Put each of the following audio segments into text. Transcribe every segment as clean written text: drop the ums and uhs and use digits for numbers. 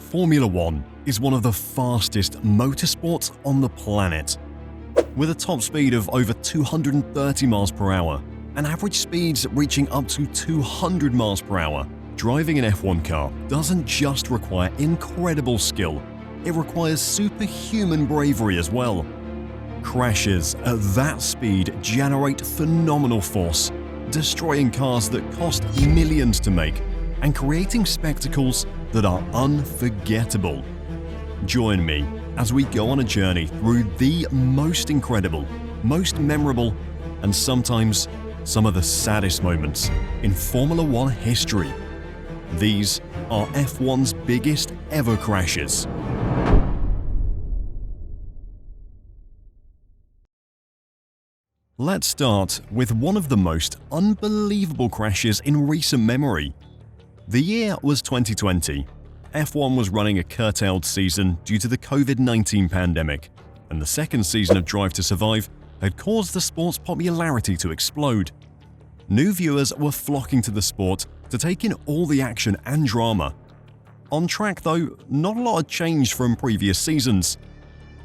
Formula One is one of the fastest motorsports on the planet. With a top speed of over 230 miles per hour and average speeds reaching up to 200 miles per hour, driving an F1 car doesn't just require incredible skill, it requires superhuman bravery as well. Crashes at that speed generate phenomenal force, destroying cars that cost millions to make and creating spectacles that are unforgettable. Join me as we go on a journey through the most incredible, most memorable, and sometimes some of the saddest moments in Formula One history. These are F1's biggest ever crashes. Let's start with one of the most unbelievable crashes in recent memory. The year was 2020. F1 was running a curtailed season due to the COVID-19 pandemic, and the second season of Drive to Survive had caused the sport's popularity to explode. New viewers were flocking to the sport to take in all the action and drama. On track though, not a lot had changed from previous seasons.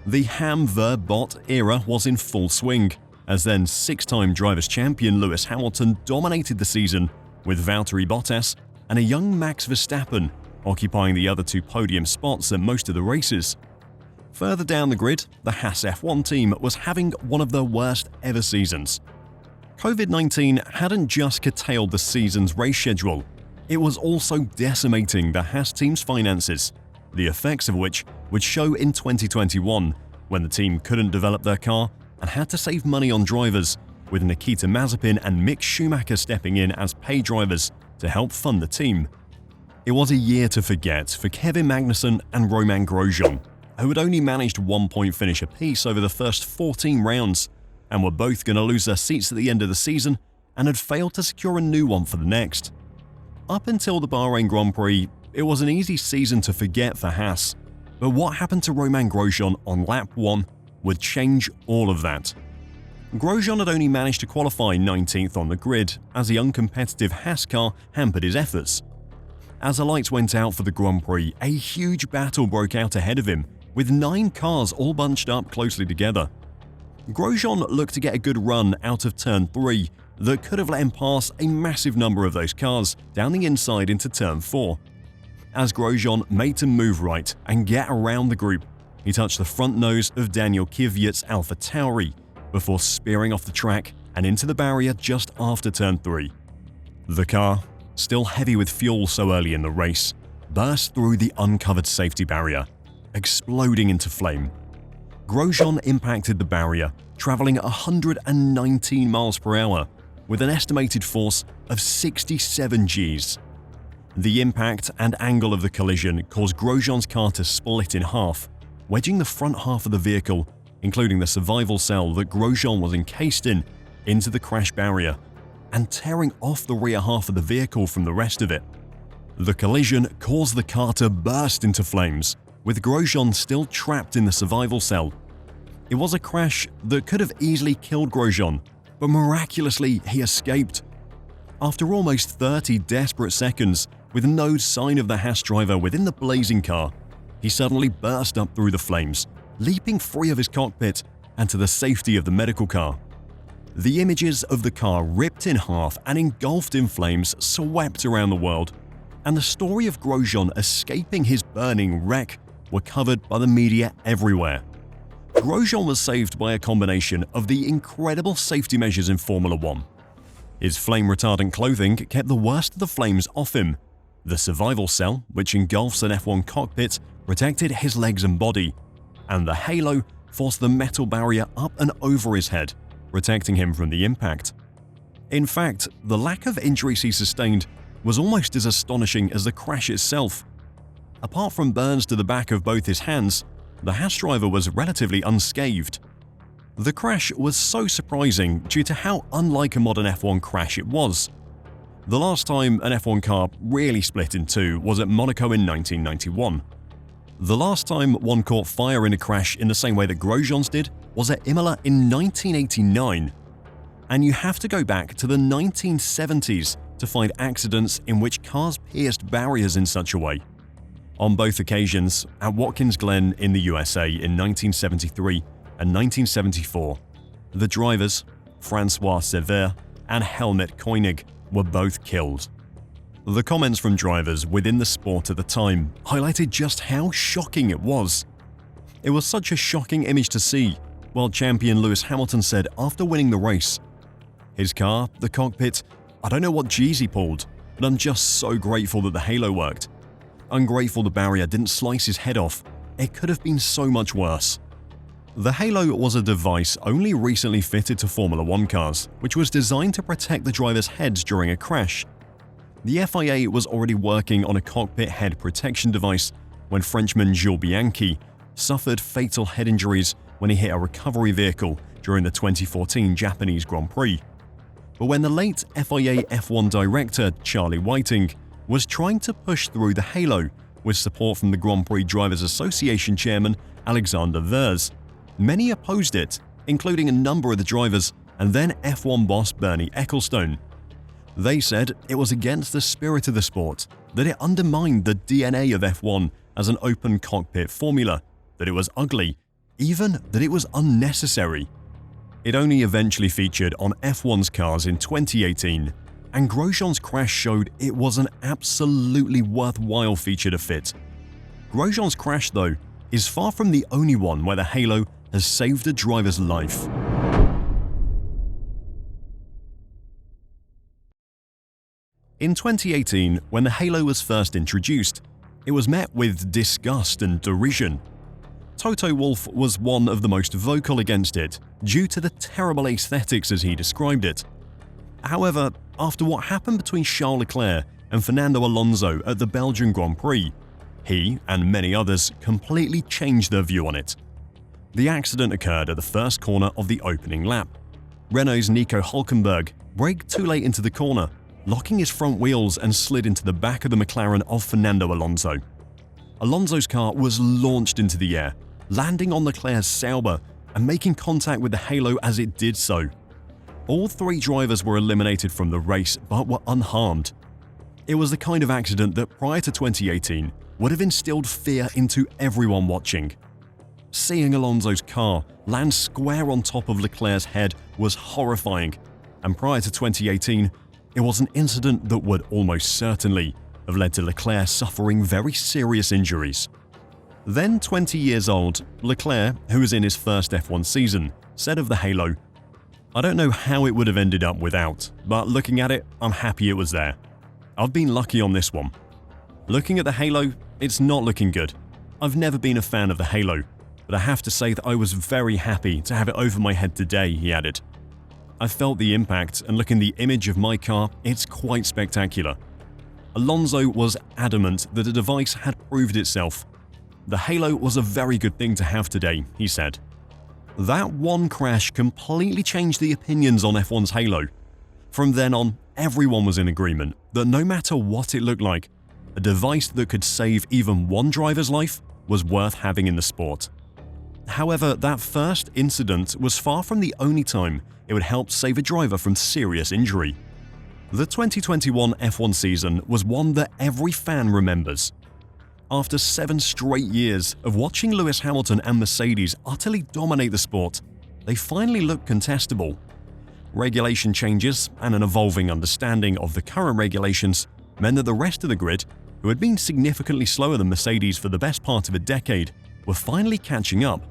The ham-ver-bot era was in full swing, as then six-time Drivers' Champion Lewis Hamilton dominated the season, with Valtteri Bottas and a young Max Verstappen occupying the other two podium spots at most of the races. Further down the grid, the Haas F1 team was having one of their worst ever seasons. COVID-19 hadn't just curtailed the season's race schedule, it was also decimating the Haas team's finances, the effects of which would show in 2021, when the team couldn't develop their car and had to save money on drivers, with Nikita Mazepin and Mick Schumacher stepping in as paid drivers to help fund the team. It was a year to forget for Kevin Magnussen and Romain Grosjean, who had only managed 1 point finish apiece over the first 14 rounds and were both going to lose their seats at the end of the season and had failed to secure a new one for the next. Up until the Bahrain Grand Prix, it was an easy season to forget for Haas, but what happened to Romain Grosjean on lap 1 would change all of that. Grosjean had only managed to qualify 19th on the grid as the uncompetitive Haas car hampered his efforts. As the lights went out for the Grand Prix, a huge battle broke out ahead of him, with 9 cars all bunched up closely together. Grosjean looked to get a good run out of turn 3 that could have let him pass a massive number of those cars down the inside into turn 4. As Grosjean made to move right and get around the group, he touched the front nose of Daniel Kvyat's AlphaTauri before spearing off the track and into the barrier just after turn 3. The car, still heavy with fuel so early in the race, burst through the uncovered safety barrier, exploding into flame. Grosjean impacted the barrier, traveling at 119 miles per hour with an estimated force of 67 Gs. The impact and angle of the collision caused Grosjean's car to split in half, wedging the front half of the vehicle, including the survival cell that Grosjean was encased in, into the crash barrier, and tearing off the rear half of the vehicle from the rest of it. The collision caused the car to burst into flames, with Grosjean still trapped in the survival cell. It was a crash that could have easily killed Grosjean, but miraculously he escaped. After almost 30 desperate seconds, with no sign of the Haas driver within the blazing car, he suddenly burst up through the flames, leaping free of his cockpit and to the safety of the medical car. The images of the car ripped in half and engulfed in flames swept around the world, and the story of Grosjean escaping his burning wreck were covered by the media everywhere. Grosjean was saved by a combination of the incredible safety measures in Formula One. His flame-retardant clothing kept the worst of the flames off him. The survival cell, which engulfs an F1 cockpit, protected his legs and body, and the halo forced the metal barrier up and over his head, protecting him from the impact. In fact, the lack of injuries he sustained was almost as astonishing as the crash itself. Apart from burns to the back of both his hands, the Haas driver was relatively unscathed. The crash was so surprising due to how unlike a modern F1 crash it was. The last time an F1 car really split in two was at Monaco in 1991. The last time one caught fire in a crash in the same way that Grosjean's did was at Imola in 1989. And you have to go back to the 1970s to find accidents in which cars pierced barriers in such a way. On both occasions, at Watkins Glen in the USA in 1973 and 1974, the drivers, Francois Sever and Helmut Koenig, were both killed. The comments from drivers within the sport at the time highlighted just how shocking it was. It was such a shocking image to see, world champion Lewis Hamilton said after winning the race. His car, the cockpit, I don't know what G's he pulled, but I'm just so grateful that the halo worked. Ungrateful the barrier didn't slice his head off. It could have been so much worse. The halo was a device only recently fitted to Formula One cars, which was designed to protect the drivers' heads during a crash. The FIA was already working on a cockpit head protection device when Frenchman Jules Bianchi suffered fatal head injuries when he hit a recovery vehicle during the 2014 Japanese Grand Prix. But when the late FIA F1 director Charlie Whiting was trying to push through the halo with support from the Grand Prix Drivers Association chairman Alexander Vers, many opposed it, including a number of the drivers and then F1 boss Bernie Ecclestone. They said it was against the spirit of the sport, that it undermined the DNA of F1 as an open cockpit formula, that it was ugly, even that it was unnecessary. It only eventually featured on F1's cars in 2018, and Grosjean's crash showed it was an absolutely worthwhile feature to fit. Grosjean's crash, though, is far from the only one where the halo has saved a driver's life. In 2018, when the halo was first introduced, it was met with disgust and derision. Toto Wolff was one of the most vocal against it due to the terrible aesthetics as he described it. However, after what happened between Charles Leclerc and Fernando Alonso at the Belgian Grand Prix, he and many others completely changed their view on it. The accident occurred at the first corner of the opening lap. Renault's Nico Hülkenberg braked too late into the corner, locking his front wheels and slid into the back of the McLaren of Fernando Alonso. Alonso's car was launched into the air, landing on Leclerc's Sauber and making contact with the halo as it did so. All three drivers were eliminated from the race but were unharmed. It was the kind of accident that prior to 2018 would have instilled fear into everyone watching. Seeing Alonso's car land square on top of Leclerc's head was horrifying, and prior to 2018, it was an incident that would almost certainly have led to Leclerc suffering very serious injuries. Then 20 years old, Leclerc, who was in his first F1 season, said of the halo, "I don't know how it would have ended up without, but looking at it, I'm happy it was there. I've been lucky on this one. Looking at the halo, it's not looking good. I've never been a fan of the halo, but I have to say that I was very happy to have it over my head today," he added. "I felt the impact, and looking at the image of my car, it's quite spectacular." Alonso was adamant that the device had proved itself. "The halo was a very good thing to have today," he said. That one crash completely changed the opinions on F1's halo. From then on, everyone was in agreement that no matter what it looked like, a device that could save even one driver's life was worth having in the sport. However, that first incident was far from the only time it would help save a driver from serious injury. The 2021 F1 season was one that every fan remembers. After 7 straight years of watching Lewis Hamilton and Mercedes utterly dominate the sport, they finally looked contestable. Regulation changes and an evolving understanding of the current regulations meant that the rest of the grid, who had been significantly slower than Mercedes for the best part of a decade, were finally catching up.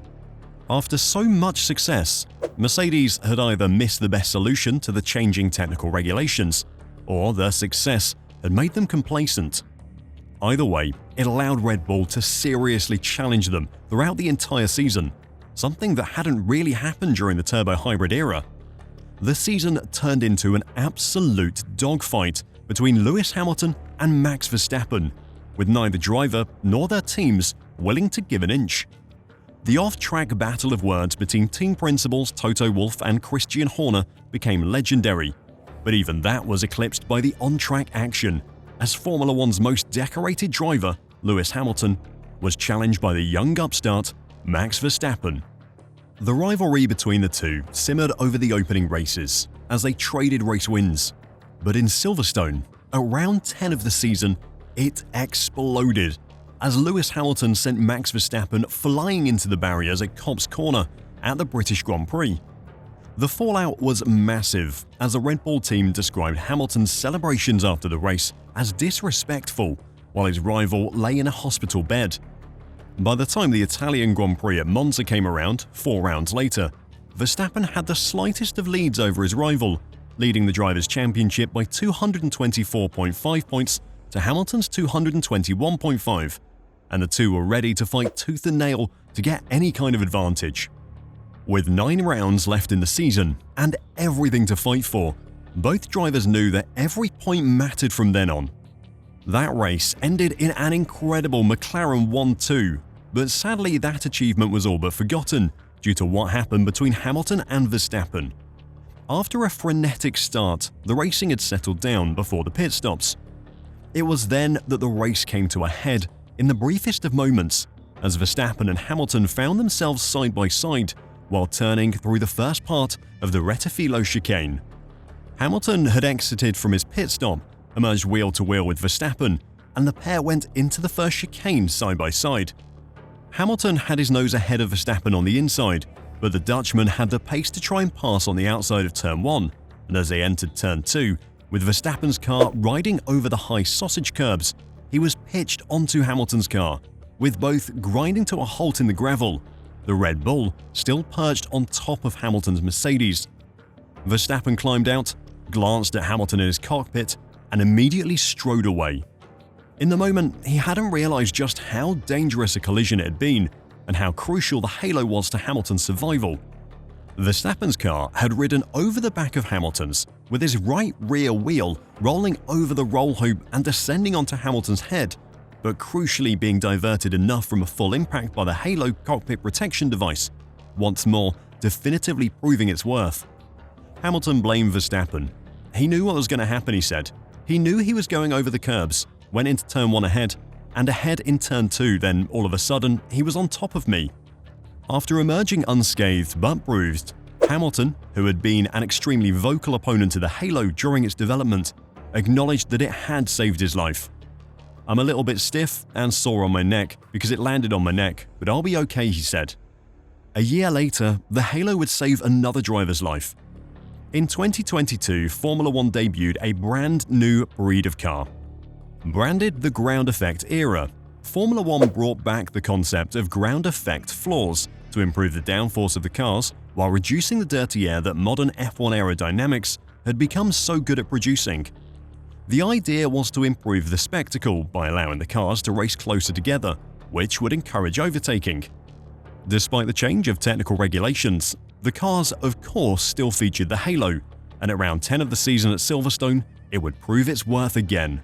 After so much success, Mercedes had either missed the best solution to the changing technical regulations, or their success had made them complacent. Either way, it allowed Red Bull to seriously challenge them throughout the entire season, something that hadn't really happened during the turbo hybrid era. The season turned into an absolute dogfight between Lewis Hamilton and Max Verstappen, with neither driver nor their teams willing to give an inch. The off-track battle of words between team principals Toto Wolff and Christian Horner became legendary, but even that was eclipsed by the on-track action, as Formula One's most decorated driver, Lewis Hamilton, was challenged by the young upstart, Max Verstappen. The rivalry between the two simmered over the opening races as they traded race wins, but in Silverstone, at round 10 of the season, it exploded. as Lewis Hamilton sent Max Verstappen flying into the barriers at Copse Corner at the British Grand Prix. The fallout was massive, as the Red Bull team described Hamilton's celebrations after the race as disrespectful, while his rival lay in a hospital bed. By the time the Italian Grand Prix at Monza came around, 4 rounds later, Verstappen had the slightest of leads over his rival, leading the Drivers' Championship by 224.5 points to Hamilton's 221.5, and the two were ready to fight tooth and nail to get any kind of advantage. With 9 rounds left in the season and everything to fight for, both drivers knew that every point mattered from then on. That race ended in an incredible McLaren 1-2, but sadly that achievement was all but forgotten due to what happened between Hamilton and Verstappen. After a frenetic start, the racing had settled down before the pit stops. It was then that the race came to a head in the briefest of moments, as Verstappen and Hamilton found themselves side by side while turning through the first part of the Rettifilo chicane. Hamilton had exited from his pit stop, emerged wheel to wheel with Verstappen, and the pair went into the first chicane side by side. Hamilton had his nose ahead of Verstappen on the inside, but the Dutchman had the pace to try and pass on the outside of Turn 1, and as they entered Turn 2, with Verstappen's car riding over the high sausage curbs, he was pitched onto Hamilton's car, with both grinding to a halt in the gravel, the Red Bull still perched on top of Hamilton's Mercedes. Verstappen climbed out, glanced at Hamilton in his cockpit, and immediately strode away. In the moment, he hadn't realized just how dangerous a collision it had been and how crucial the halo was to Hamilton's survival. Verstappen's car had ridden over the back of Hamilton's, with his right rear wheel rolling over the roll hoop and descending onto Hamilton's head, but crucially being diverted enough from a full impact by the halo cockpit protection device, once more definitively proving its worth. Hamilton blamed Verstappen. He knew what was going to happen, he said. He knew he was going over the curbs, went into Turn 1 ahead, and ahead in Turn 2, then all of a sudden, he was on top of me. After emerging unscathed but bruised, Hamilton, who had been an extremely vocal opponent to the halo during its development, acknowledged that it had saved his life. "I'm a little bit stiff and sore on my neck because it landed on my neck, but I'll be okay," he said. A year later, the halo would save another driver's life. In 2022, Formula 1 debuted a brand new breed of car. Branded the ground effect era, Formula 1 brought back the concept of ground effect floors to improve the downforce of the cars while reducing the dirty air that modern F1 aerodynamics had become so good at producing. The idea was to improve the spectacle by allowing the cars to race closer together, which would encourage overtaking. Despite the change of technical regulations, the cars of course still featured the halo, and at round 10 of the season at Silverstone, it would prove its worth again.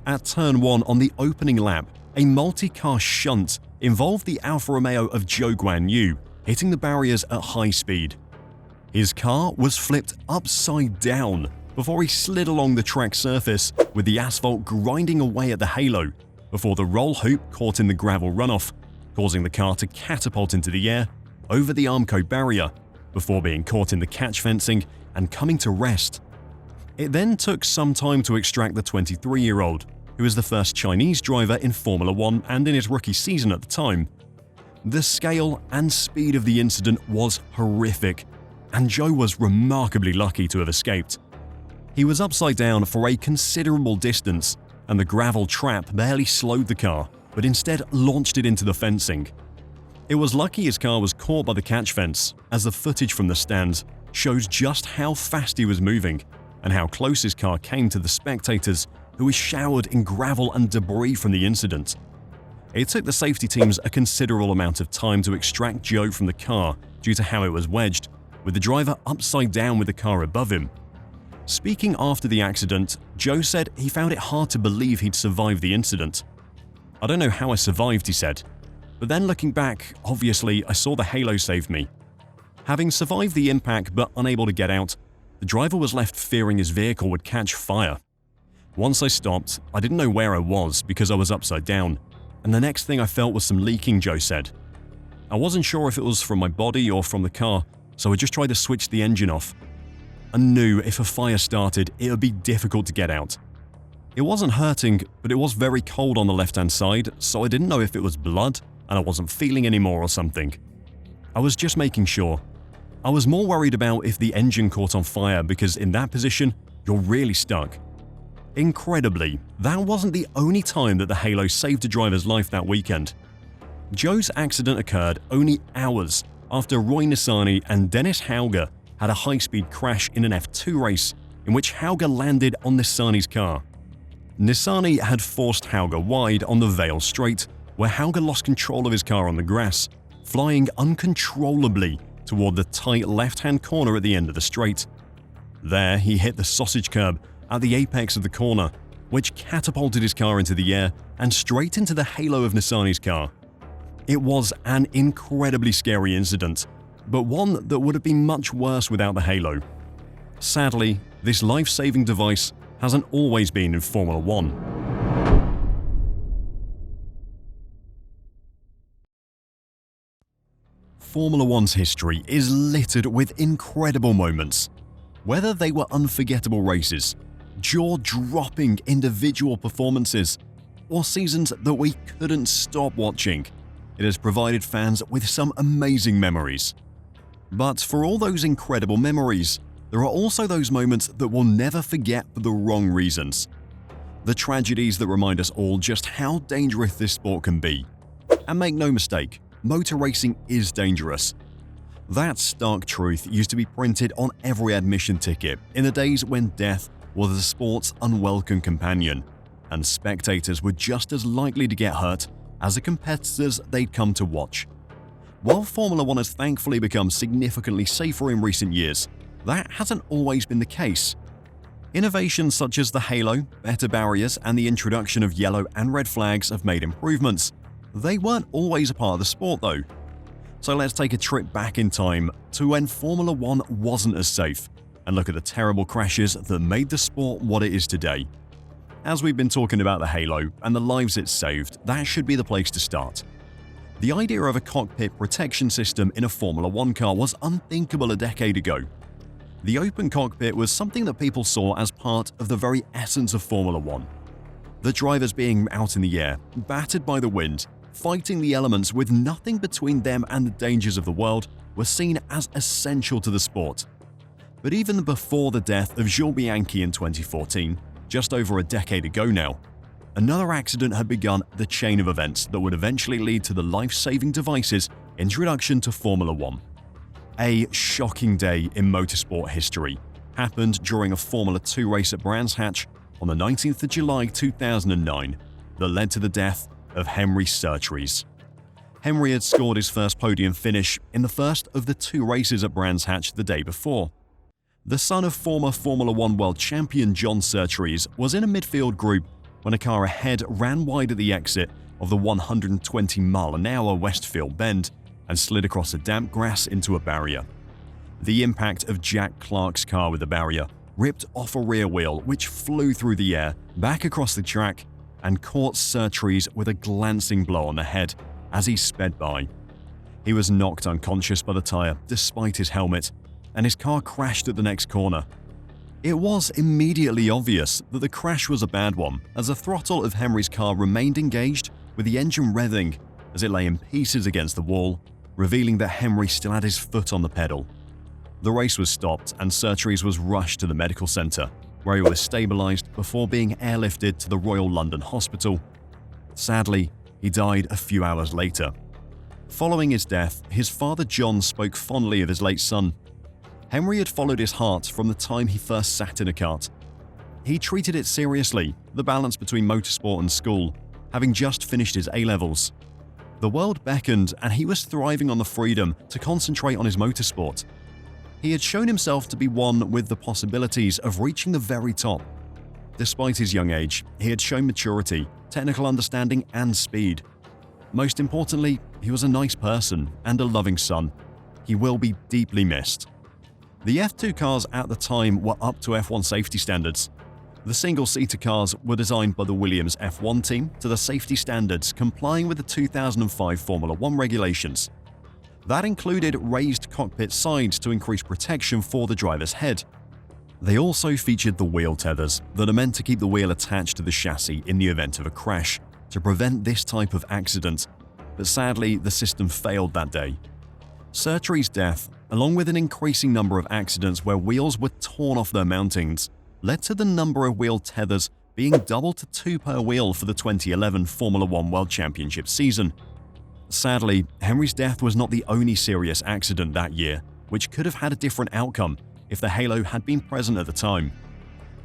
At Turn 1 on the opening lap, a multi-car shunt involved the Alfa Romeo of Zhou Guanyu hitting the barriers at high speed. His car was flipped upside down before he slid along the track surface with the asphalt grinding away at the halo before the roll hoop caught in the gravel runoff, causing the car to catapult into the air over the Armco barrier before being caught in the catch fencing and coming to rest. It then took some time to extract the 23-year-old, who was the first Chinese driver in Formula 1 and in his rookie season at the time. The scale and speed of the incident was horrific, and Zhou was remarkably lucky to have escaped. He was upside down for a considerable distance, and the gravel trap barely slowed the car, but instead launched it into the fencing. It was lucky his car was caught by the catch fence, as the footage from the stands shows just how fast he was moving and how close his car came to the spectators who were showered in gravel and debris from the incident. It took the safety teams a considerable amount of time to extract Zhou from the car due to how it was wedged, with the driver upside down with the car above him. Speaking after the accident, Zhou said he found it hard to believe he'd survived the incident. "I don't know how I survived," he said. "But then looking back, obviously I saw the halo saved me." Having survived the impact but unable to get out, the driver was left fearing his vehicle would catch fire. "Once I stopped, I didn't know where I was because I was upside down, and the next thing I felt was some leaking," Zhou said. "I wasn't sure if it was from my body or from the car, so I just tried to switch the engine off. I knew if a fire started, it would be difficult to get out." It wasn't hurting, but it was very cold on the left-hand side, so I didn't know if it was blood and I wasn't feeling anymore or something. I was just making sure. I was more worried about if the engine caught on fire because in that position, you're really stuck. Incredibly, that wasn't the only time that the Halo saved a driver's life that weekend. Joe's accident occurred only hours after Roy Nissany and Dennis Hauger had a high-speed crash in an F2 race in which Hauger landed on Nissany's car. Nissany had forced Hauger wide on the Vale Straight, where Hauger lost control of his car on the grass, flying uncontrollably toward the tight left-hand corner at the end of the straight. There, he hit the sausage curb at the apex of the corner, which catapulted his car into the air and straight into the halo of Nissany's car. It was an incredibly scary incident, but one that would have been much worse without the halo. Sadly, this life-saving device hasn't always been in Formula One. Formula One's history is littered with incredible moments. Whether they were unforgettable races, jaw-dropping individual performances, or seasons that we couldn't stop watching, it has provided fans with some amazing memories. But for all those incredible memories, there are also those moments that we'll never forget for the wrong reasons. The tragedies that remind us all just how dangerous this sport can be. And make no mistake, motor racing is dangerous. That stark truth used to be printed on every admission ticket in the days when death was the sport's unwelcome companion, and spectators were just as likely to get hurt as the competitors they'd come to watch. While Formula One has thankfully become significantly safer in recent years, that hasn't always been the case. Innovations such as the halo, better barriers, and the introduction of yellow and red flags have made improvements. They weren't always a part of the sport though. So let's take a trip back in time to when Formula One wasn't as safe and look at the terrible crashes that made the sport what it is today. As we've been talking about the halo and the lives it saved, that should be the place to start. The idea of a cockpit protection system in a Formula One car was unthinkable a decade ago. The open cockpit was something that people saw as part of the very essence of Formula One. The drivers being out in the air, battered by the wind, fighting the elements with nothing between them and the dangers of the world, were seen as essential to the sport. But even before the death of Jules Bianchi in 2014, just over a decade ago now, another accident had begun the chain of events that would eventually lead to the life-saving device's introduction to Formula One. A shocking day in motorsport history happened during a Formula 2 race at Brands Hatch on the 19th of July 2009 that led to the death of Henry Surtees. Henry had scored his first podium finish in the first of the two races at Brands Hatch the day before. The son of former Formula One world champion John Surtees was in a midfield group when a car ahead ran wide at the exit of the 120-mile-an-hour Westfield bend and slid across the damp grass into a barrier. The impact of Jack Clark's car with the barrier ripped off a rear wheel which flew through the air back across the track and caught Surtees with a glancing blow on the head as he sped by. He was knocked unconscious by the tire despite his helmet, and his car crashed at the next corner. It was immediately obvious that the crash was a bad one, as the throttle of Henry's car remained engaged with the engine revving as it lay in pieces against the wall, revealing that Henry still had his foot on the pedal. The race was stopped and Surtees was rushed to the medical centre, where he was stabilised before being airlifted to the Royal London Hospital. Sadly, he died a few hours later. Following his death, his father John spoke fondly of his late son. Henry had followed his heart from the time he first sat in a kart. He treated it seriously, the balance between motorsport and school, having just finished his A-levels. The world beckoned and he was thriving on the freedom to concentrate on his motorsport. He had shown himself to be one with the possibilities of reaching the very top. Despite his young age, he had shown maturity, technical understanding, and speed. Most importantly, he was a nice person and a loving son. He will be deeply missed. The F2 cars at the time were up to F1 safety standards. The single-seater cars were designed by the Williams F1 team to the safety standards, complying with the 2005 Formula One regulations. That included raised cockpit sides to increase protection for the driver's head. They also featured the wheel tethers that are meant to keep the wheel attached to the chassis in the event of a crash to prevent this type of accident, but sadly the system failed that day. Surtees's death, along with an increasing number of accidents where wheels were torn off their mountings, led to the number of wheel tethers being doubled to 2 per wheel for the 2011 Formula One World Championship season. Sadly, Henry's death was not the only serious accident that year, which could have had a different outcome if the halo had been present at the time.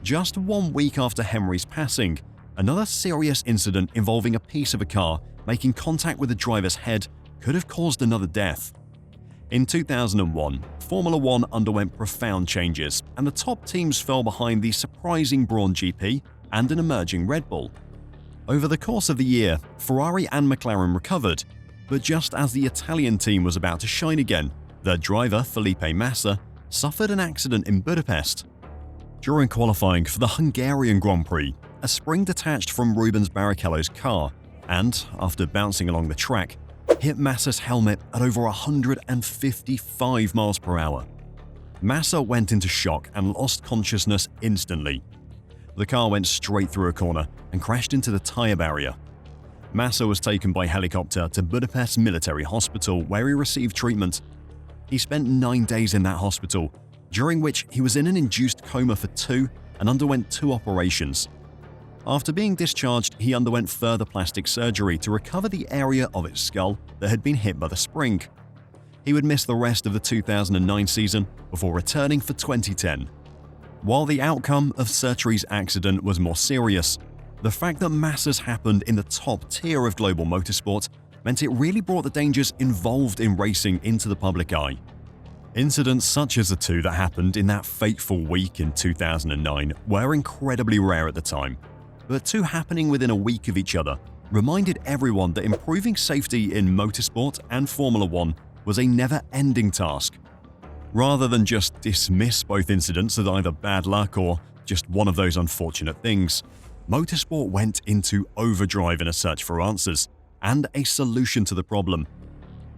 Just 1 week after Henry's passing, another serious incident involving a piece of a car making contact with the driver's head could have caused another death. In 2001, Formula One underwent profound changes, and the top teams fell behind the surprising Brawn GP and an emerging Red Bull. Over the course of the year, Ferrari and McLaren recovered, but just as the Italian team was about to shine again, their driver Felipe Massa suffered an accident in Budapest. During qualifying for the Hungarian Grand Prix, a spring detached from Rubens Barrichello's car and, after bouncing along the track, hit Massa's helmet at over 155 miles per hour. Massa went into shock and lost consciousness instantly. The car went straight through a corner and crashed into the tire barrier. Massa was taken by helicopter to Budapest Military Hospital where he received treatment. He spent 9 days in that hospital, during which he was in an induced coma for 2 and underwent 2 operations. After being discharged, he underwent further plastic surgery to recover the area of its skull that had been hit by the spring. He would miss the rest of the 2009 season before returning for 2010. While the outcome of Surtees's accident was more serious, the fact that Massa's happened in the top tier of global motorsport meant it really brought the dangers involved in racing into the public eye. Incidents such as the 2 that happened in that fateful week in 2009 were incredibly rare at the time, but 2 happening within a week of each other reminded everyone that improving safety in motorsport and Formula One was a never-ending task. Rather than just dismiss both incidents as either bad luck or just one of those unfortunate things, motorsport went into overdrive in a search for answers and a solution to the problem.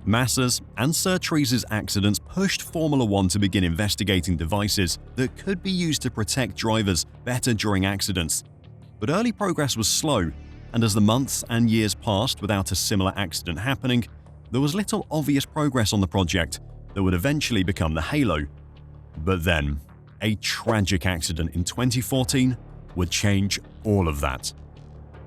Massa's and Surtees's accidents pushed Formula One to begin investigating devices that could be used to protect drivers better during accidents. But early progress was slow, and as the months and years passed without a similar accident happening, there was little obvious progress on the project that would eventually become the halo. But then, a tragic accident in 2014 would change all of that.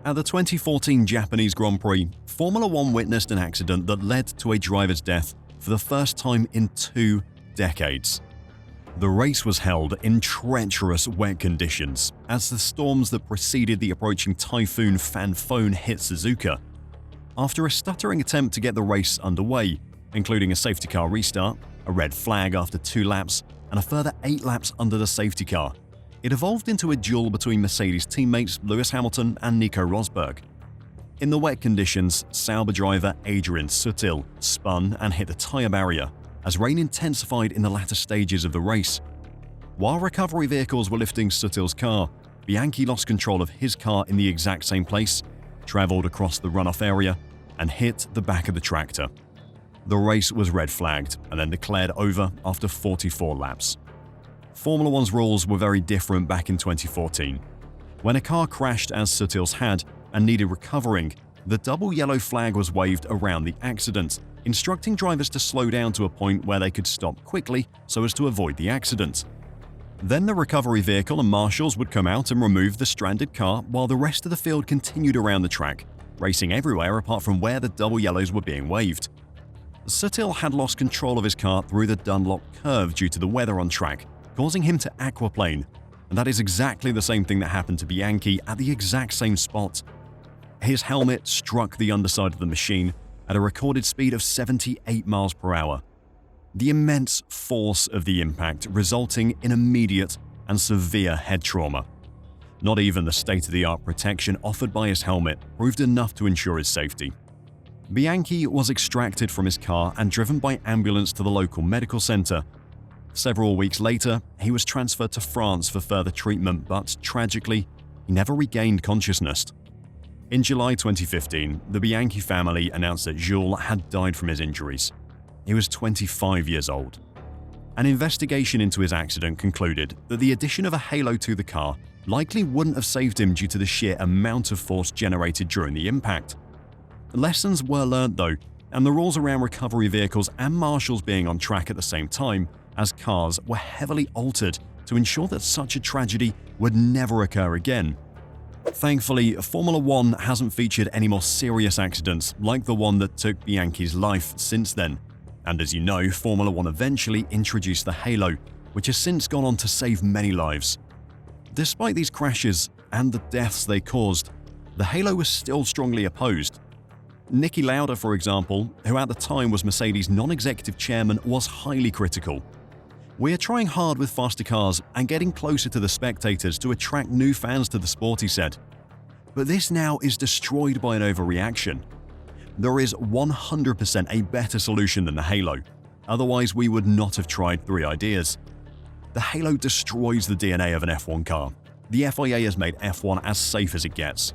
At the 2014 Japanese Grand Prix, Formula One witnessed an accident that led to a driver's death for the first time in 2 decades. The race was held in treacherous wet conditions as the storms that preceded the approaching typhoon Fanfone hit Suzuka. After a stuttering attempt to get the race underway, including a safety car restart, a red flag after 2 laps, and a further 8 laps under the safety car, it evolved into a duel between Mercedes teammates Lewis Hamilton and Nico Rosberg. In the wet conditions, Sauber driver Adrian Sutil spun and hit the tire barrier as rain intensified in the latter stages of the race. While recovery vehicles were lifting Sutil's car, Bianchi lost control of his car in the exact same place, traveled across the runoff area, and hit the back of the tractor. The race was red flagged and then declared over after 44 laps. Formula One's rules were very different back in 2014. When a car crashed as Sutil's had and needed recovering, the double yellow flag was waved around the accident, instructing drivers to slow down to a point where they could stop quickly so as to avoid the accident. Then the recovery vehicle and marshals would come out and remove the stranded car while the rest of the field continued around the track, racing everywhere apart from where the double yellows were being waved. Sutil had lost control of his car through the Dunlop curve due to the weather on track, causing him to aquaplane, and that is exactly the same thing that happened to Bianchi at the exact same spot. His helmet struck the underside of the machine at a recorded speed of 78 miles per hour. The immense force of the impact resulting in immediate and severe head trauma. Not even the state-of-the-art protection offered by his helmet proved enough to ensure his safety. Bianchi was extracted from his car and driven by ambulance to the local medical center. Several weeks later, he was transferred to France for further treatment, but tragically, he never regained consciousness. In July 2015, the Bianchi family announced that Jules had died from his injuries. He was 25 years old. An investigation into his accident concluded that the addition of a halo to the car likely wouldn't have saved him due to the sheer amount of force generated during the impact. Lessons were learned though, and the rules around recovery vehicles and marshals being on track at the same time as cars were heavily altered to ensure that such a tragedy would never occur again. Thankfully, Formula One hasn't featured any more serious accidents like the one that took Bianchi's life since then. And as you know, Formula One eventually introduced the halo, which has since gone on to save many lives. Despite these crashes and the deaths they caused, the halo was still strongly opposed. Niki Lauda, for example, who at the time was Mercedes' non-executive chairman, was highly critical. "We are trying hard with faster cars and getting closer to the spectators to attract new fans to the sport," he said. But this now is destroyed by an overreaction. There is 100% a better solution than the halo, otherwise we would not have tried 3 ideas. The halo destroys the DNA of an F1 car. The FIA has made F1 as safe as it gets.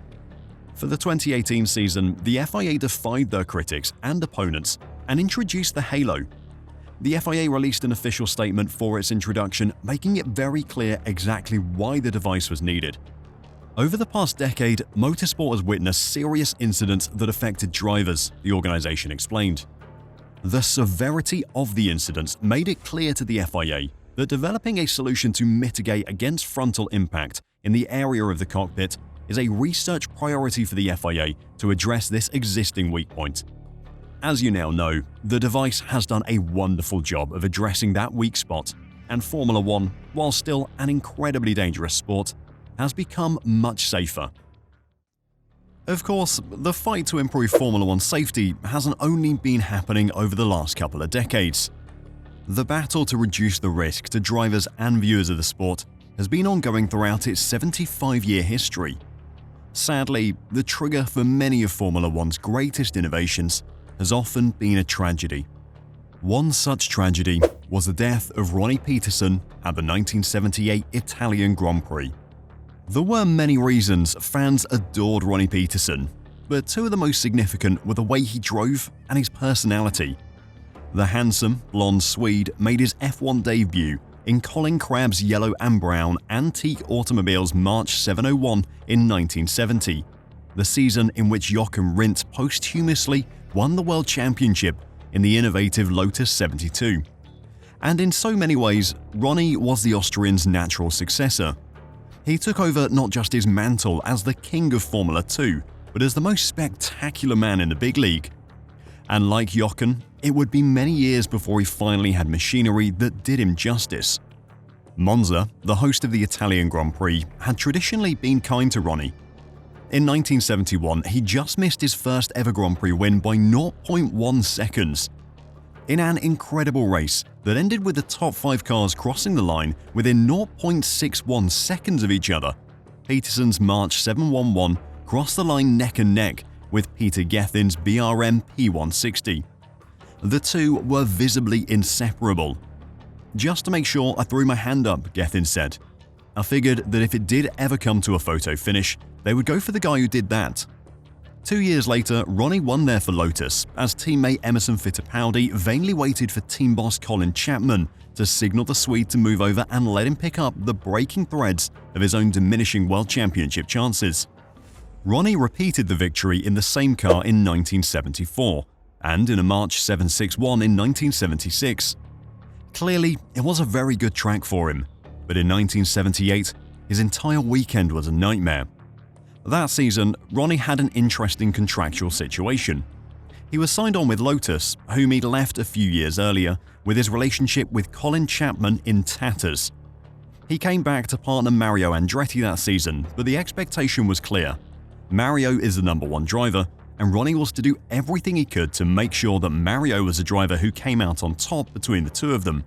For the 2018 season, the FIA defied their critics and opponents and introduced the halo. The FIA released an official statement for its introduction, making it very clear exactly why the device was needed. Over the past decade, motorsport has witnessed serious incidents that affected drivers, the organization explained. The severity of the incidents made it clear to the FIA that developing a solution to mitigate against frontal impact in the area of the cockpit is a research priority for the FIA to address this existing weak point. As you now know, the device has done a wonderful job of addressing that weak spot, and Formula One, while still an incredibly dangerous sport, has become much safer. Of course, the fight to improve Formula One safety hasn't only been happening over the last couple of decades. The battle to reduce the risk to drivers and viewers of the sport has been ongoing throughout its 75-year history. Sadly, the trigger for many of Formula One's greatest innovations has often been a tragedy. One such tragedy was the death of Ronnie Peterson at the 1978 Italian Grand Prix. There were many reasons fans adored Ronnie Peterson, but 2 of the most significant were the way he drove and his personality. The handsome, blonde Swede made his F1 debut in Colin Crabb's yellow and brown antique automobiles March 701 in 1970, the season in which Jochen Rindt posthumously won the World Championship in the innovative Lotus 72. And in so many ways, Ronnie was the Austrian's natural successor. He took over not just his mantle as the king of Formula 2, but as the most spectacular man in the big league. And like Jochen, it would be many years before he finally had machinery that did him justice. Monza, the host of the Italian Grand Prix, had traditionally been kind to Ronnie. In 1971, he just missed his first ever Grand Prix win by 0.1 seconds. In an incredible race that ended with the top 5 cars crossing the line within 0.61 seconds of each other, Peterson's March 711 crossed the line neck and neck with Peter Gethin's BRM P160. The 2 were visibly inseparable. "Just to make sure I threw my hand up," Gethin said. "I figured that if it did ever come to a photo finish, they would go for the guy who did that." 2 years later, Ronnie won there for Lotus as teammate Emerson Fittipaldi vainly waited for team boss Colin Chapman to signal the Swede to move over and let him pick up the breaking threads of his own diminishing World Championship chances. Ronnie repeated the victory in the same car in 1974 and in a March 761 in 1976. Clearly, it was a very good track for him, but in 1978, his entire weekend was a nightmare. That season, Ronnie had an interesting contractual situation. He was signed on with Lotus, whom he'd left a few years earlier, with his relationship with Colin Chapman in tatters. He came back to partner Mario Andretti that season, but the expectation was clear. Mario is the #1 driver, and Ronnie was to do everything he could to make sure that Mario was a driver who came out on top between the 2 of them.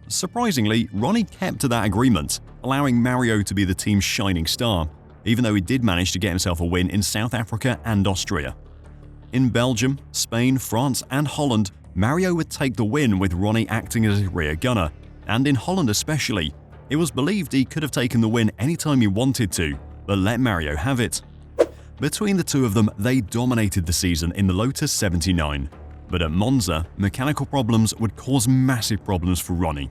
Surprisingly, Ronnie kept to that agreement, allowing Mario to be the team's shining star, even though he did manage to get himself a win in South Africa and Austria. In Belgium, Spain, France, and Holland, Mario would take the win with Ronnie acting as his rear gunner, and in Holland especially, it was believed he could have taken the win anytime he wanted to, but let Mario have it. Between the 2 of them, they dominated the season in the Lotus 79. But at Monza, mechanical problems would cause massive problems for Ronnie.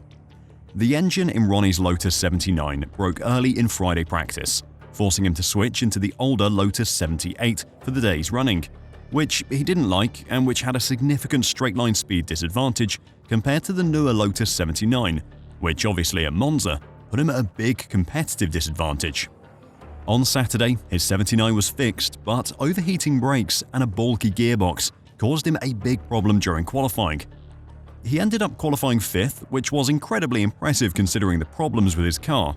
The engine in Ronnie's Lotus 79 broke early in Friday practice, forcing him to switch into the older Lotus 78 for the days running, which he didn't like and which had a significant straight-line speed disadvantage compared to the newer Lotus 79, which obviously at Monza put him at a big competitive disadvantage. On Saturday, his 79 was fixed, but overheating brakes and a bulky gearbox caused him a big problem during qualifying. He ended up qualifying 5th, which was incredibly impressive considering the problems with his car.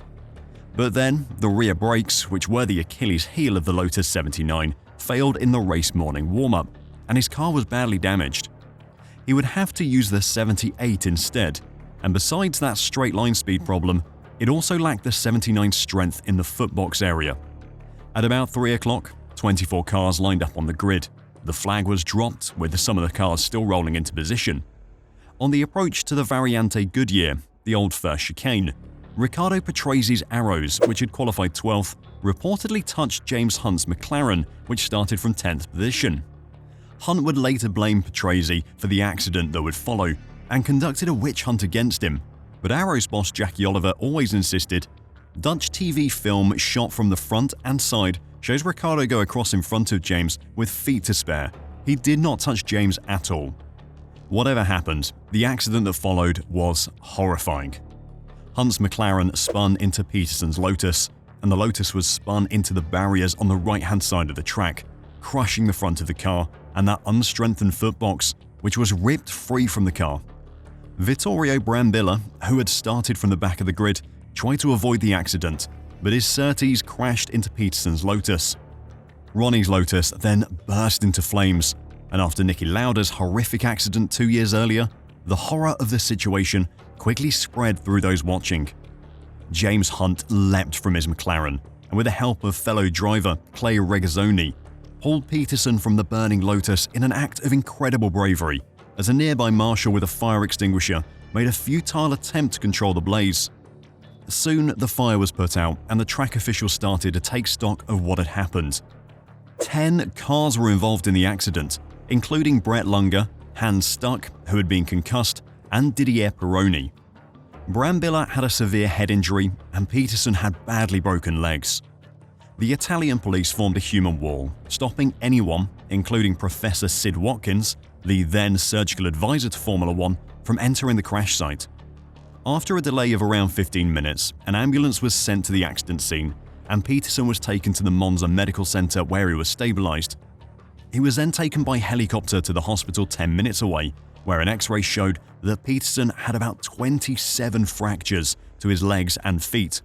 But then, the rear brakes, which were the Achilles heel of the Lotus 79, failed in the race morning warm-up, and his car was badly damaged. He would have to use the 78 instead, and besides that straight-line speed problem, it also lacked the 79's strength in the footbox area. At about 3 o'clock, 24 cars lined up on the grid. The flag was dropped, with some of the cars still rolling into position. On the approach to the Variante Goodyear, the old first chicane, Riccardo Patrese Arrows, which had qualified 12th, reportedly touched James Hunt's McLaren, which started from 10th position. Hunt would later blame Patrese for the accident that would follow and conducted a witch hunt against him, but Arrows boss Jackie Oliver always insisted. Dutch TV film shot from the front and side shows Riccardo go across in front of James with feet to spare. He did not touch James at all. Whatever happened, the accident that followed was horrifying. Hunt's McLaren spun into Peterson's Lotus, and the Lotus was spun into the barriers on the right-hand side of the track, crushing the front of the car and that unstrengthened footbox, which was ripped free from the car. Vittorio Brambilla, who had started from the back of the grid, tried to avoid the accident, but his Surtees crashed into Peterson's Lotus. Ronnie's Lotus then burst into flames, and after Niki Lauda's horrific accident 2 years earlier, the horror of the situation quickly spread through those watching. James Hunt leapt from his McLaren, and with the help of fellow driver Clay Regazzoni, pulled Peterson from the burning Lotus in an act of incredible bravery, as a nearby marshal with a fire extinguisher made a futile attempt to control the blaze. Soon, the fire was put out, and the track officials started to take stock of what had happened. 10 cars were involved in the accident, including Brett Lunger, Hans Stuck, who had been concussed, and Didier Pironi. Brambilla had a severe head injury, and Peterson had badly broken legs. The Italian police formed a human wall, stopping anyone, including Professor Sid Watkins, the then surgical advisor to Formula One, from entering the crash site. After a delay of around 15 minutes, an ambulance was sent to the accident scene, and Peterson was taken to the Monza Medical Center where he was stabilized. He was then taken by helicopter to the hospital 10 minutes away, where an X-ray showed that Peterson had about 27 fractures to his legs and feet.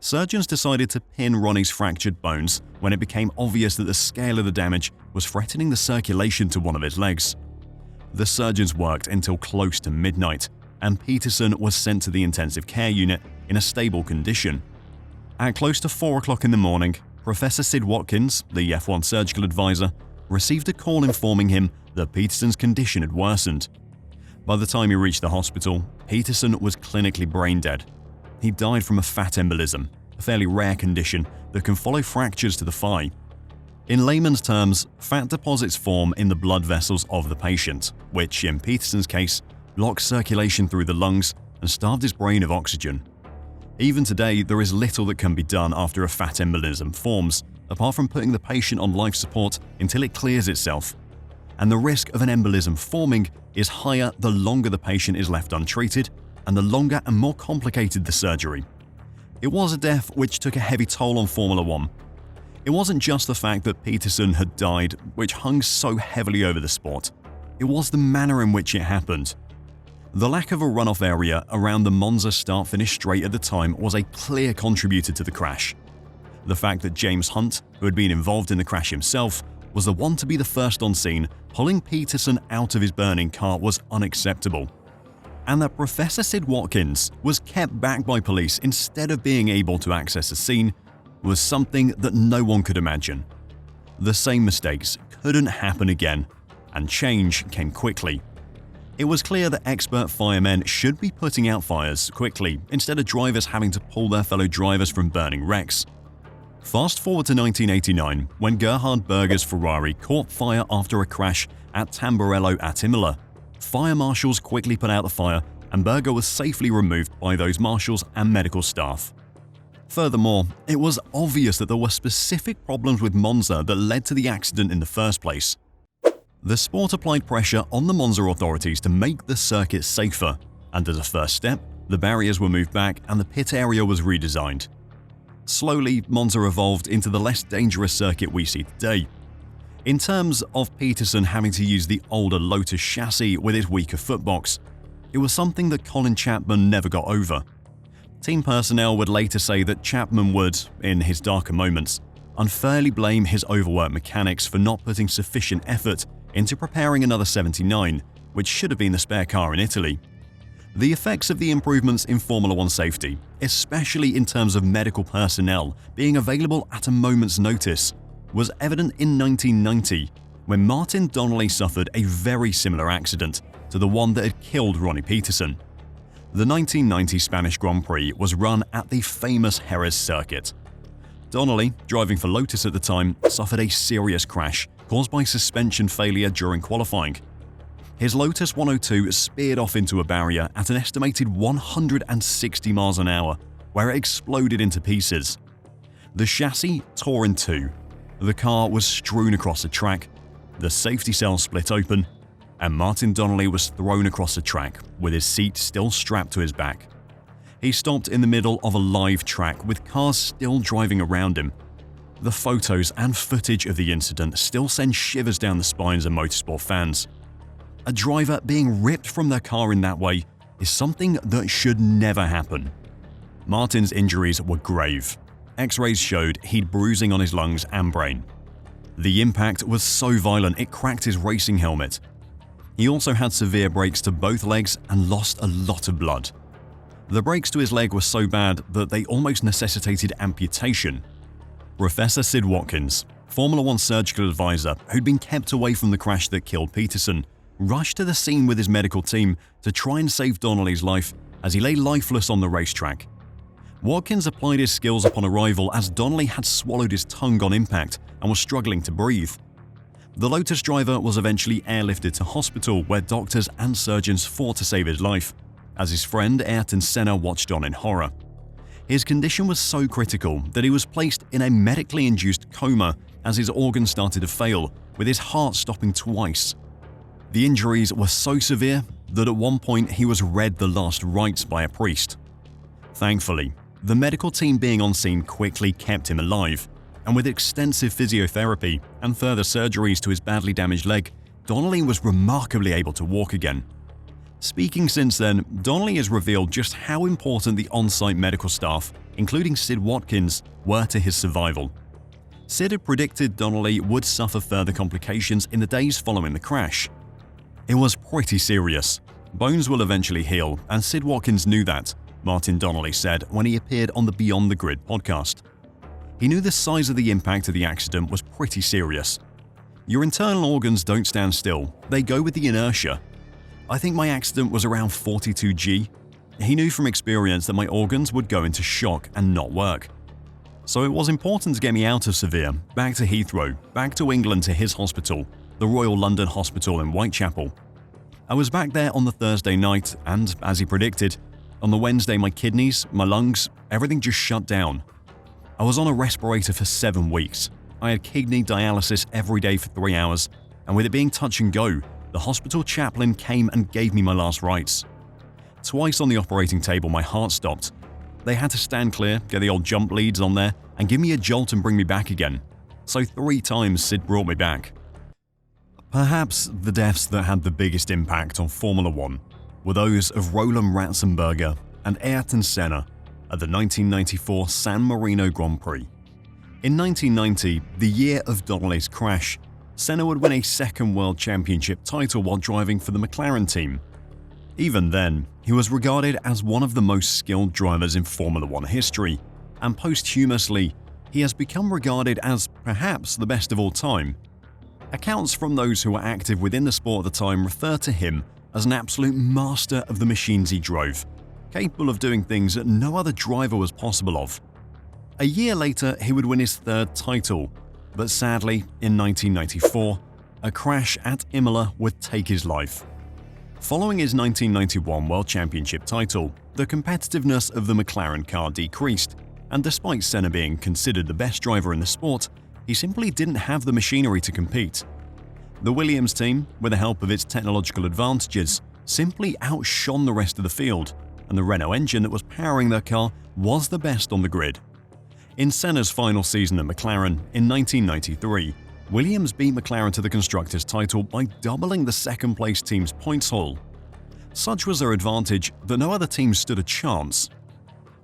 Surgeons decided to pin Ronnie's fractured bones when it became obvious that the scale of the damage was threatening the circulation to one of his legs. The surgeons worked until close to midnight, and Peterson was sent to the intensive care unit in a stable condition. At close to 4 o'clock in the morning, Professor Sid Watkins, the F1 surgical advisor, received a call informing him that Peterson's condition had worsened. By the time he reached the hospital, Peterson was clinically brain dead. He died from a fat embolism, a fairly rare condition that can follow fractures to the thigh. In layman's terms, fat deposits form in the blood vessels of the patient, which, in Peterson's case, blocked circulation through the lungs and starved his brain of oxygen. Even today, there is little that can be done after a fat embolism forms, apart from putting the patient on life support until it clears itself. And the risk of an embolism forming is higher the longer the patient is left untreated, and the longer and more complicated the surgery. It was a death which took a heavy toll on Formula One. It wasn't just the fact that Peterson had died which hung so heavily over the sport. It was the manner in which it happened. The lack of a runoff area around the Monza start-finish straight at the time was a clear contributor to the crash. The fact that James Hunt, who had been involved in the crash himself, was the one to be the first on scene, pulling Peterson out of his burning car was unacceptable. And that Professor Sid Watkins was kept back by police instead of being able to access the scene was something that no one could imagine. The same mistakes couldn't happen again, and change came quickly. It was clear that expert firemen should be putting out fires quickly instead of drivers having to pull their fellow drivers from burning wrecks. Fast forward to 1989, when Gerhard Berger's Ferrari caught fire after a crash at Tamburello at Imola. Fire marshals quickly put out the fire, and Berger was safely removed by those marshals and medical staff. Furthermore, it was obvious that there were specific problems with Monza that led to the accident in the first place. The sport applied pressure on the Monza authorities to make the circuit safer, and as a first step, the barriers were moved back and the pit area was redesigned. Slowly, Monza evolved into the less dangerous circuit we see today. In terms of Peterson having to use the older Lotus chassis with its weaker footbox, it was something that Colin Chapman never got over. Team personnel would later say that Chapman would, in his darker moments, unfairly blame his overworked mechanics for not putting sufficient effort into preparing another 79, which should have been the spare car in Italy. The effects of the improvements in Formula One safety, especially in terms of medical personnel being available at a moment's notice, was evident in 1990 when Martin Donnelly suffered a very similar accident to the one that had killed Ronnie Peterson. The 1990 Spanish Grand Prix was run at the famous Jerez circuit. Donnelly, driving for Lotus at the time, suffered a serious crash caused by suspension failure during qualifying. His Lotus 102 speared off into a barrier at an estimated 160 miles an hour, where it exploded into pieces. The chassis tore in two, the car was strewn across the track, the safety cell split open, and Martin Donnelly was thrown across the track with his seat still strapped to his back. He stopped in the middle of a live track with cars still driving around him. The photos and footage of the incident still send shivers down the spines of motorsport fans. A driver being ripped from their car in that way is something that should never happen. Martin's injuries were grave. X-rays showed he'd bruising on his lungs and brain. The impact was so violent it cracked his racing helmet. He also had severe breaks to both legs and lost a lot of blood. The breaks to his leg were so bad that they almost necessitated amputation. Professor Sid Watkins, Formula One surgical advisor who'd been kept away from the crash that killed Peterson, rushed to the scene with his medical team to try and save Donnelly's life as he lay lifeless on the racetrack. Watkins applied his skills upon arrival as Donnelly had swallowed his tongue on impact and was struggling to breathe. The Lotus driver was eventually airlifted to hospital where doctors and surgeons fought to save his life, as his friend Ayrton Senna watched on in horror. His condition was so critical that he was placed in a medically induced coma as his organs started to fail, with his heart stopping twice. The injuries were so severe that at one point he was read the last rites by a priest. Thankfully, the medical team being on scene quickly kept him alive, and with extensive physiotherapy and further surgeries to his badly damaged leg, Donnelly was remarkably able to walk again. Speaking since then, Donnelly has revealed just how important the on-site medical staff, including Sid Watkins, were to his survival. Sid had predicted Donnelly would suffer further complications in the days following the crash. It was pretty serious. Bones will eventually heal, and Sid Watkins knew that, Martin Donnelly said when he appeared on the Beyond the Grid podcast. He knew the size of the impact of the accident was pretty serious. Your internal organs don't stand still, they go with the inertia. I think my accident was around 42 G. He knew from experience that my organs would go into shock and not work. So it was important to get me out of Severe, back to Heathrow, back to England to his hospital, the Royal London Hospital in Whitechapel. I was back there on the Thursday night and, as he predicted, on the Wednesday my kidneys, my lungs, everything just shut down. I was on a respirator for 7 weeks. I had kidney dialysis every day for 3 hours, and with it being touch and go, the hospital chaplain came and gave me my last rites. Twice on the operating table my heart stopped. They had to stand clear, get the old jump leads on there, and give me a jolt and bring me back again. So 3 times Sid brought me back. Perhaps the deaths that had the biggest impact on Formula One were those of Roland Ratzenberger and Ayrton Senna at the 1994 San Marino Grand Prix. In 1990, the year of Donnelly's crash, Senna would win a second World Championship title while driving for the McLaren team. Even then, he was regarded as one of the most skilled drivers in Formula One history, and posthumously, he has become regarded as perhaps the best of all time. Accounts from those who were active within the sport at the time refer to him as an absolute master of the machines he drove, capable of doing things that no other driver was possible of. A year later, he would win his 3rd title, but sadly, in 1994, a crash at Imola would take his life. Following his 1991 World Championship title, the competitiveness of the McLaren car decreased, and despite Senna being considered the best driver in the sport, he simply didn't have the machinery to compete. The Williams team, with the help of its technological advantages, simply outshone the rest of the field, and the Renault engine that was powering their car was the best on the grid. In Senna's final season at McLaren in 1993, Williams beat McLaren to the Constructors' title by doubling the second-place team's points haul. Such was their advantage that no other team stood a chance.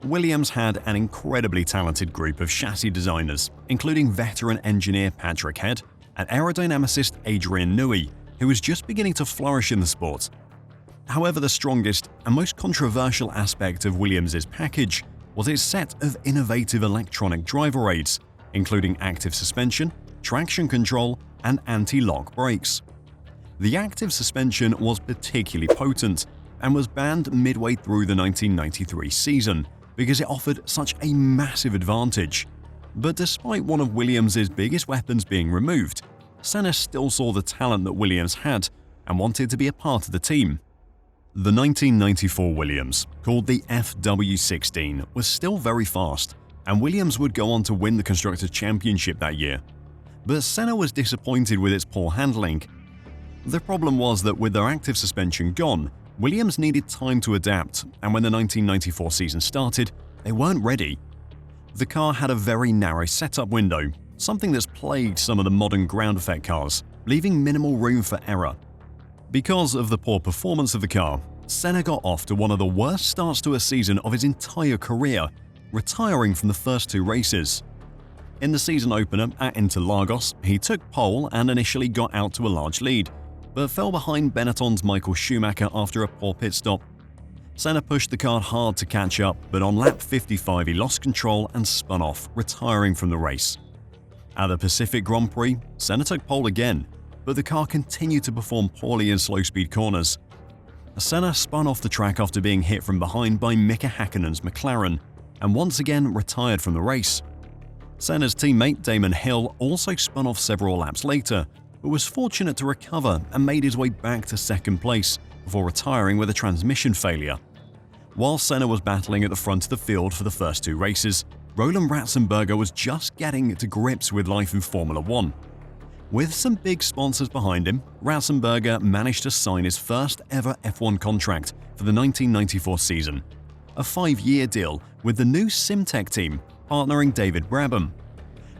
Williams had an incredibly talented group of chassis designers, including veteran engineer Patrick Head and aerodynamicist Adrian Newey, who was just beginning to flourish in the sport. However, the strongest and most controversial aspect of Williams' package was its set of innovative electronic driver aids, including active suspension, traction control, and anti-lock brakes. The active suspension was particularly potent and was banned midway through the 1993 season because it offered such a massive advantage. But despite one of Williams' biggest weapons being removed, Senna still saw the talent that Williams had and wanted to be a part of the team. The 1994 Williams, called the FW16, was still very fast, and Williams would go on to win the Constructors' Championship that year. But Senna was disappointed with its poor handling. The problem was that with their active suspension gone, Williams needed time to adapt, and when the 1994 season started, they weren't ready. The car had a very narrow setup window, something that's plagued some of the modern ground effect cars, leaving minimal room for error. Because of the poor performance of the car, Senna got off to one of the worst starts to a season of his entire career, retiring from the first two races. In the season opener at Interlagos, he took pole and initially got out to a large lead, but fell behind Benetton's Michael Schumacher after a poor pit stop. Senna pushed the car hard to catch up, but on lap 55 he lost control and spun off, retiring from the race. At the Pacific Grand Prix, Senna took pole again, but the car continued to perform poorly in slow-speed corners. Senna spun off the track after being hit from behind by Mika Häkkinen's McLaren, and once again retired from the race. Senna's teammate Damon Hill also spun off several laps later, but was fortunate to recover and made his way back to second place before retiring with a transmission failure. While Senna was battling at the front of the field for the first two races, Roland Ratzenberger was just getting to grips with life in Formula One. With some big sponsors behind him, Ratzenberger managed to sign his first ever F1 contract for the 1994 season, a 5-year deal with the new Simtek team, partnering David Brabham.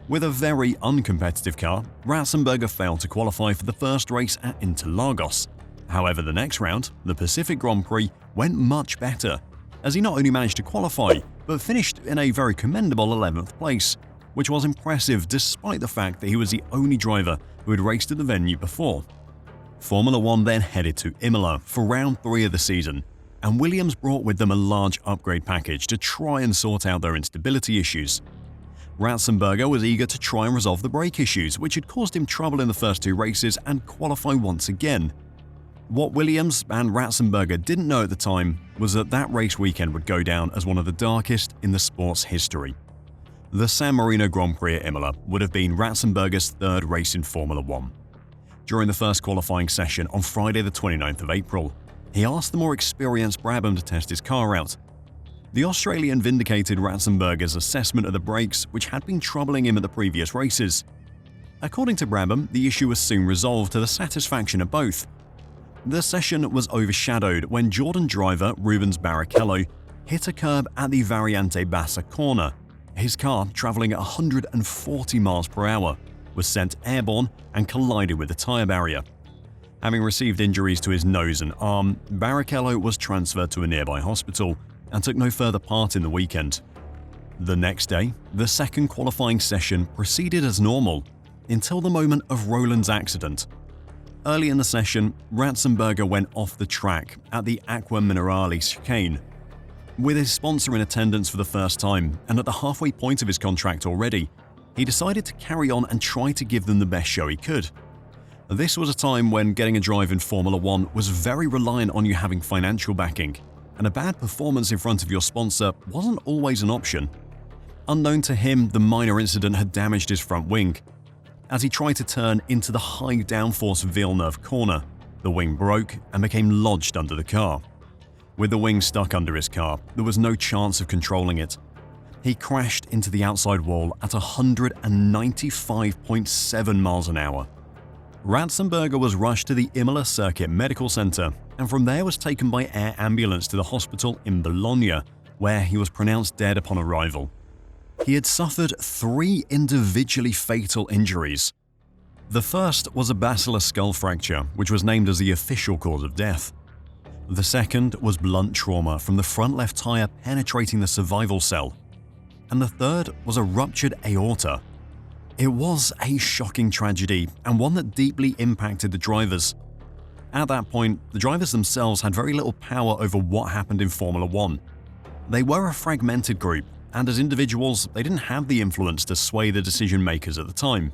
With a very uncompetitive car, Ratzenberger failed to qualify for the first race at Interlagos. However, the next round, the Pacific Grand Prix, went much better, as he not only managed to qualify, but finished in a very commendable 11th place, which was impressive despite the fact that he was the only driver who had raced at the venue before. Formula One then headed to Imola for round 3 of the season, and Williams brought with them a large upgrade package to try and sort out their instability issues. Ratzenberger was eager to try and resolve the brake issues, which had caused him trouble in the first 2 races, and qualify once again. What Williams and Ratzenberger didn't know at the time was that that race weekend would go down as one of the darkest in the sport's history. The San Marino Grand Prix at Imola would have been Ratzenberger's 3rd race in Formula One. During the first qualifying session on Friday the 29th of April, he asked the more experienced Brabham to test his car out. The Australian vindicated Ratzenberger's assessment of the brakes, which had been troubling him at the previous races. According to Brabham, the issue was soon resolved to the satisfaction of both. The session was overshadowed when Jordan driver Rubens Barrichello hit a curb at the Variante Bassa corner. His car, traveling at 140 miles per hour, was sent airborne and collided with the tyre barrier. Having received injuries to his nose and arm, Barrichello was transferred to a nearby hospital and took no further part in the weekend. The next day, the second qualifying session proceeded as normal, until the moment of Roland's accident. Early in the session, Ratzenberger went off the track at the Acqua Minerale chicane. With his sponsor in attendance for the first time and at the halfway point of his contract already, he decided to carry on and try to give them the best show he could. This was a time when getting a drive in Formula One was very reliant on you having financial backing, and a bad performance in front of your sponsor wasn't always an option. Unknown to him, the minor incident had damaged his front wing. As he tried to turn into the high downforce Villeneuve corner, the wing broke and became lodged under the car. With the wing stuck under his car, there was no chance of controlling it. He crashed into the outside wall at 195.7 miles an hour. Ratzenberger was rushed to the Imola Circuit Medical Center and from there was taken by air ambulance to the hospital in Bologna, where he was pronounced dead upon arrival. He had suffered 3 individually fatal injuries. The first was a basilar skull fracture, which was named as the official cause of death. The second was blunt trauma from the front left tire penetrating the survival cell. And the third was a ruptured aorta. It was a shocking tragedy and one that deeply impacted the drivers. At that point, the drivers themselves had very little power over what happened in Formula One. They were a fragmented group, and as individuals, they didn't have the influence to sway the decision makers at the time.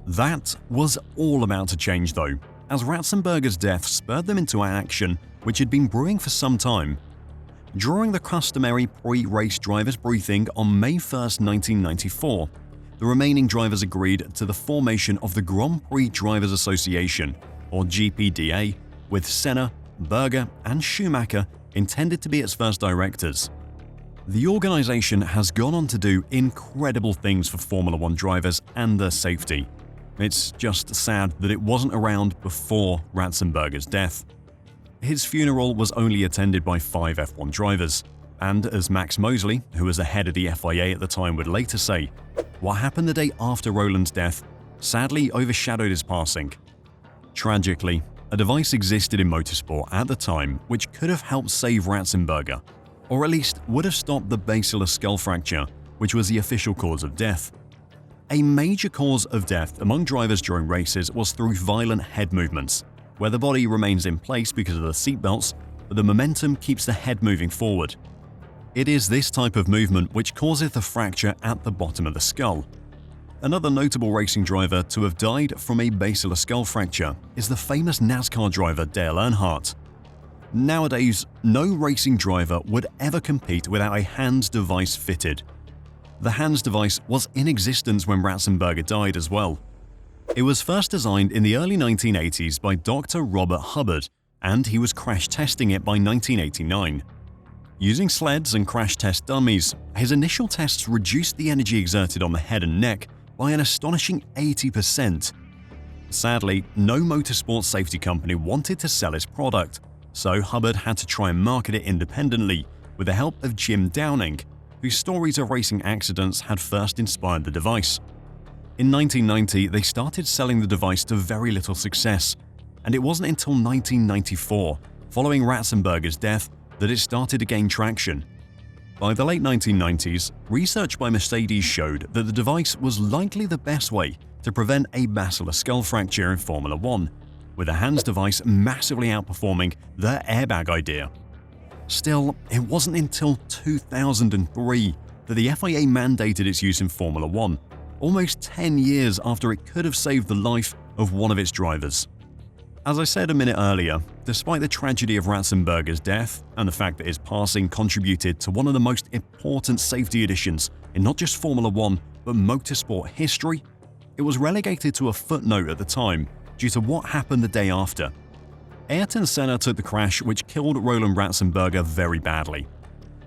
That was all about to change though, as Ratzenberger's death spurred them into action which had been brewing for some time. During the customary pre-race drivers' briefing on May 1, 1994, the remaining drivers agreed to the formation of the Grand Prix Drivers Association, or GPDA, with Senna, Berger, and Schumacher intended to be its first directors. The organization has gone on to do incredible things for Formula One drivers and their safety. It's just sad that it wasn't around before Ratzenberger's death. His funeral was only attended by 5 F1 drivers, and as Max Mosley, who was the head of the FIA at the time, would later say, what happened the day after Roland's death sadly overshadowed his passing. Tragically, a device existed in motorsport at the time which could have helped save Ratzenberger, or at least would have stopped the basilar skull fracture, which was the official cause of death. A major cause of death among drivers during races was through violent head movements, where the body remains in place because of the seatbelts, but the momentum keeps the head moving forward. It is this type of movement which causes the fracture at the bottom of the skull. Another notable racing driver to have died from a basilar skull fracture is the famous NASCAR driver Dale Earnhardt. Nowadays, no racing driver would ever compete without a HANS device fitted. The HANS device was in existence when Ratzenberger died as well. It was first designed in the early 1980s by Dr. Robert Hubbard, and he was crash testing it by 1989. Using sleds and crash test dummies, his initial tests reduced the energy exerted on the head and neck by an astonishing 80%. Sadly, no motorsport safety company wanted to sell his product, so Hubbard had to try and market it independently with the help of Jim Downing, whose stories of racing accidents had first inspired the device. In 1990, they started selling the device to very little success, and it wasn't until 1994, following Ratzenberger's death, that it started to gain traction. By the late 1990s, research by Mercedes showed that the device was likely the best way to prevent a basilar skull fracture in Formula One, with the HANS device massively outperforming their airbag idea. Still, it wasn't until 2003 that the FIA mandated its use in Formula One, almost 10 years after it could have saved the life of one of its drivers. As I said a minute earlier, despite the tragedy of Ratzenberger's death and the fact that his passing contributed to one of the most important safety additions in not just Formula One but motorsport history, it was relegated to a footnote at the time due to what happened the day after. Ayrton Senna took the crash which killed Roland Ratzenberger very badly.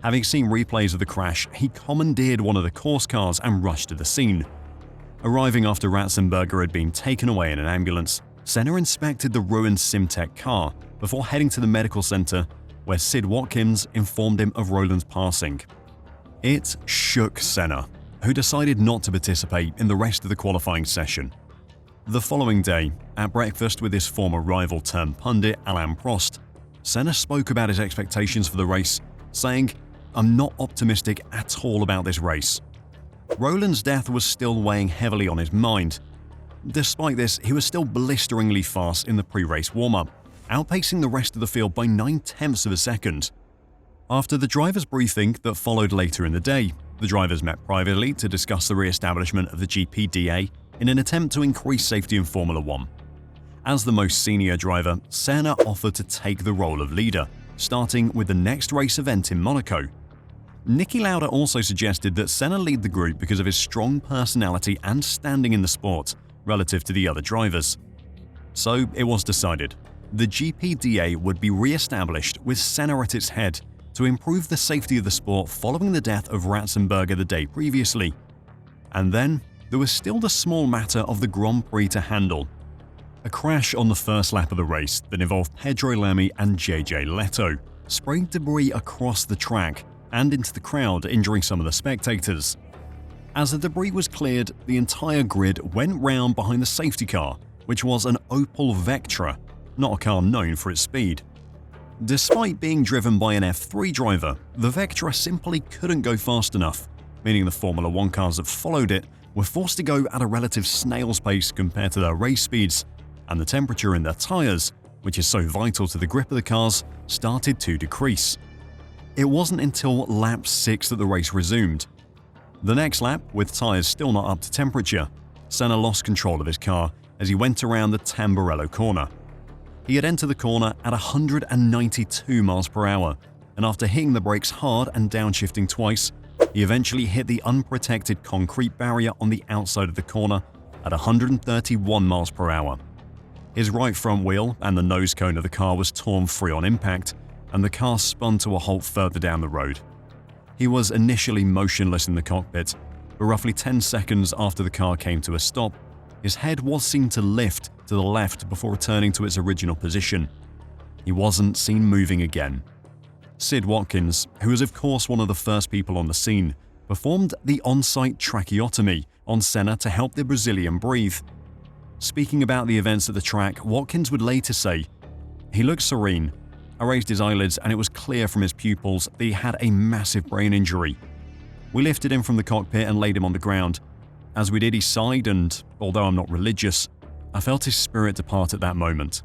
Having seen replays of the crash, he commandeered one of the course cars and rushed to the scene. Arriving after Ratzenberger had been taken away in an ambulance, Senna inspected the ruined Simtek car before heading to the medical center, where Sid Watkins informed him of Roland's passing. It shook Senna, who decided not to participate in the rest of the qualifying session. The following day, at breakfast with his former rival turned pundit Alain Prost, Senna spoke about his expectations for the race, saying, "I'm not optimistic at all about this race." Roland's death was still weighing heavily on his mind. Despite this, he was still blisteringly fast in the pre-race warm-up, outpacing the rest of the field by 9/10 of a second. After the drivers' briefing that followed later in the day, the drivers met privately to discuss the re-establishment of the GPDA in an attempt to increase safety in Formula One. As the most senior driver, Senna offered to take the role of leader, starting with the next race event in Monaco. Niki Lauda also suggested that Senna lead the group because of his strong personality and standing in the sport, relative to the other drivers. So it was decided. The GPDA would be re-established with Senna at its head to improve the safety of the sport following the death of Ratzenberger the day previously. And then, there was still the small matter of the Grand Prix to handle. A crash on the first lap of the race that involved Pedro Lamy and JJ Leto sprayed debris across the track and into the crowd, injuring some of the spectators. As the debris was cleared, the entire grid went round behind the safety car, which was an Opel Vectra, not a car known for its speed. Despite being driven by an F3 driver, the Vectra simply couldn't go fast enough, meaning the Formula One cars that followed it were forced to go at a relative snail's pace compared to their race speeds, and the temperature in their tyres, which is so vital to the grip of the cars, started to decrease. It wasn't until lap 6 that the race resumed. The next lap, with tyres still not up to temperature, Senna lost control of his car as he went around the Tamburello corner. He had entered the corner at 192 miles per hour, and after hitting the brakes hard and downshifting twice, he eventually hit the unprotected concrete barrier on the outside of the corner at 131 miles per hour. His right front wheel and the nose cone of the car was torn free on impact, and the car spun to a halt further down the road. He was initially motionless in the cockpit, but roughly 10 seconds after the car came to a stop, his head was seen to lift to the left before returning to its original position. He wasn't seen moving again. Sid Watkins, who was of course one of the first people on the scene, performed the on-site tracheotomy on Senna to help the Brazilian breathe. Speaking about the events at the track, Watkins would later say, "He looked serene. I raised his eyelids and it was clear from his pupils that he had a massive brain injury. We lifted him from the cockpit and laid him on the ground. As we did, he sighed and, although I'm not religious, I felt his spirit depart at that moment."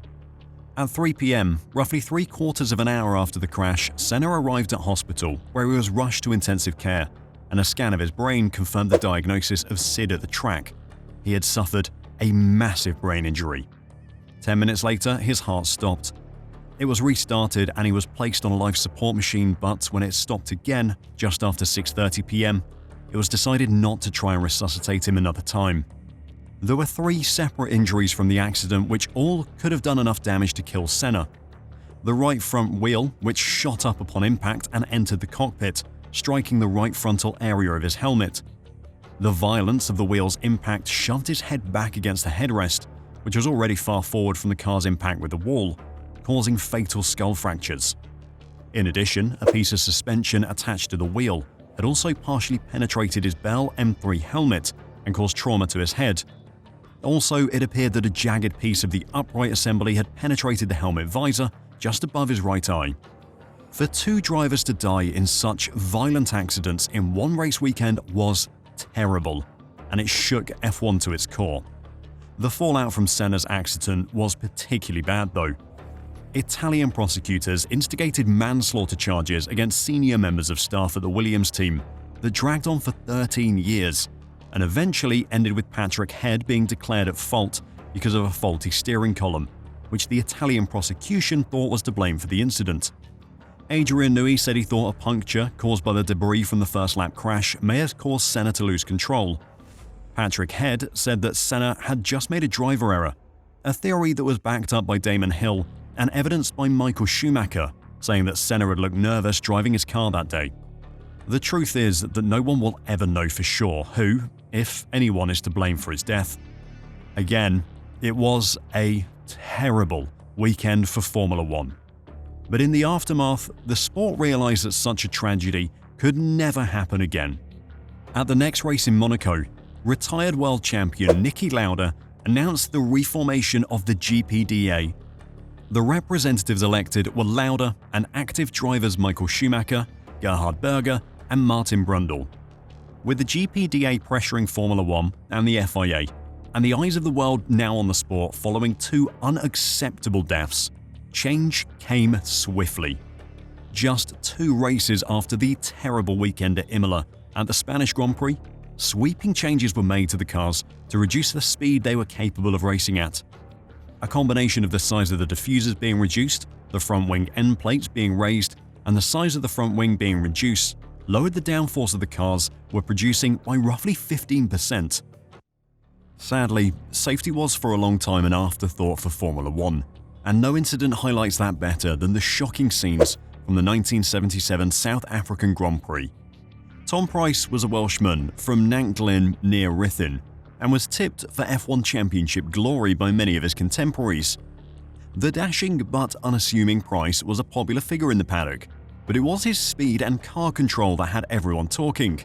At 3 p.m., roughly 3/4 of an hour after the crash, Senna arrived at hospital where he was rushed to intensive care, and a scan of his brain confirmed the diagnosis of Sid at the track. He had suffered a massive brain injury. 10 minutes later, his heart stopped. It was restarted and he was placed on a life support machine, but when it stopped again, just after 6:30 p.m., it was decided not to try and resuscitate him another time. There were 3 separate injuries from the accident which all could have done enough damage to kill Senna. The right front wheel, which shot up upon impact and entered the cockpit, striking the right frontal area of his helmet. The violence of the wheel's impact shoved his head back against the headrest, which was already far forward from the car's impact with the wall, causing fatal skull fractures. In addition, a piece of suspension attached to the wheel had also partially penetrated his Bell M3 helmet and caused trauma to his head. Also, it appeared that a jagged piece of the upright assembly had penetrated the helmet visor just above his right eye. For 2 drivers to die in such violent accidents in one race weekend was terrible, and it shook F1 to its core. The fallout from Senna's accident was particularly bad though. Italian prosecutors instigated manslaughter charges against senior members of staff at the Williams team that dragged on for 13 years, and eventually ended with Patrick Head being declared at fault because of a faulty steering column, which the Italian prosecution thought was to blame for the incident. Adrian Newey said he thought a puncture caused by the debris from the first lap crash may have caused Senna to lose control. Patrick Head said that Senna had just made a driver error, a theory that was backed up by Damon Hill and evidenced by Michael Schumacher, saying that Senna had looked nervous driving his car that day. The truth is that no one will ever know for sure who, if anyone, is to blame for his death. Again, it was a terrible weekend for Formula One. But in the aftermath, the sport realized that such a tragedy could never happen again. At the next race in Monaco, retired world champion Niki Lauda announced the reformation of the GPDA. The representatives elected were Lauda and active drivers Michael Schumacher, Gerhard Berger, and Martin Brundle. With the GPDA pressuring Formula One and the FIA, and the eyes of the world now on the sport following 2 unacceptable deaths, change came swiftly. Just 2 races after the terrible weekend at Imola at the Spanish Grand Prix, sweeping changes were made to the cars to reduce the speed they were capable of racing at. A combination of the size of the diffusers being reduced, the front wing end plates being raised, and the size of the front wing being reduced lowered the downforce of the cars were producing by roughly 15%. Sadly, safety was for a long time an afterthought for Formula One, and no incident highlights that better than the shocking scenes from the 1977 South African Grand Prix. Tom Pryce was a Welshman from Nantglyn near Ruthin and was tipped for F1 championship glory by many of his contemporaries. The dashing but unassuming Pryce was a popular figure in the paddock, but it was his speed and car control that had everyone talking.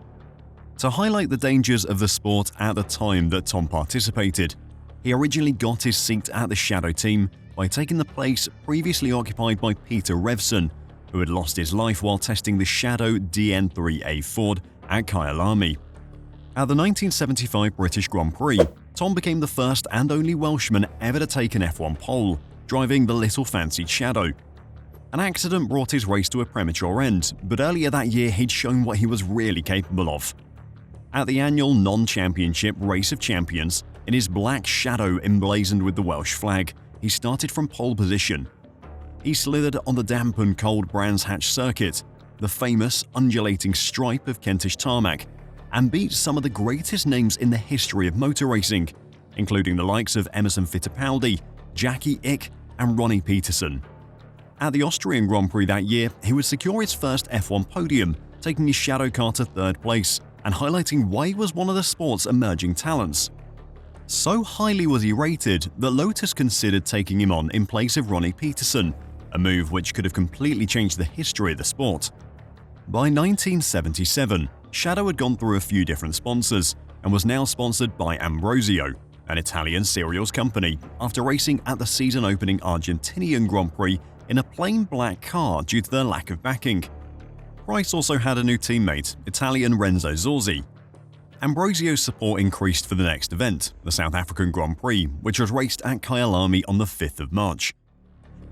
To highlight the dangers of the sport at the time that Tom participated, he originally got his seat at the Shadow team by taking the place previously occupied by Peter Revson, who had lost his life while testing the Shadow DN3A Ford at Kyalami. At the 1975 British Grand Prix, Tom became the first and only Welshman ever to take an F1 pole, driving the little fancied Shadow. An accident brought his race to a premature end, but earlier that year he'd shown what he was really capable of. At the annual non-championship Race of Champions, in his black Shadow emblazoned with the Welsh flag, he started from pole position. He slithered on the damp and cold Brands Hatch circuit, the famous undulating stripe of Kentish tarmac, and beat some of the greatest names in the history of motor racing, including the likes of Emerson Fittipaldi, Jackie Ick, and Ronnie Peterson. At the Austrian Grand Prix that year, he would secure his first F1 podium, taking his Shadow car to third place and highlighting why he was one of the sport's emerging talents. So highly was he rated that Lotus considered taking him on in place of Ronnie Peterson, a move which could have completely changed the history of the sport. By 1977, Shadow had gone through a few different sponsors and was now sponsored by Ambrosio, an Italian cereals company, after racing at the season-opening Argentinian Grand Prix in a plain black car due to their lack of backing. Pryce also had a new teammate, Italian Renzo Zorzi. Ambrosio's support increased for the next event, the South African Grand Prix, which was raced at Kyalami on the 5th of March.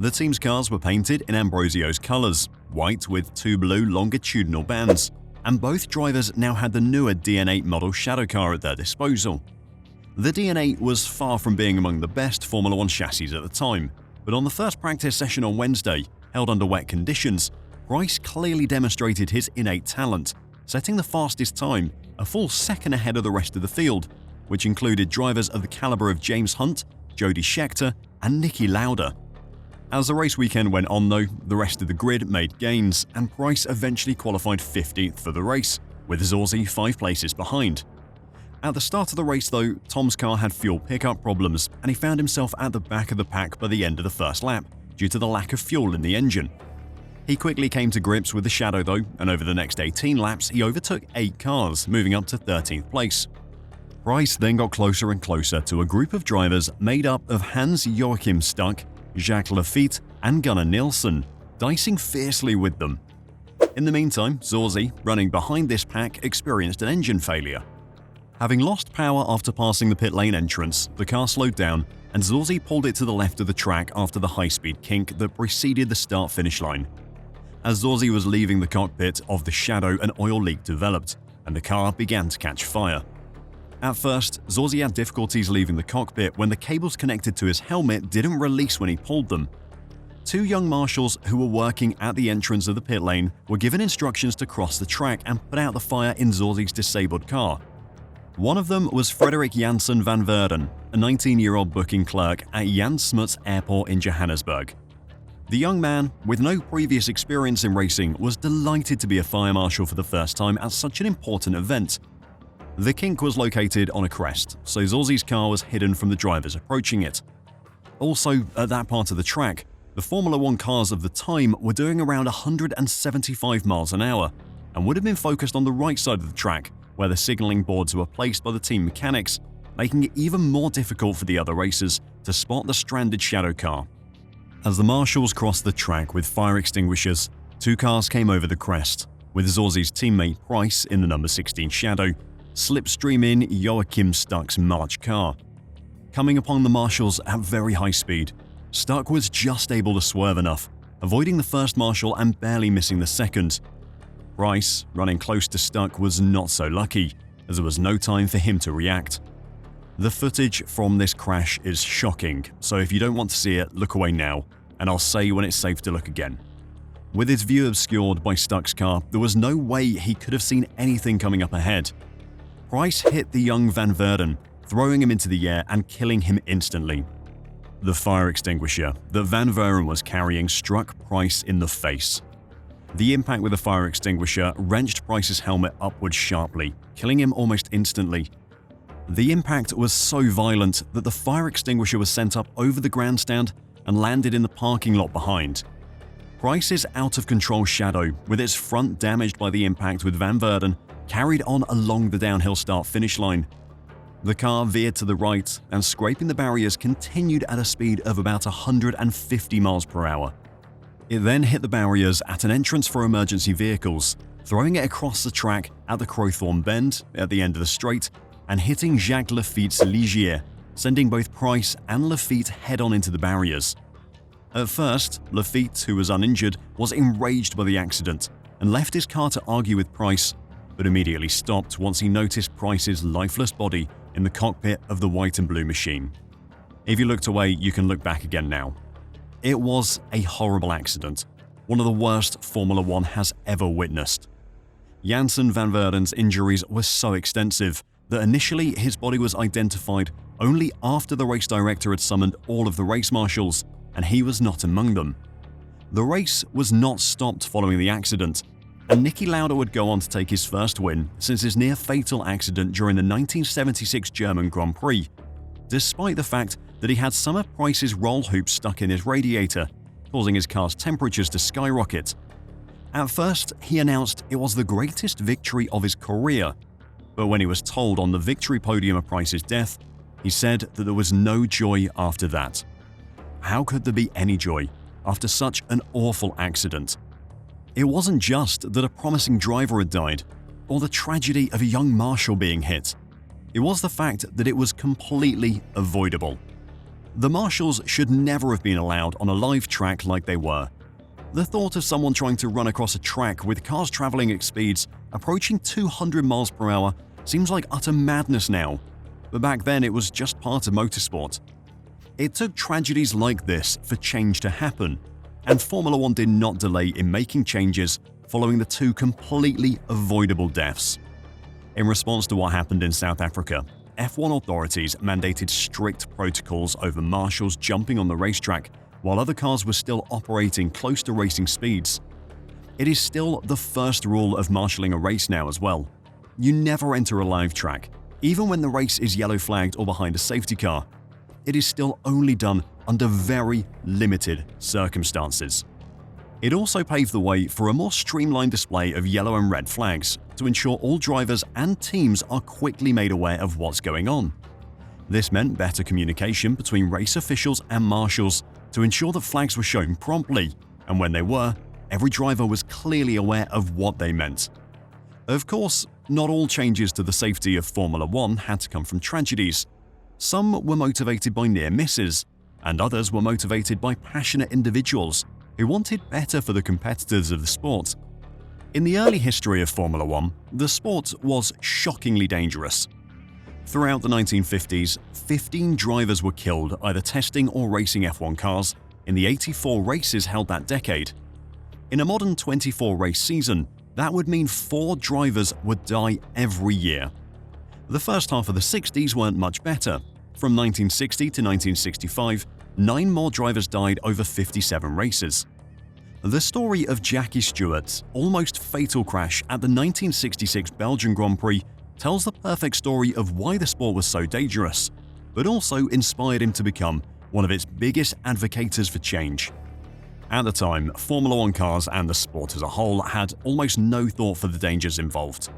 The team's cars were painted in Ambrosio's colours, white with two blue longitudinal bands, and both drivers now had the newer DN8 model Shadow car at their disposal. The DN8 was far from being among the best Formula One chassis at the time, but on the first practice session on Wednesday, held under wet conditions, Pryce clearly demonstrated his innate talent, setting the fastest time, a full second ahead of the rest of the field, which included drivers of the caliber of James Hunt, Jody Scheckter, and Niki Lauda. As the race weekend went on though, the rest of the grid made gains, and Pryce eventually qualified 15th for the race, with Zorzi 5 places behind. At the start of the race though, Tom's car had fuel pickup problems, and he found himself at the back of the pack by the end of the first lap, due to the lack of fuel in the engine. He quickly came to grips with the Shadow though, and over the next 18 laps he overtook 8 cars, moving up to 13th place. Pryce then got closer and closer to a group of drivers made up of Hans-Joachim Stuck, Jacques Lafitte, and Gunnar Nilsson, dicing fiercely with them. In the meantime, Zorzi, running behind this pack, experienced an engine failure. Having lost power after passing the pit lane entrance, the car slowed down and Zorzi pulled it to the left of the track after the high-speed kink that preceded the start-finish line. As Zorzi was leaving the cockpit of the Shadow, an oil leak developed, and the car began to catch fire. At first, Zorzi had difficulties leaving the cockpit when the cables connected to his helmet didn't release when he pulled them. 2 young marshals who were working at the entrance of the pit lane were given instructions to cross the track and put out the fire in Zorzi's disabled car. One of them was Frederik Janssen van Verden, a 19-year-old booking clerk at Jan Smuts Airport in Johannesburg. The young man, with no previous experience in racing, was delighted to be a fire marshal for the first time at such an important event. The kink was located on a crest, so Zorzi's car was hidden from the drivers approaching it. Also, at that part of the track, the Formula One cars of the time were doing around 175 miles an hour and would have been focused on the right side of the track, where the signalling boards were placed by the team mechanics, making it even more difficult for the other racers to spot the stranded Shadow car. As the marshals crossed the track with fire extinguishers, 2 cars came over the crest, with Zorzi's teammate Pryce in the number 16 Shadow, slipstreaming Joachim Stuck's March car. Coming upon the marshals at very high speed, Stuck was just able to swerve enough, avoiding the first marshal and barely missing the second. Pryce, running close to Stuck, was not so lucky, as there was no time for him to react. The footage from this crash is shocking, so if you don't want to see it, look away now, and I'll say when it's safe to look again. With his view obscured by Stuck's car, there was no way he could have seen anything coming up ahead. Pryce hit the young Van Verden, throwing him into the air and killing him instantly. The fire extinguisher that Van Veren was carrying struck Price in the face. The impact with the fire extinguisher wrenched Price's helmet upwards sharply, killing him almost instantly. The impact was so violent that the fire extinguisher was sent up over the grandstand and landed in the parking lot behind. Price's out-of-control shadow, with its front damaged by the impact with Van Veren, carried on along the downhill start-finish line. The car veered to the right and, scraping the barriers, continued at a speed of about 150 miles per hour. It then hit the barriers at an entrance for emergency vehicles, throwing it across the track at the Crowthorne Bend at the end of the straight and hitting Jacques Lafitte's Ligier, sending both Price and Lafitte head-on into the barriers. At first, Lafitte, who was uninjured, was enraged by the accident and left his car to argue with Price, but immediately stopped once he noticed Price's lifeless body in the cockpit of the white and blue machine. If you looked away, you can look back again now. It was a horrible accident, one of the worst Formula One has ever witnessed. Janssen Van Veren's injuries were so extensive that initially his body was identified only after the race director had summoned all of the race marshals, and he was not among them. The race was not stopped following the accident, and Niki Lauda would go on to take his first win since his near-fatal accident during the 1976 German Grand Prix, despite the fact that he had some of Price's roll hoops stuck in his radiator, causing his car's temperatures to skyrocket. At first, he announced it was the greatest victory of his career, but when he was told on the victory podium of Price's death, he said that there was no joy after that. How could there be any joy after such an awful accident? It wasn't just that a promising driver had died, or the tragedy of a young marshal being hit. It was the fact that it was completely avoidable. The marshals should never have been allowed on a live track like they were. The thought of someone trying to run across a track with cars traveling at speeds approaching 200 miles per hour seems like utter madness now, but back then it was just part of motorsport. It took tragedies like this for change to happen, and Formula One did not delay in making changes following the two completely avoidable deaths. In response to what happened in South Africa, F1 authorities mandated strict protocols over marshals jumping on the racetrack while other cars were still operating close to racing speeds. It is still the first rule of marshalling a race now as well. You never enter a live track, even when the race is yellow flagged or behind a safety car. It is still only done under very limited circumstances. It also paved the way for a more streamlined display of yellow and red flags to ensure all drivers and teams are quickly made aware of what's going on. This meant better communication between race officials and marshals to ensure that flags were shown promptly, and when they were, every driver was clearly aware of what they meant. Of course, not all changes to the safety of Formula One had to come from tragedies. Some were motivated by near misses, and others were motivated by passionate individuals who wanted better for the competitors of the sport. In the early history of Formula One, the sport was shockingly dangerous. Throughout the 1950s, 15 drivers were killed either testing or racing F1 cars in the 84 races held that decade. In a modern 24-race season, that would mean 4 drivers would die every year. The first half of the 60s weren't much better. From 1960 to 1965, 9 more drivers died over 57 races. The story of Jackie Stewart's almost fatal crash at the 1966 Belgian Grand Prix tells the perfect story of why the sport was so dangerous, but also inspired him to become one of its biggest advocates for change. At the time, Formula One cars and the sport as a whole had almost no thought for the dangers involved.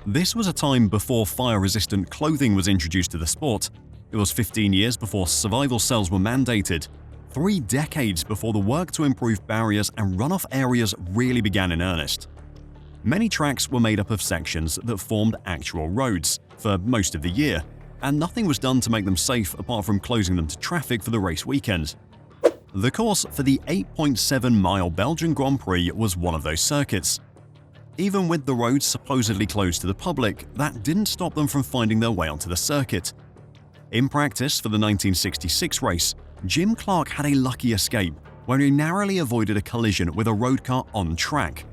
This was a time before fire-resistant clothing was introduced to the sport. It was 15 years before survival cells were mandated, 3 decades before the work to improve barriers and runoff areas really began in earnest. Many tracks were made up of sections that formed actual roads for most of the year, and nothing was done to make them safe apart from closing them to traffic for the race weekend. The course for the 8.7-mile Belgian Grand Prix was one of those circuits. Even with the roads supposedly closed to the public, that didn't stop them from finding their way onto the circuit. In practice for the 1966 race, Jim Clark had a lucky escape where he narrowly avoided a collision with a road car on track.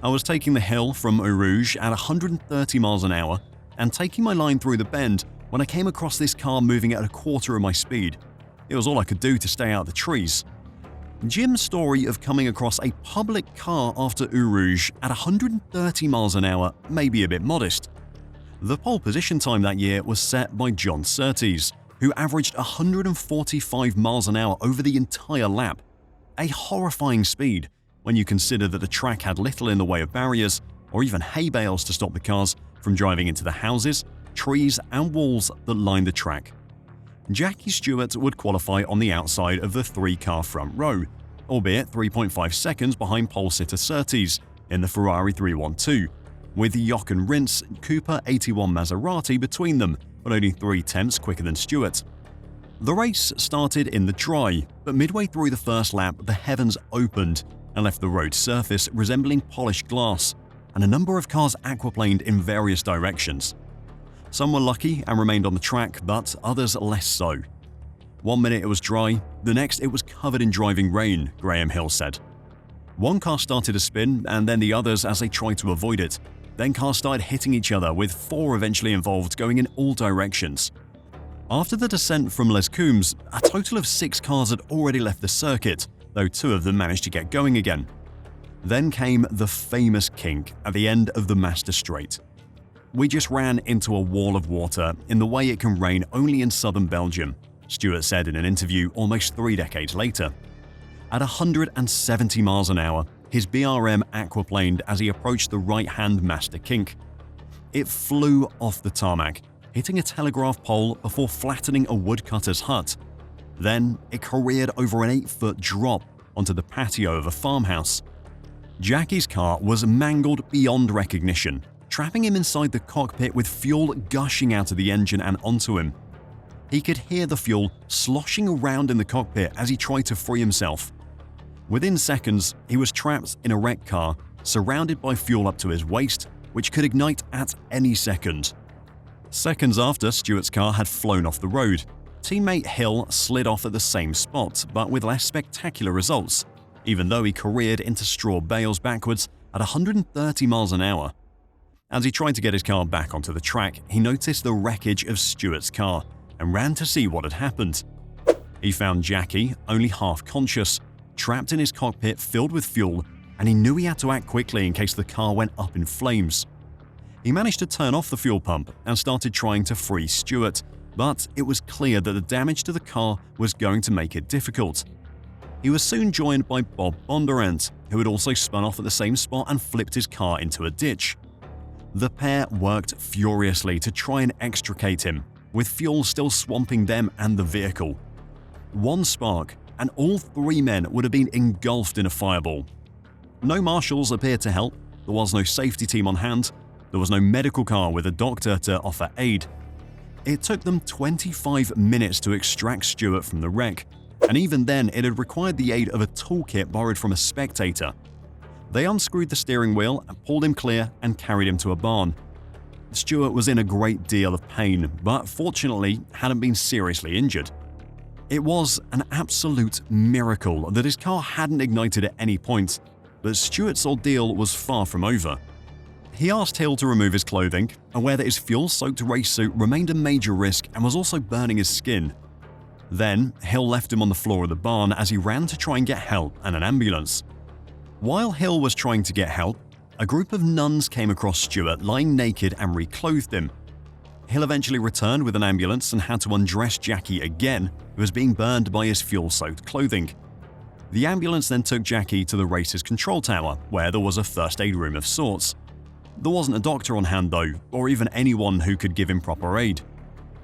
I was taking the hill from Eau Rouge at 130 miles an hour and taking my line through the bend when I came across this car moving at a quarter of my speed. It was all I could do to stay out of the trees. Jim's story of coming across a public car after Eau Rouge at 130 miles an hour may be a bit modest. The pole position time that year was set by John Surtees, who averaged 145 miles an hour over the entire lap. A horrifying speed when you consider that the track had little in the way of barriers or even hay bales to stop the cars from driving into the houses, trees and walls that lined the track. Jackie Stewart would qualify on the outside of the three-car front row, albeit 3.5 seconds behind pole sitter Surtees in the Ferrari 312, with Jochen Rintz's Cooper 81 Maserati between them, but only 0.3 quicker than Stewart. The race started in the dry, but midway through the first lap the heavens opened and left the road surface resembling polished glass, and a number of cars aquaplaned in various directions. Some were lucky and remained on the track, but others less so. 1 minute it was dry, the next it was covered in driving rain, Graham Hill said. One car started to spin and then the others as they tried to avoid it. Then cars started hitting each other, with 4 eventually involved going in all directions. After the descent from Les Combes, a total of 6 cars had already left the circuit, though 2 of them managed to get going again. Then came the famous kink at the end of the Master Straight. "We just ran into a wall of water in the way it can rain only in southern Belgium," Stewart said in an interview almost 3 decades later. At 170 miles an hour, his BRM aquaplaned as he approached the right-hand master kink. It flew off the tarmac, hitting a telegraph pole before flattening a woodcutter's hut. Then it careered over an 8-foot drop onto the patio of a farmhouse. Jackie's car was mangled beyond recognition, trapping him inside the cockpit with fuel gushing out of the engine and onto him. He could hear the fuel sloshing around in the cockpit as he tried to free himself. Within seconds, he was trapped in a wrecked car, surrounded by fuel up to his waist, which could ignite at any second. Seconds after Stewart's car had flown off the road, teammate Hill slid off at the same spot, but with less spectacular results, even though he careered into straw bales backwards at 130 miles an hour. As he tried to get his car back onto the track, he noticed the wreckage of Stewart's car and ran to see what had happened. He found Jackie, only half conscious, trapped in his cockpit filled with fuel, and he knew he had to act quickly in case the car went up in flames. He managed to turn off the fuel pump and started trying to free Stewart, but it was clear that the damage to the car was going to make it difficult. He was soon joined by Bob Bondurant, who had also spun off at the same spot and flipped his car into a ditch. The pair worked furiously to try and extricate him, with fuel still swamping them and the vehicle. One spark, and all 3 men would have been engulfed in a fireball. No marshals appeared to help, there was no safety team on hand, there was no medical car with a doctor to offer aid. It took them 25 minutes to extract Stewart from the wreck, and even then it had required the aid of a toolkit borrowed from a spectator. They unscrewed the steering wheel and pulled him clear and carried him to a barn. Stewart was in a great deal of pain, but fortunately hadn't been seriously injured. It was an absolute miracle that his car hadn't ignited at any point, but Stewart's ordeal was far from over. He asked Hill to remove his clothing, aware that his fuel-soaked race suit remained a major risk and was also burning his skin. Then, Hill left him on the floor of the barn as he ran to try and get help and an ambulance. While Hill was trying to get help, a group of nuns came across Stewart lying naked and reclothed him. Hill eventually returned with an ambulance and had to undress Jackie again, who was being burned by his fuel-soaked clothing. The ambulance then took Jackie to the race's control tower, where there was a first aid room of sorts. There wasn't a doctor on hand though, or even anyone who could give him proper aid.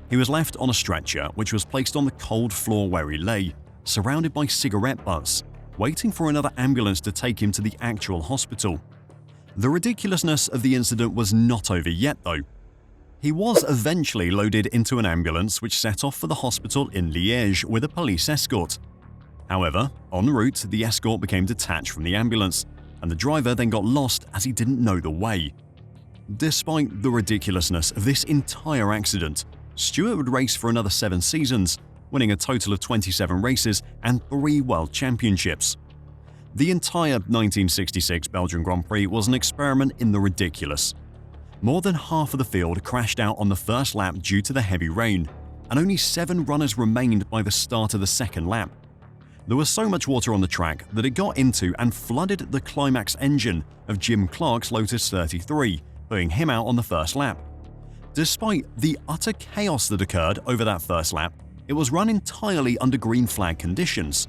He was left on a stretcher, which was placed on the cold floor where he lay, surrounded by cigarette butts, waiting for another ambulance to take him to the actual hospital. The ridiculousness of the incident was not over yet though. He was eventually loaded into an ambulance which set off for the hospital in Liège with a police escort. However, en route, the escort became detached from the ambulance, and the driver then got lost as he didn't know the way. Despite the ridiculousness of this entire accident, Stewart would race for another 7 seasons, winning a total of 27 races and 3 world championships. The entire 1966 Belgian Grand Prix was an experiment in the ridiculous. More than half of the field crashed out on the first lap due to the heavy rain, and only 7 runners remained by the start of the second lap. There was so much water on the track that it got into and flooded the climax engine of Jim Clark's Lotus 33, putting him out on the first lap. Despite the utter chaos that occurred over that first lap, it was run entirely under green flag conditions.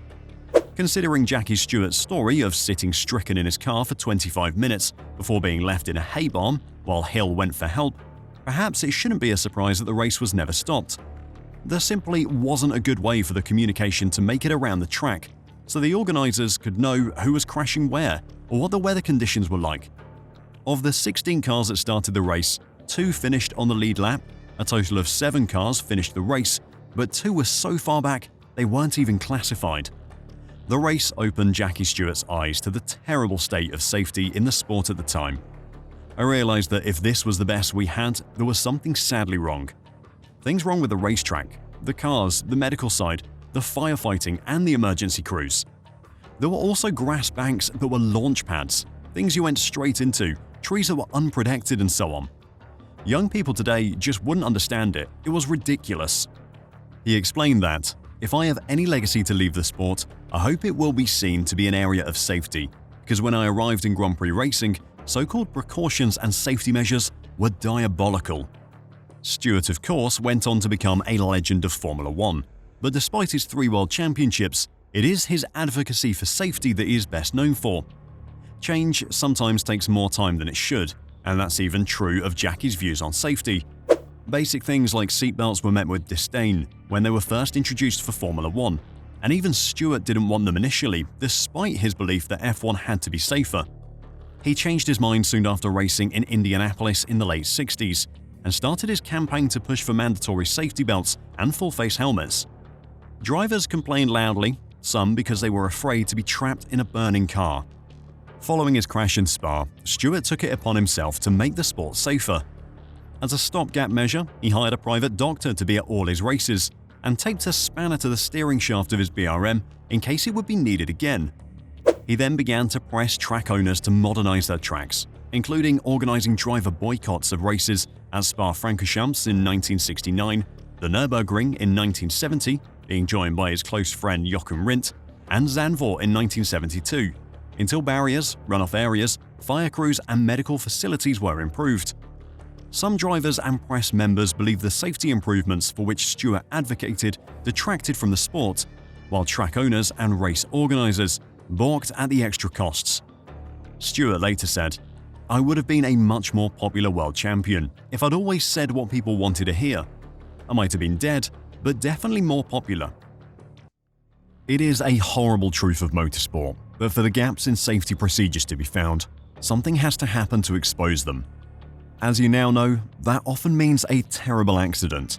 Considering Jackie Stewart's story of sitting stricken in his car for 25 minutes before being left in a hay barn while Hill went for help, perhaps it shouldn't be a surprise that the race was never stopped. There simply wasn't a good way for the communication to make it around the track, so the organizers could know who was crashing where or what the weather conditions were like. Of the 16 cars that started the race, 2 finished on the lead lap. A total of 7 cars finished the race, but 2 were so far back they weren't even classified. The race opened Jackie Stewart's eyes to the terrible state of safety in the sport at the time. I realized that if this was the best we had, there was something sadly wrong. Things wrong with the racetrack, the cars, the medical side, the firefighting, and the emergency crews. There were also grass banks that were launch pads, things you went straight into, trees that were unprotected, and so on. Young people today just wouldn't understand it. It was ridiculous. He explained that, "If I have any legacy to leave the sport, I hope it will be seen to be an area of safety, because when I arrived in Grand Prix racing, so-called precautions and safety measures were diabolical." Stewart, of course, went on to become a legend of Formula One, but despite his 3 world championships, it is his advocacy for safety that he is best known for. Change sometimes takes more time than it should, and that's even true of Jackie's views on safety. Basic things like seatbelts were met with disdain when they were first introduced for Formula One, and even Stewart didn't want them initially, despite his belief that F1 had to be safer. He changed his mind soon after racing in Indianapolis in the late 60s, and started his campaign to push for mandatory safety belts and full-face helmets. Drivers complained loudly, some because they were afraid to be trapped in a burning car. Following his crash in Spa, Stewart took it upon himself to make the sport safer. As a stopgap measure, he hired a private doctor to be at all his races and taped a spanner to the steering shaft of his BRM in case it would be needed again. He then began to press track owners to modernize their tracks, including organizing driver boycotts of races at Spa-Francorchamps in 1969, the Nürburgring in 1970, being joined by his close friend Joachim Rindt, and Zandvoort in 1972, until barriers, runoff areas, fire crews, and medical facilities were improved. Some drivers and press members believe the safety improvements for which Stewart advocated detracted from the sport, while track owners and race organizers balked at the extra costs. Stewart later said, "I would have been a much more popular world champion if I'd always said what people wanted to hear. I might have been dead, but definitely more popular." It is a horrible truth of motorsport that for the gaps in safety procedures to be found, something has to happen to expose them. As you now know, that often means a terrible accident.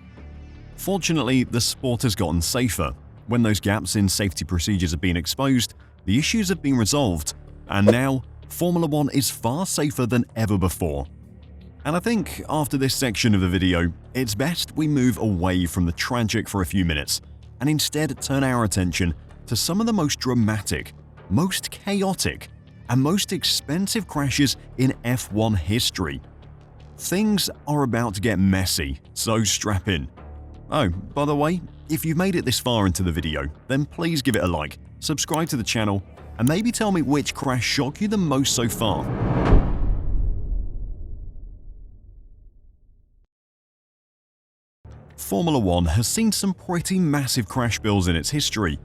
Fortunately, the sport has gotten safer. When those gaps in safety procedures have been exposed, the issues have been resolved, and now Formula One is far safer than ever before. And I think after this section of the video, it's best we move away from the tragic for a few minutes and instead turn our attention to some of the most dramatic, most chaotic, and most expensive crashes in F1 history. Things are about to get messy, so strap in. Oh, by the way, if you've made it this far into the video, then please give it a like, subscribe to the channel, and maybe tell me which crash shocked you the most so far. Formula One has seen some pretty massive crash bills in its history.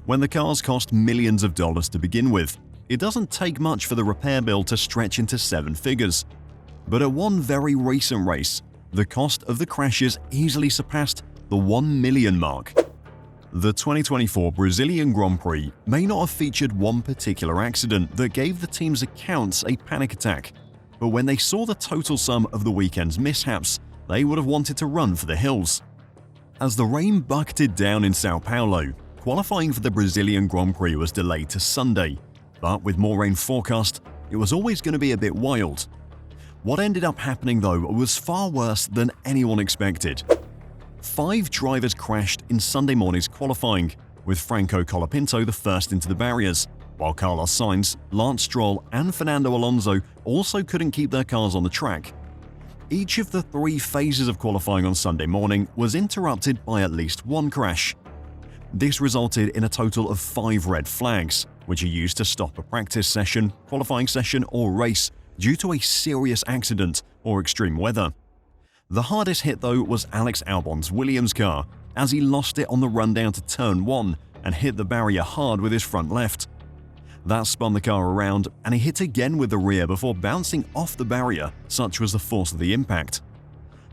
When the cars cost millions of dollars to begin with, it doesn't take much for the repair bill to stretch into 7 figures. But at one very recent race, the cost of the crashes easily surpassed the 1 million mark. The 2024 Brazilian Grand Prix may not have featured one particular accident that gave the team's accounts a panic attack, but when they saw the total sum of the weekend's mishaps, they would have wanted to run for the hills. As the rain bucketed down in Sao Paulo, qualifying for the Brazilian Grand Prix was delayed to Sunday, but with more rain forecast, it was always going to be a bit wild. What ended up happening though was far worse than anyone expected. 5 drivers crashed in Sunday morning's qualifying, with Franco Colapinto the first into the barriers, while Carlos Sainz, Lance Stroll and Fernando Alonso also couldn't keep their cars on the track. Each of the 3 phases of qualifying on Sunday morning was interrupted by at least one crash. This resulted in a total of 5 red flags, which are used to stop a practice session, qualifying session, or race due to a serious accident or extreme weather. The hardest hit, though, was Alex Albon's Williams car, as he lost it on the run down to turn 1 and hit the barrier hard with his front left. That spun the car around, and he hit again with the rear before bouncing off the barrier, such was the force of the impact.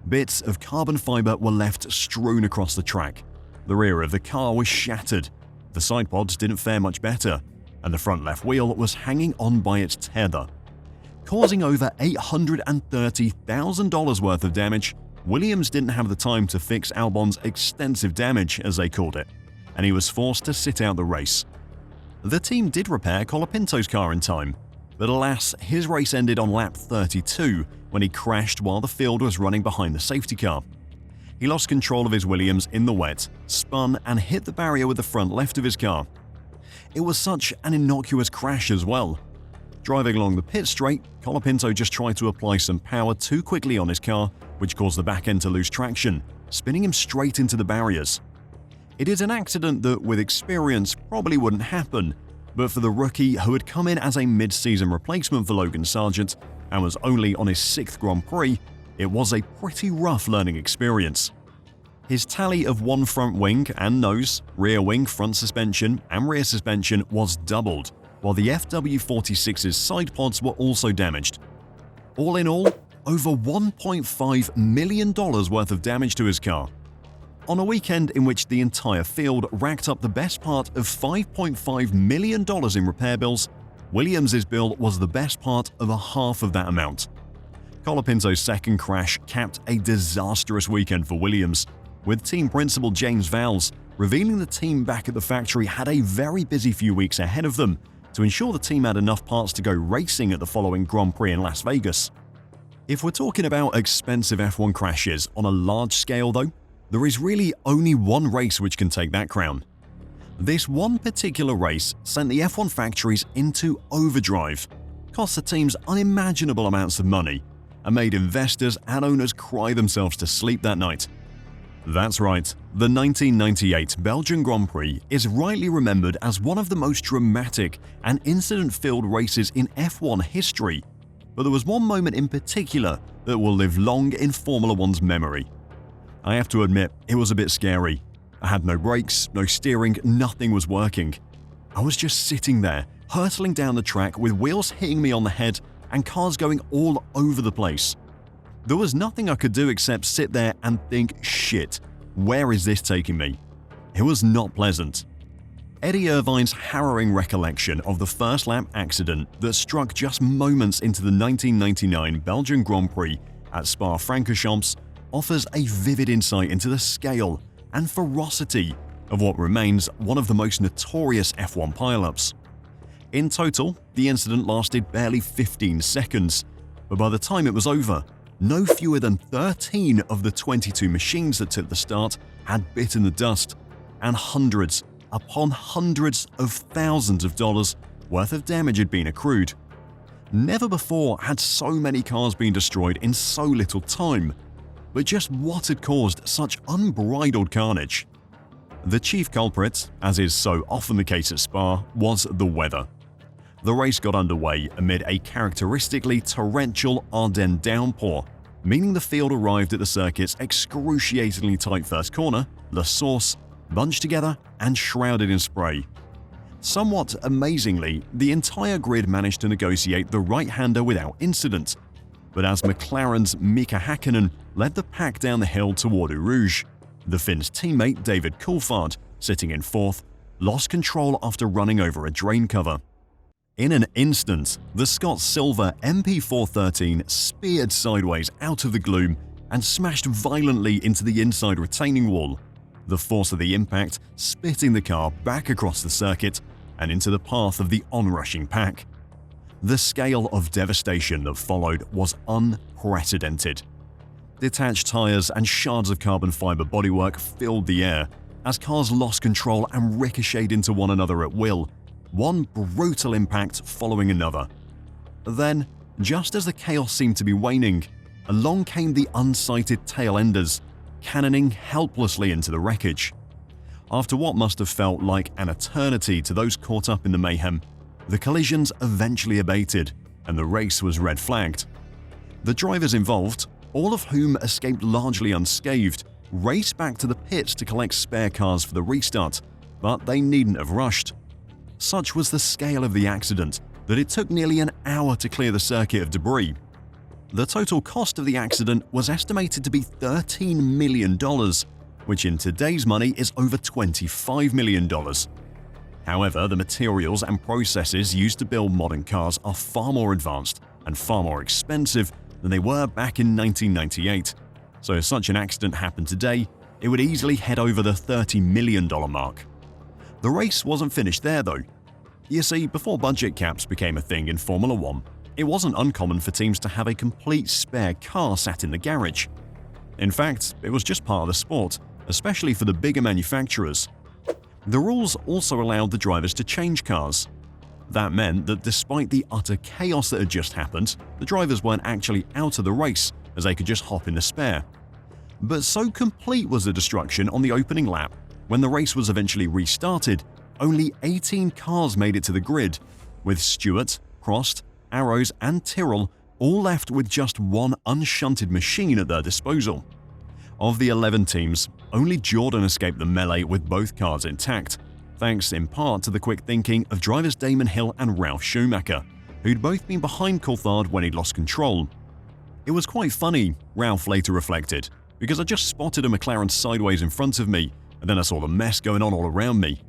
Bits of carbon fiber were left strewn across the track. The rear of the car was shattered, the side pods didn't fare much better, and the front left wheel was hanging on by its tether. Causing over $830,000 worth of damage, Williams didn't have the time to fix Albon's extensive damage, as they called it, and he was forced to sit out the race. The team did repair Colapinto's car in time, but alas, his race ended on lap 32 when he crashed while the field was running behind the safety car. He lost control of his Williams in the wet, spun and hit the barrier with the front left of his car. It was such an innocuous crash as well. Driving along the pit straight, Colapinto just tried to apply some power too quickly on his car, which caused the back end to lose traction, spinning him straight into the barriers. It is an accident that, with experience, probably wouldn't happen, but for the rookie who had come in as a mid-season replacement for Logan Sargent and was only on his 6th Grand Prix, it was a pretty rough learning experience. His tally of 1 front wing and nose, rear wing front suspension, and rear suspension was doubled, while the FW46's side pods were also damaged. All in all, over $1.5 million worth of damage to his car. On a weekend in which the entire field racked up the best part of $5.5 million in repair bills, Williams' bill was the best part of a half of that amount. Colapinto's second crash capped a disastrous weekend for Williams, with team principal James Vowles revealing the team back at the factory had a very busy few weeks ahead of them to ensure the team had enough parts to go racing at the following Grand Prix in Las Vegas. If we're talking about expensive F1 crashes on a large scale, though, there is really only one race which can take that crown. This one particular race sent the F1 factories into overdrive, cost the teams unimaginable amounts of money, and made investors and owners cry themselves to sleep that night. That's right, the 1998 Belgian Grand Prix is rightly remembered as one of the most dramatic and incident-filled races in F1 history, but there was one moment in particular that will live long in Formula One's memory. I have to admit, it was a bit scary. I had no brakes, no steering, nothing was working. I was just sitting there, hurtling down the track with wheels hitting me on the head and cars going all over the place. There was nothing I could do except sit there and think, shit, where is this taking me? It was not pleasant. Eddie Irvine's harrowing recollection of the first lap accident that struck just moments into the 1999 Belgian Grand Prix at Spa-Francorchamps offers a vivid insight into the scale and ferocity of what remains one of the most notorious F1 pileups. In total, the incident lasted barely 15 seconds, but by the time it was over, no fewer than 13 of the 22 machines that took the start had bitten the dust, and hundreds upon hundreds of thousands of dollars worth of damage had been accrued. Never before had so many cars been destroyed in so little time, but just what had caused such unbridled carnage? The chief culprit, as is so often the case at Spa, was the weather. The race got underway amid a characteristically torrential Ardennes downpour, meaning the field arrived at the circuit's excruciatingly tight first corner, La Source, bunched together and shrouded in spray. Somewhat amazingly, the entire grid managed to negotiate the right-hander without incident, but as McLaren's Mika Hakkinen led the pack down the hill toward Eau Rouge, the Finn's teammate David Coulthard, sitting in 4th, lost control after running over a drain cover. In an instant, the Scott Silver MP413 speared sideways out of the gloom and smashed violently into the inside retaining wall, the force of the impact spitting the car back across the circuit and into the path of the onrushing pack. The scale of devastation that followed was unprecedented. Detached tires and shards of carbon fiber bodywork filled the air as cars lost control and ricocheted into one another at will, one brutal impact following another. Then, just as the chaos seemed to be waning, along came the unsighted tail enders, cannoning helplessly into the wreckage. After what must have felt like an eternity to those caught up in the mayhem, the collisions eventually abated and the race was red-flagged. The drivers involved, all of whom escaped largely unscathed, raced back to the pits to collect spare cars for the restart, but they needn't have rushed. Such was the scale of the accident that it took nearly an hour to clear the circuit of debris. The total cost of the accident was estimated to be $13 million, which in today's money is over $25 million. However, the materials and processes used to build modern cars are far more advanced and far more expensive than they were back in 1998. So if such an accident happened today, it would easily head over the $30 million mark. The race wasn't finished there though. You see, before budget caps became a thing in Formula One, it wasn't uncommon for teams to have a complete spare car sat in the garage. In fact, it was just part of the sport, especially for the bigger manufacturers. The rules also allowed the drivers to change cars. That meant that despite the utter chaos that had just happened, the drivers weren't actually out of the race, as they could just hop in the spare. But so complete was the destruction on the opening lap, when the race was eventually restarted, only 18 cars made it to the grid, with Stewart, Prost, Arrows and Tyrrell all left with just one unshunted machine at their disposal. Of the 11 teams, only Jordan escaped the melee with both cars intact, thanks in part to the quick thinking of drivers Damon Hill and Ralf Schumacher, who'd both been behind Coulthard when he'd lost control. It was quite funny, Ralf later reflected, because I just spotted a McLaren sideways in front of me, and then I saw the mess going on all around me.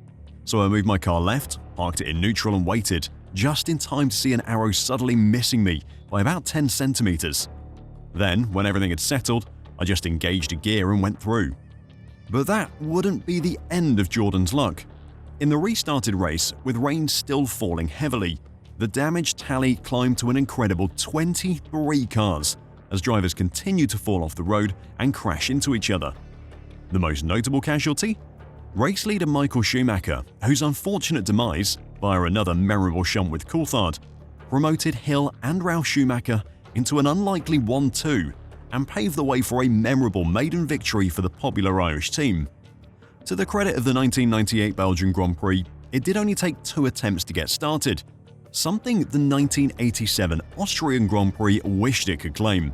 So I moved my car left, parked it in neutral and waited, just in time to see an Arrow suddenly missing me by about 10 centimeters. Then, when everything had settled, I just engaged a gear and went through. But that wouldn't be the end of Jordan's luck. In the restarted race, with rain still falling heavily, the damage tally climbed to an incredible 23 cars as drivers continued to fall off the road and crash into each other. The most notable casualty? Race leader Michael Schumacher, whose unfortunate demise, via another memorable shunt with Coulthard, promoted Hill and Ralf Schumacher into an unlikely 1-2 and paved the way for a memorable maiden victory for the popular Irish team. To the credit of the 1998 Belgian Grand Prix, it did only take 2 attempts to get started, something the 1987 Austrian Grand Prix wished it could claim.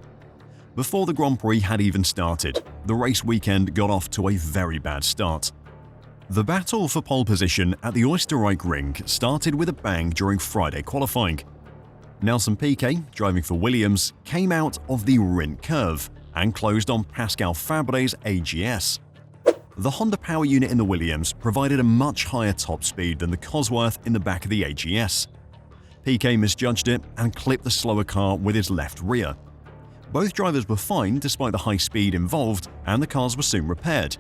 Before the Grand Prix had even started, the race weekend got off to a very bad start. The battle for pole position at the Oostenrijk Ring started with a bang during Friday qualifying. Nelson Piquet, driving for Williams, came out of the Rindt curve and closed on Pascal Fabre's AGS. The Honda power unit in the Williams provided a much higher top speed than the Cosworth in the back of the AGS. Piquet misjudged it and clipped the slower car with his left rear. Both drivers were fine despite the high speed involved, and the cars were soon repaired.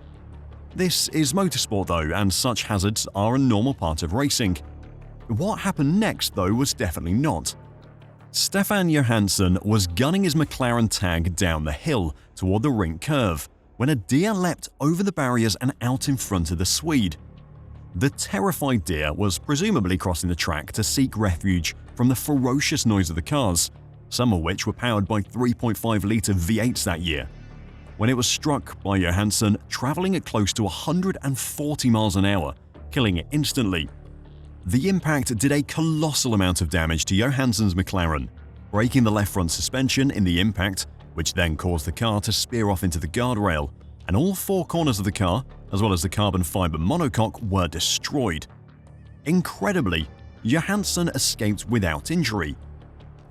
This is motorsport though, and such hazards are a normal part of racing. What happened next though was definitely not. Stefan Johansson was gunning his McLaren tag down the hill toward the Rindt curve when a deer leapt over the barriers and out in front of the Swede. The terrified deer was presumably crossing the track to seek refuge from the ferocious noise of the cars, some of which were powered by 3.5-litre V8s that year, when it was struck by Johansson travelling at close to 140 miles an hour, killing it instantly. The impact did a colossal amount of damage to Johansson's McLaren, breaking the left front suspension in the impact, which then caused the car to spear off into the guardrail, and all 4 corners of the car, as well as the carbon fibre monocoque, were destroyed. Incredibly, Johansson escaped without injury.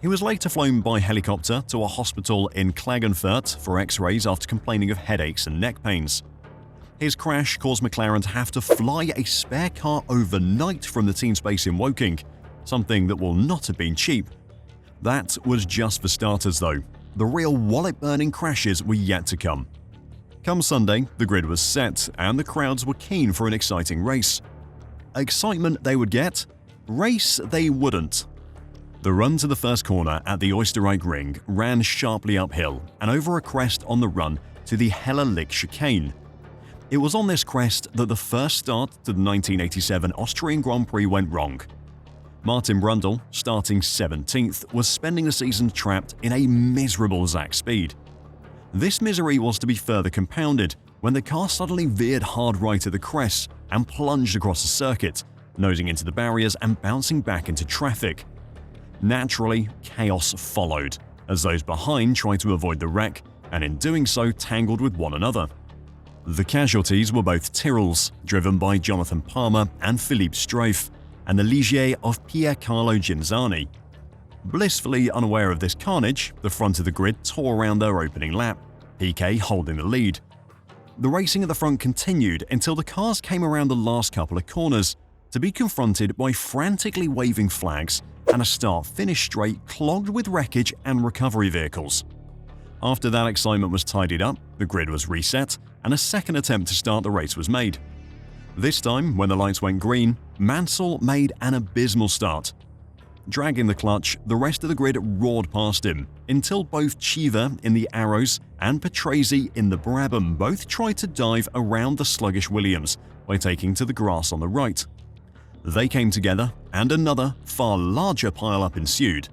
He was later flown by helicopter to a hospital in Klagenfurt for x-rays after complaining of headaches and neck pains. His crash caused McLaren to have to fly a spare car overnight from the team base in Woking, something that will not have been cheap. That was just for starters though. The real wallet-burning crashes were yet to come. Come Sunday, the grid was set and the crowds were keen for an exciting race. Excitement they would get, race they wouldn't. The run to the first corner at the Oostenrijk Ring ran sharply uphill and over a crest on the run to the Helle Lick chicane. It was on this crest that the first start to the 1987 Austrian Grand Prix went wrong. Martin Brundle, starting 17th, was spending the season trapped in a miserable Zach speed. This misery was to be further compounded when the car suddenly veered hard right at the crest and plunged across the circuit, nosing into the barriers and bouncing back into traffic. Naturally, chaos followed, as those behind tried to avoid the wreck and in doing so tangled with one another. The casualties were both Tyrrells, driven by Jonathan Palmer and Philippe Streiff, and the Ligier of Piercarlo Ghinzani. Blissfully unaware of this carnage, the front of the grid tore around their opening lap, Piquet holding the lead. The racing at the front continued until the cars came around the last couple of corners, to be confronted by frantically waving flags and a start-finish straight clogged with wreckage and recovery vehicles. After that excitement was tidied up, the grid was reset, and a second attempt to start the race was made. This time, when the lights went green, Mansell made an abysmal start. Dragging the clutch, the rest of the grid roared past him, until both Cheever in the Arrows and Patrese in the Brabham both tried to dive around the sluggish Williams by taking to the grass on the right. They came together, and another, far larger pile-up ensued.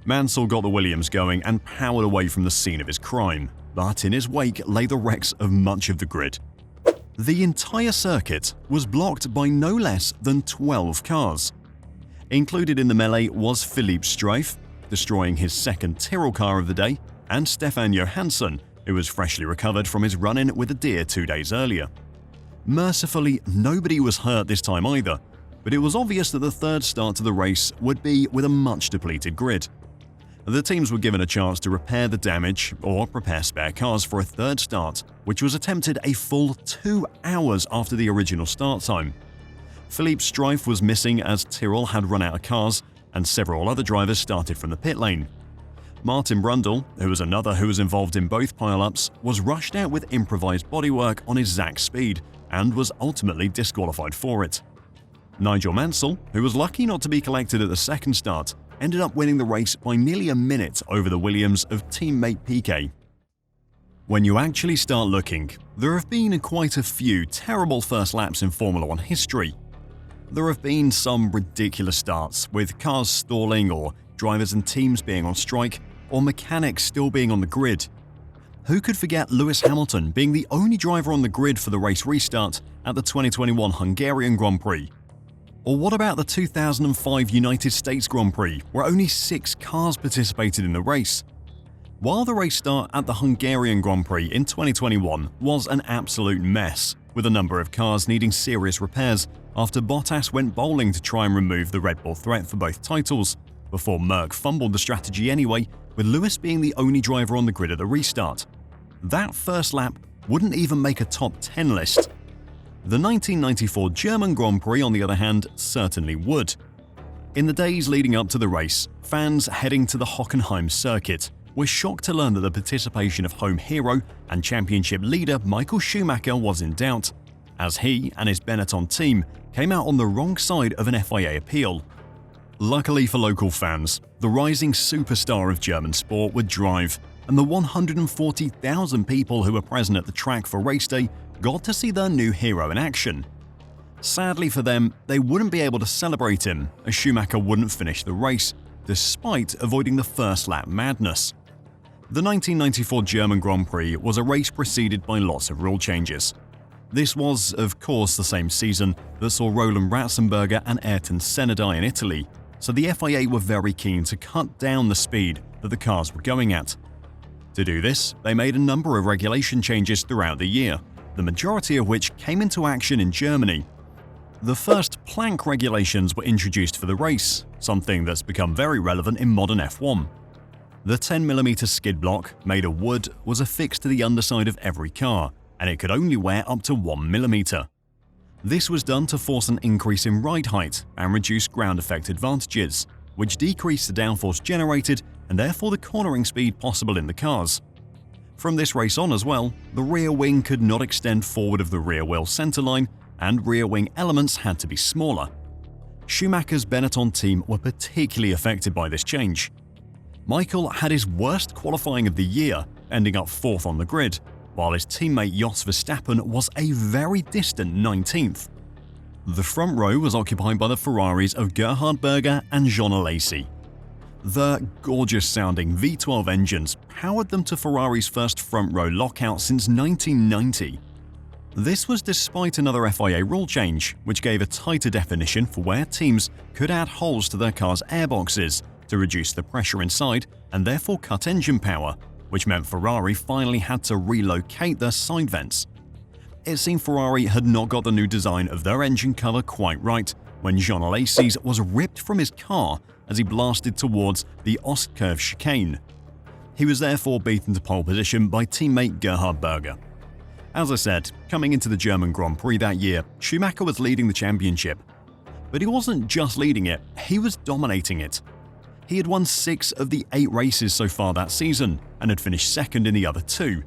Mansell got the Williams going and powered away from the scene of his crime, but in his wake lay the wrecks of much of the grid. The entire circuit was blocked by no less than 12 cars. Included in the melee was Philippe Streiff, destroying his second Tyrrell car of the day, and Stefan Johansson, who was freshly recovered from his run-in with a deer 2 days earlier. Mercifully, nobody was hurt this time either, but it was obvious that the third start to the race would be with a much depleted grid. The teams were given a chance to repair the damage or prepare spare cars for a third start, which was attempted a full 2 hours after the original start time. Philippe Streiff was missing as Tyrrell had run out of cars, and several other drivers started from the pit lane. Martin Brundle, who was another who was involved in both pile-ups, was rushed out with improvised bodywork on his Zach speed and was ultimately disqualified for it. Nigel Mansell, who was lucky not to be collected at the second start, ended up winning the race by nearly a minute over the Williams of teammate Piquet. When you actually start looking, there have been quite a few terrible first laps in Formula One history. There have been some ridiculous starts, with cars stalling or drivers and teams being on strike, or mechanics still being on the grid. Who could forget Lewis Hamilton being the only driver on the grid for the race restart at the 2021 Hungarian Grand Prix? Or what about the 2005 United States Grand Prix, where only 6 cars participated in the race? While the race start at the Hungarian Grand Prix in 2021 was an absolute mess, with a number of cars needing serious repairs after Bottas went bowling to try and remove the Red Bull threat for both titles, before Merck fumbled the strategy anyway, with Lewis being the only driver on the grid at the restart. That first lap wouldn't even make a top 10 list. The 1994 German Grand Prix, on the other hand, certainly would. In the days leading up to the race, fans heading to the Hockenheim circuit were shocked to learn that the participation of home hero and championship leader Michael Schumacher was in doubt, as he and his Benetton team came out on the wrong side of an FIA appeal. Luckily for local fans, the rising superstar of German sport would drive, and the 140,000 people who were present at the track for race day got to see their new hero in action. Sadly for them, they wouldn't be able to celebrate him, as Schumacher wouldn't finish the race, despite avoiding the first lap madness. The 1994 German Grand Prix was a race preceded by lots of rule changes. This was, of course, the same season that saw Roland Ratzenberger and Ayrton Senna die in Italy, so the FIA were very keen to cut down the speed that the cars were going at. To do this, they made a number of regulation changes throughout the year, the majority of which came into action in Germany. The first plank regulations were introduced for the race, something that's become very relevant in modern F1. The 10mm skid block, made of wood, was affixed to the underside of every car, and it could only wear up to 1mm. This was done to force an increase in ride height and reduce ground effect advantages, which decreased the downforce generated and therefore the cornering speed possible in the cars. From this race on as well, the rear wing could not extend forward of the rear wheel centerline, and rear wing elements had to be smaller. Schumacher's Benetton team were particularly affected by this change. Michael had his worst qualifying of the year, ending up 4th on the grid, while his teammate Jos Verstappen was a very distant 19th. The front row was occupied by the Ferraris of Gerhard Berger and Jean Alesi. The gorgeous-sounding V12 engines powered them to Ferrari's first front-row lockout since 1990. This was despite another FIA rule change, which gave a tighter definition for where teams could add holes to their cars' airboxes to reduce the pressure inside and therefore cut engine power, which meant Ferrari finally had to relocate their side vents. It seemed Ferrari had not got the new design of their engine cover quite right when Jean Alesi's was ripped from his car as he blasted towards the Ostkurve chicane. He was therefore beaten to pole position by teammate Gerhard Berger. As I said, coming into the German Grand Prix that year, Schumacher was leading the championship. But he wasn't just leading it, he was dominating it. He had won 6 of the 8 races so far that season and had finished second in the other 2.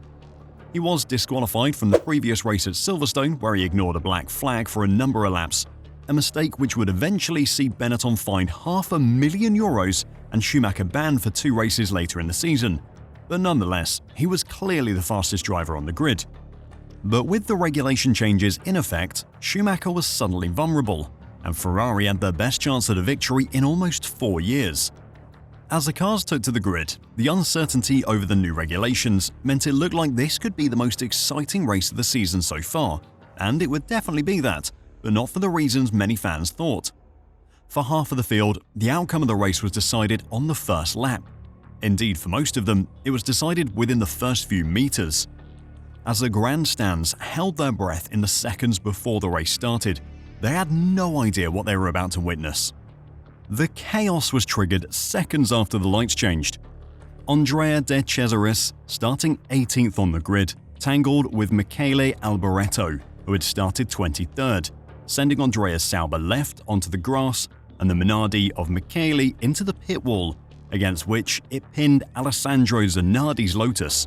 He was disqualified from the previous race at Silverstone where he ignored a black flag for a number of laps, a mistake which would eventually see Benetton fined €500,000 and Schumacher banned for 2 races later in the season. But nonetheless, he was clearly the fastest driver on the grid. But with the regulation changes in effect, Schumacher was suddenly vulnerable, and Ferrari had their best chance at a victory in almost 4 years. As the cars took to the grid, the uncertainty over the new regulations meant it looked like this could be the most exciting race of the season so far, and it would definitely be that, but not for the reasons many fans thought. For half of the field, the outcome of the race was decided on the first lap. Indeed, for most of them, it was decided within the first few meters. As the grandstands held their breath in the seconds before the race started, they had no idea what they were about to witness. The chaos was triggered seconds after the lights changed. Andrea De Cesaris, starting 18th on the grid, tangled with Michele Alboreto, who had started 23rd, sending Andrea Sauber left onto the grass and the Minardi of Michele into the pit wall, against which it pinned Alessandro Zanardi's Lotus.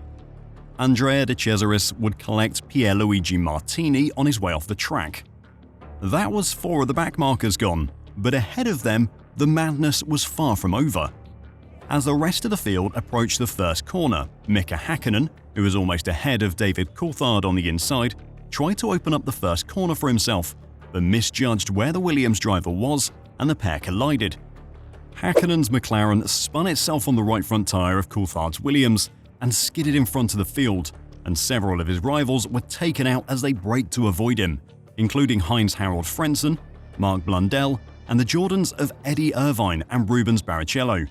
Andrea De Cesaris would collect Pierluigi Martini on his way off the track. That was 4 of the backmarkers gone, but ahead of them, the madness was far from over. As the rest of the field approached the first corner, Mika Häkkinen, who was almost ahead of David Coulthard on the inside, tried to open up the first corner for himself, but misjudged where the Williams driver was and the pair collided. Häkkinen's McLaren spun itself on the right front tyre of Coulthard's Williams and skidded in front of the field, and several of his rivals were taken out as they braked to avoid him, including Heinz-Harald Frentzen, Mark Blundell, and the Jordans of Eddie Irvine and Rubens Barrichello.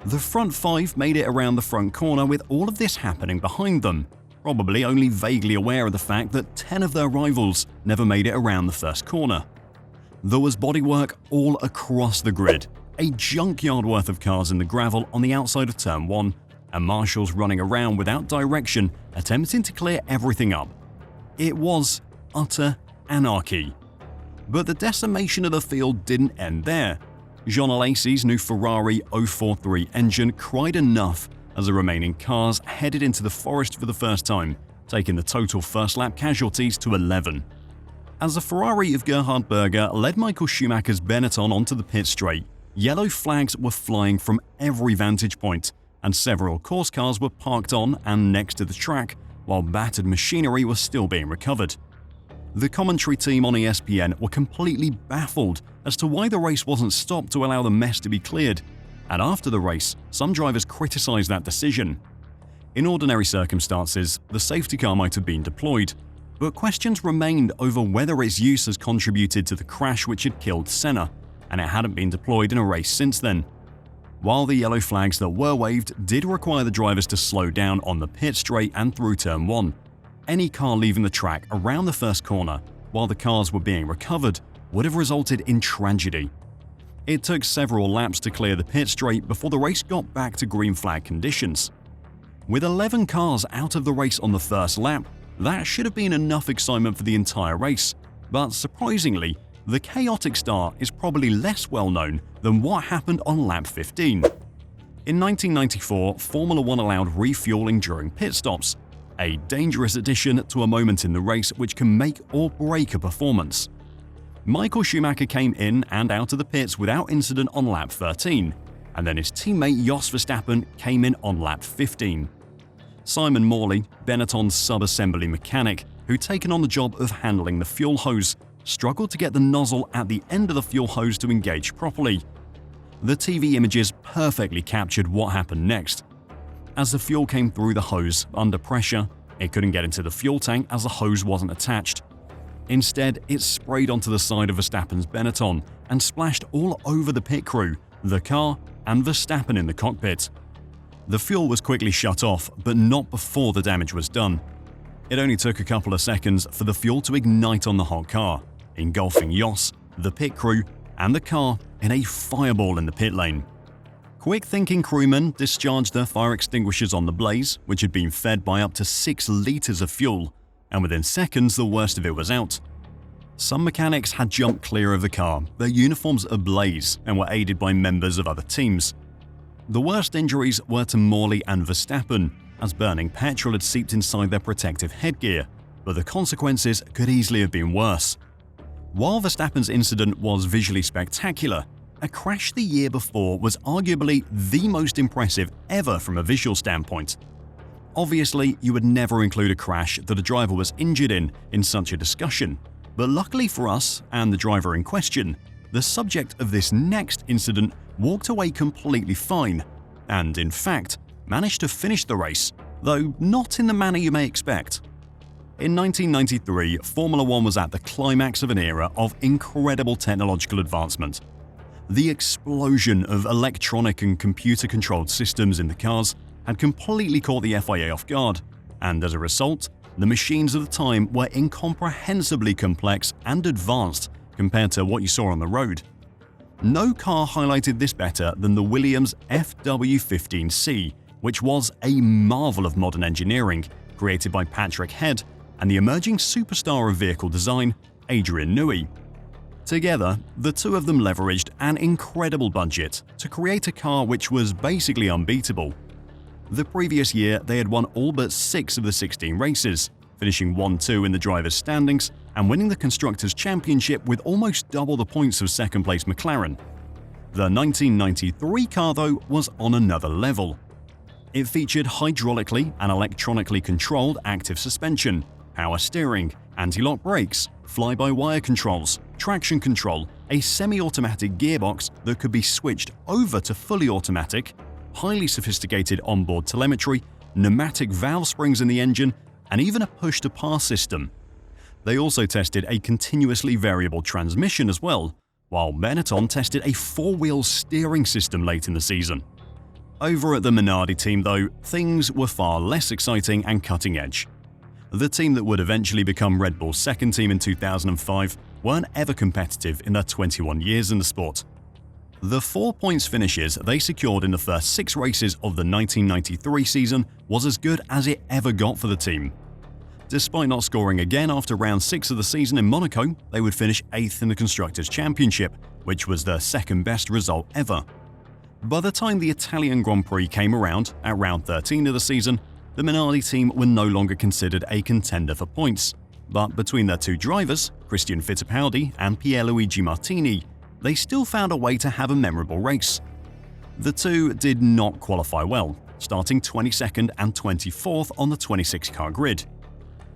The front 5 made it around the front corner with all of this happening behind them, probably only vaguely aware of the fact that 10 of their rivals never made it around the first corner. There was bodywork all across the grid, a junkyard worth of cars in the gravel on the outside of Turn 1, and marshals running around without direction attempting to clear everything up. It was utter anarchy. But the decimation of the field didn't end there. Jean Alesi's new Ferrari 043 engine cried enough as the remaining cars headed into the forest for the first time, taking the total first lap casualties to 11. As the Ferrari of Gerhard Berger led Michael Schumacher's Benetton onto the pit straight, yellow flags were flying from every vantage point, and several course cars were parked on and next to the track, while battered machinery was still being recovered. The commentary team on ESPN were completely baffled as to why the race wasn't stopped to allow the mess to be cleared, and after the race, some drivers criticized that decision. In ordinary circumstances, the safety car might have been deployed, but questions remained over whether its use has contributed to the crash which had killed Senna, and it hadn't been deployed in a race since then. While the yellow flags that were waved did require the drivers to slow down on the pit straight and through Turn 1, any car leaving the track around the first corner while the cars were being recovered would have resulted in tragedy. It took several laps to clear the pit straight before the race got back to green flag conditions. With 11 cars out of the race on the first lap, that should have been enough excitement for the entire race, but surprisingly, the chaotic start is probably less well known than what happened on lap 15. In 1994, Formula 1 allowed refueling during pit stops, a dangerous addition to a moment in the race which can make or break a performance. Michael Schumacher came in and out of the pits without incident on lap 13, and then his teammate Jos Verstappen came in on lap 15. Simon Morley, Benetton's sub-assembly mechanic, who'd taken on the job of handling the fuel hose, struggled to get the nozzle at the end of the fuel hose to engage properly. The TV images perfectly captured what happened next. As the fuel came through the hose under pressure, it couldn't get into the fuel tank as the hose wasn't attached. Instead, it sprayed onto the side of Verstappen's Benetton and splashed all over the pit crew, the car, and Verstappen in the cockpit. The fuel was quickly shut off, but not before the damage was done. It only took a couple of seconds for the fuel to ignite on the hot car, engulfing Jos, the pit crew, and the car in a fireball in the pit lane. Quick-thinking crewmen discharged their fire extinguishers on the blaze, which had been fed by up to 6 liters of fuel, and within seconds the worst of it was out. Some mechanics had jumped clear of the car, their uniforms ablaze, and were aided by members of other teams. The worst injuries were to Morley and Verstappen, as burning petrol had seeped inside their protective headgear, but the consequences could easily have been worse. While Verstappen's incident was visually spectacular, a crash the year before was arguably the most impressive ever from a visual standpoint. Obviously, you would never include a crash that a driver was injured in such a discussion, but luckily for us and the driver in question, the subject of this next incident walked away completely fine, and in fact, managed to finish the race, though not in the manner you may expect. In 1993, Formula One was at the climax of an era of incredible technological advancement. The explosion of electronic and computer-controlled systems in the cars had completely caught the FIA off guard, and as a result, the machines of the time were incomprehensibly complex and advanced compared to what you saw on the road. No car highlighted this better than the Williams FW15C, which was a marvel of modern engineering, created by Patrick Head and the emerging superstar of vehicle design, Adrian Newey. Together, the two of them leveraged an incredible budget to create a car which was basically unbeatable. The previous year, they had won all but 6 of the 16 races, finishing 1-2 in the drivers' standings and winning the Constructors' Championship with almost double the points of second-place McLaren. The 1993 car, though, was on another level. It featured hydraulically and electronically controlled active suspension, power steering, anti-lock brakes, fly-by-wire controls, traction control, a semi-automatic gearbox that could be switched over to fully automatic, highly sophisticated onboard telemetry, pneumatic valve springs in the engine, and even a push-to-pass system. They also tested a continuously variable transmission as well, while Benetton tested a 4-wheel steering system late in the season. Over at the Minardi team, though, things were far less exciting and cutting-edge. The team that would eventually become Red Bull's second team in 2005 weren't ever competitive in their 21 years in the sport. The 4 points finishes they secured in the first 6 races of the 1993 season was as good as it ever got for the team. Despite not scoring again after round 6 of the season in Monaco, they would finish 8th in the Constructors' Championship, which was their second best result ever. By the time the Italian Grand Prix came around, at round 13 of the season, the Minardi team were no longer considered a contender for points. But between their two drivers, Christian Fittipaldi and Pierluigi Martini, they still found a way to have a memorable race. The two did not qualify well, starting 22nd and 24th on the 26-car grid.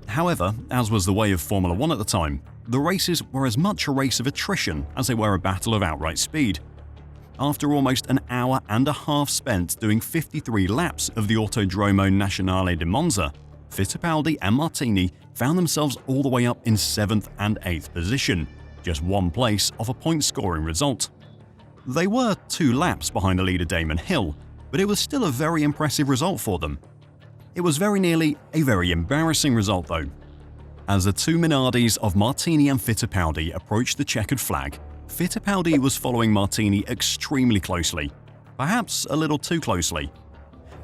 However, as was the way of Formula One at the time, the races were as much a race of attrition as they were a battle of outright speed. After almost an hour and a half spent doing 53 laps of the Autodromo Nazionale di Monza, Fittipaldi and Martini found themselves all the way up in 7th and 8th position, just 1 place off a point-scoring result. They were 2 laps behind the leader Damon Hill, but it was still a very impressive result for them. It was very nearly a very embarrassing result though. As the two Minardis of Martini and Fittipaldi approached the checkered flag, Fittipaldi was following Martini extremely closely, perhaps a little too closely.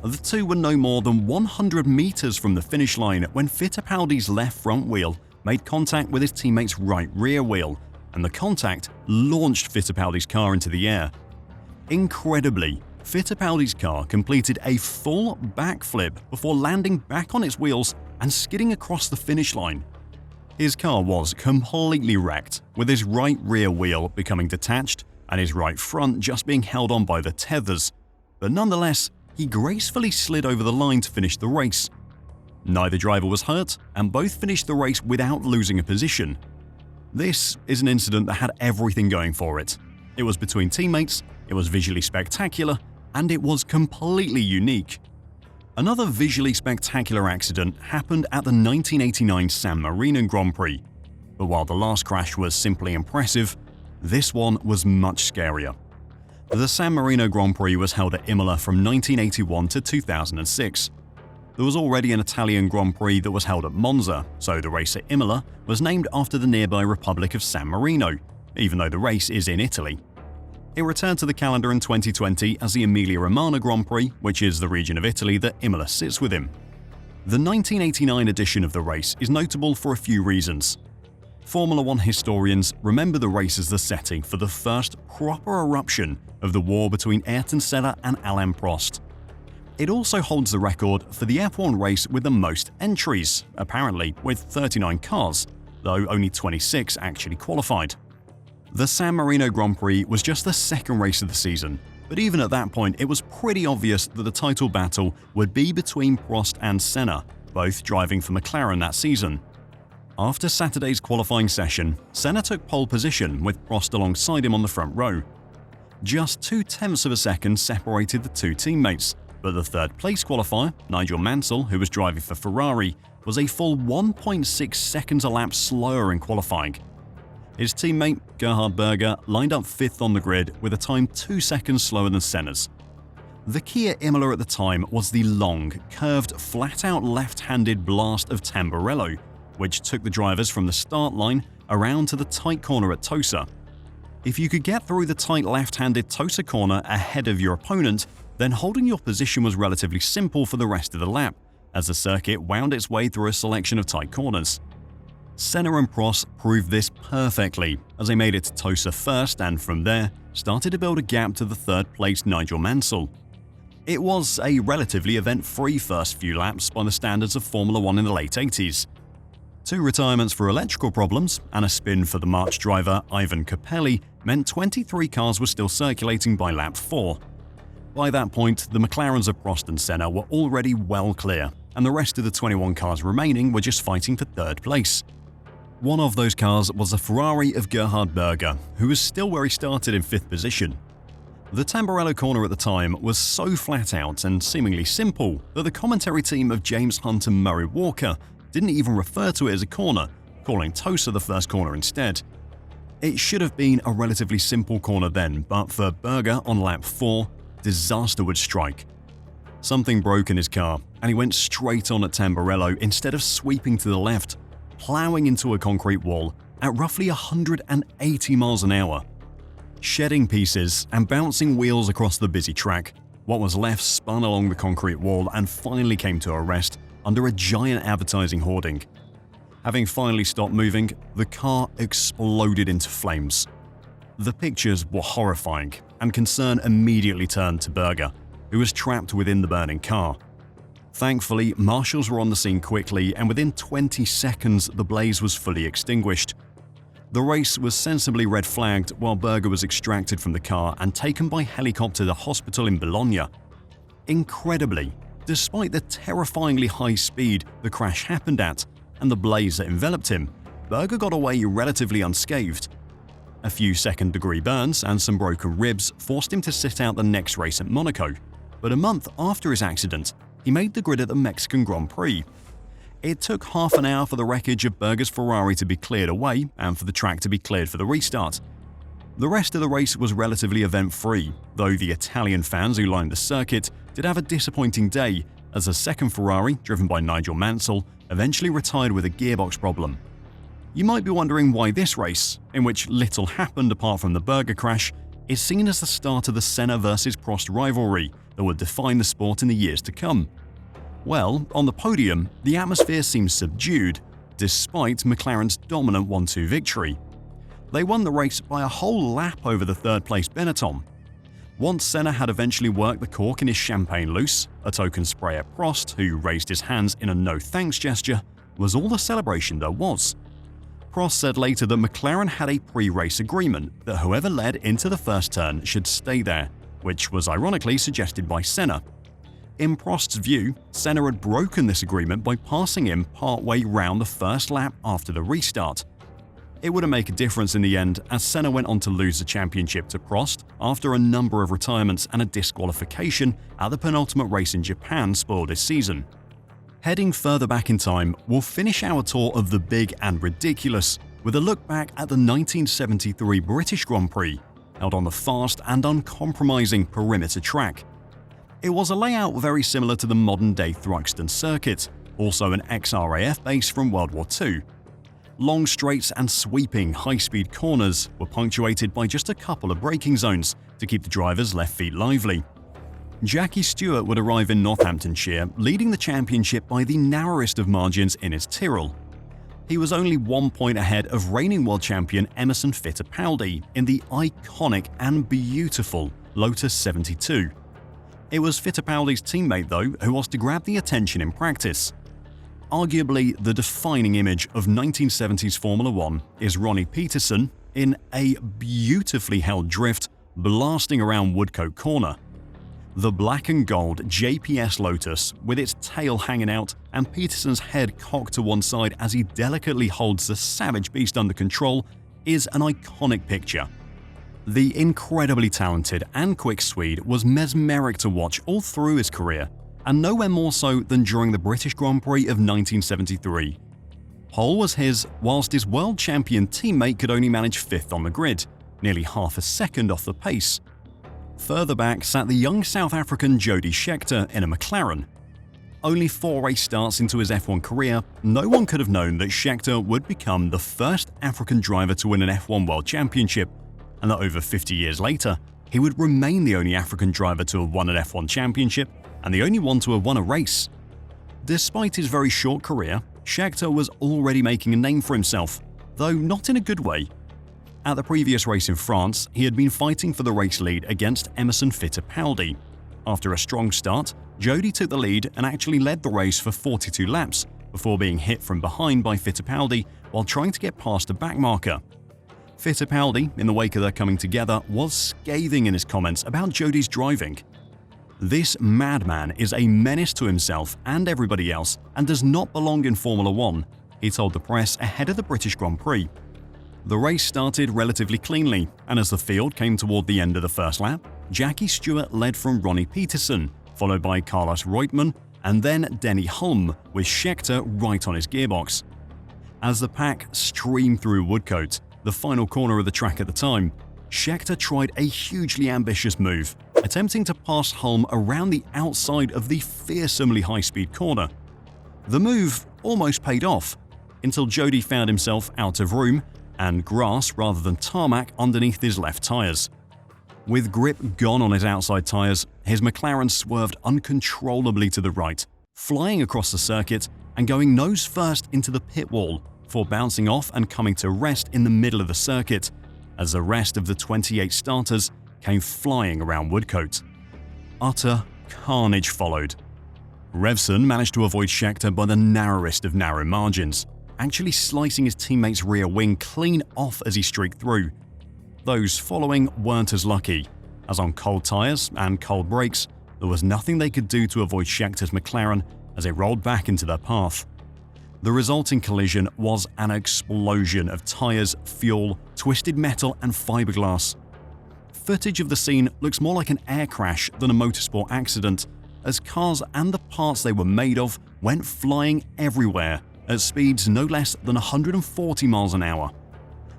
The two were no more than 100 meters from the finish line when Fittipaldi's left front wheel made contact with his teammate's right rear wheel, and the contact launched Fittipaldi's car into the air. Incredibly, Fittipaldi's car completed a full backflip before landing back on its wheels and skidding across the finish line. His car was completely wrecked, with his right rear wheel becoming detached and his right front just being held on by the tethers, but nonetheless, he gracefully slid over the line to finish the race. Neither driver was hurt, and both finished the race without losing a position. This is an incident that had everything going for it. It was between teammates, it was visually spectacular, and it was completely unique. Another visually spectacular accident happened at the 1989 San Marino Grand Prix. But while the last crash was simply impressive, this one was much scarier. The San Marino Grand Prix was held at Imola from 1981 to 2006. There was already an Italian Grand Prix that was held at Monza, so the race at Imola was named after the nearby Republic of San Marino, even though the race is in Italy. It returned to the calendar in 2020 as the Emilia-Romagna Grand Prix, which is the region of Italy that Imola sits within. The 1989 edition of the race is notable for a few reasons. Formula One historians remember the race as the setting for the first proper eruption of the war between Ayrton Senna and Alain Prost. It also holds the record for the F1 race with the most entries, apparently with 39 cars, though only 26 actually qualified. The San Marino Grand Prix was just the second race of the season, but even at that point it was pretty obvious that the title battle would be between Prost and Senna, both driving for McLaren that season. After Saturday's qualifying session, Senna took pole position with Prost alongside him on the front row. Just 0.2 of a second separated the two teammates, but the third-place qualifier, Nigel Mansell, who was driving for Ferrari, was a full 1.6 seconds a lap slower in qualifying. His teammate, Gerhard Berger, lined up fifth on the grid with a time 2 seconds slower than Senna's. The key at Imola at the time was the long, curved, flat-out left-handed blast of Tamburello, which took the drivers from the start line around to the tight corner at Tosa. If you could get through the tight left-handed Tosa corner ahead of your opponent, then holding your position was relatively simple for the rest of the lap, as the circuit wound its way through a selection of tight corners. Senna and Prost proved this perfectly, as they made it to Tosa first and from there started to build a gap to the third-placed Nigel Mansell. It was a relatively event-free first few laps by the standards of Formula One in the late 80s. 2 retirements for electrical problems and a spin for the March driver Ivan Capelli meant 23 cars were still circulating by lap 4. By that point, the McLarens of Prost and Senna were already well clear, and the rest of the 21 cars remaining were just fighting for third place. One of those cars was a Ferrari of Gerhard Berger, who was still where he started in 5th position. The Tamburello corner at the time was so flat out and seemingly simple that the commentary team of James Hunt and Murray Walker didn't even refer to it as a corner, calling Tosa the first corner instead. It should have been a relatively simple corner then, but for Berger on lap 4, disaster would strike. Something broke in his car, and he went straight on at Tamburello instead of sweeping to the left, plowing into a concrete wall at roughly 180 miles an hour. Shedding pieces and bouncing wheels across the busy track, what was left spun along the concrete wall and finally came to a rest under a giant advertising hoarding. Having finally stopped moving, the car exploded into flames. The pictures were horrifying, and concern immediately turned to Berger, who was trapped within the burning car. Thankfully, marshals were on the scene quickly, and within 20 seconds the blaze was fully extinguished. The race was sensibly red-flagged while Berger was extracted from the car and taken by helicopter to the hospital in Bologna. Incredibly, despite the terrifyingly high speed the crash happened at and the blaze that enveloped him, Berger got away relatively unscathed. A few second-degree burns and some broken ribs forced him to sit out the next race at Monaco, but a month after his accident, he made the grid at the Mexican Grand Prix. It took half an hour for the wreckage of Berger's Ferrari to be cleared away and for the track to be cleared for the restart. The rest of the race was relatively event-free, though the Italian fans who lined the circuit did have a disappointing day, as a second Ferrari, driven by Nigel Mansell, eventually retired with a gearbox problem. You might be wondering why this race, in which little happened apart from the Berger crash, is seen as the start of the Senna vs Prost rivalry that would define the sport in the years to come. Well, on the podium, the atmosphere seems subdued, despite McLaren's dominant 1-2 victory. They won the race by a whole lap over the third-place Benetton. Once Senna had eventually worked the cork in his champagne loose, a token spray at Prost, who raised his hands in a no-thanks gesture, was all the celebration there was. Prost said later that McLaren had a pre-race agreement that whoever led into the first turn should stay there, which was ironically suggested by Senna. In Prost's view, Senna had broken this agreement by passing him partway round the first lap after the restart. It wouldn't make a difference in the end, as Senna went on to lose the championship to Prost after a number of retirements and a disqualification at the penultimate race in Japan spoiled his season. Heading further back in time, we'll finish our tour of the big and ridiculous with a look back at the 1973 British Grand Prix, held on the fast and uncompromising perimeter track. It was a layout very similar to the modern-day Thruxton circuit, also an ex-RAF base from World War II. Long straights and sweeping high-speed corners were punctuated by just a couple of braking zones to keep the driver's left feet lively. Jackie Stewart would arrive in Northamptonshire, leading the championship by the narrowest of margins in his Tyrrell. He was only 1 point ahead of reigning world champion Emerson Fittipaldi in the iconic and beautiful Lotus 72. It was Fittipaldi's teammate, though, who was to grab the attention in practice. Arguably the defining image of 1970s Formula One is Ronnie Peterson in a beautifully held drift blasting around Woodcote Corner. The black and gold JPS Lotus, with its tail hanging out and Peterson's head cocked to one side as he delicately holds the savage beast under control, is an iconic picture. The incredibly talented and quick Swede was mesmeric to watch all through his career, and nowhere more so than during the British Grand Prix of 1973. Pole was his, whilst his world champion teammate could only manage 5th on the grid, nearly half a second off the pace. Further back sat the young South African Jody Scheckter in a McLaren. Only 4 race starts into his F1 career, no one could have known that Scheckter would become the first African driver to win an F1 World Championship, and that over 50 years later, he would remain the only African driver to have won an F1 Championship and the only one to have won a race. Despite his very short career, Scheckter was already making a name for himself, though not in a good way. At the previous race in France, he had been fighting for the race lead against Emerson Fittipaldi. After a strong start, Jody took the lead and actually led the race for 42 laps before being hit from behind by Fittipaldi while trying to get past a backmarker. Fittipaldi, in the wake of their coming together, was scathing in his comments about Jody's driving. "This madman is a menace to himself and everybody else and does not belong in Formula One," he told the press ahead of the British Grand Prix. The race started relatively cleanly, and as the field came toward the end of the first lap, Jackie Stewart led from Ronnie Peterson, followed by Carlos Reutemann, and then Denny Hulme, with Scheckter right on his gearbox. As the pack streamed through Woodcote, the final corner of the track at the time, Scheckter tried a hugely ambitious move, attempting to pass Hulme around the outside of the fearsomely high-speed corner. The move almost paid off, until Jody found himself out of room and grass rather than tarmac underneath his left tyres. With grip gone on his outside tyres, his McLaren swerved uncontrollably to the right, flying across the circuit and going nose first into the pit wall, before bouncing off and coming to rest in the middle of the circuit, as the rest of the 28 starters came flying around Woodcote. Utter carnage followed. Revson managed to avoid Scheckter by the narrowest of narrow margins, actually slicing his teammate's rear wing clean off as he streaked through. Those following weren't as lucky, as on cold tyres and cold brakes, there was nothing they could do to avoid Scheckter's McLaren as it rolled back into their path. The resulting collision was an explosion of tyres, fuel, twisted metal and fiberglass. Footage of the scene looks more like an air crash than a motorsport accident, as cars and the parts they were made of went flying everywhere at speeds no less than 140 miles an hour.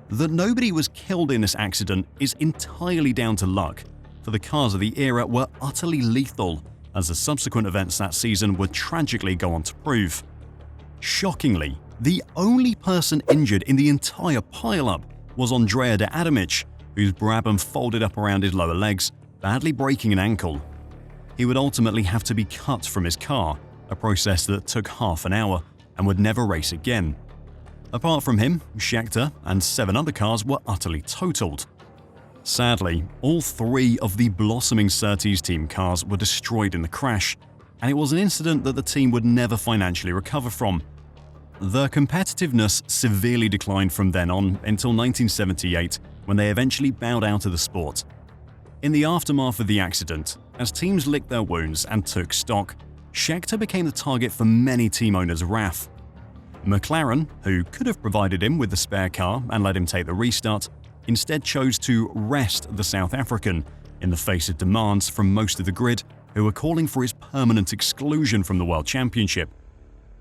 That nobody was killed in this accident is entirely down to luck, for the cars of the era were utterly lethal, as the subsequent events that season would tragically go on to prove. Shockingly, the only person injured in the entire pileup was Andrea de Adamic, whose Brabham folded up around his lower legs, badly breaking an ankle. He would ultimately have to be cut from his car, a process that took half an hour and would never race again. Apart from him, Scheckter and 7 other cars were utterly totaled. Sadly, all 3 of the blossoming Surtees team cars were destroyed in the crash, and it was an incident that the team would never financially recover from. Their competitiveness severely declined from then on until 1978, when they eventually bowed out of the sport. In the aftermath of the accident, as teams licked their wounds and took stock, Scheckter became the target for many team owners' wrath. McLaren, who could have provided him with the spare car and let him take the restart, instead chose to rest the South African in the face of demands from most of the grid who were calling for his permanent exclusion from the World Championship.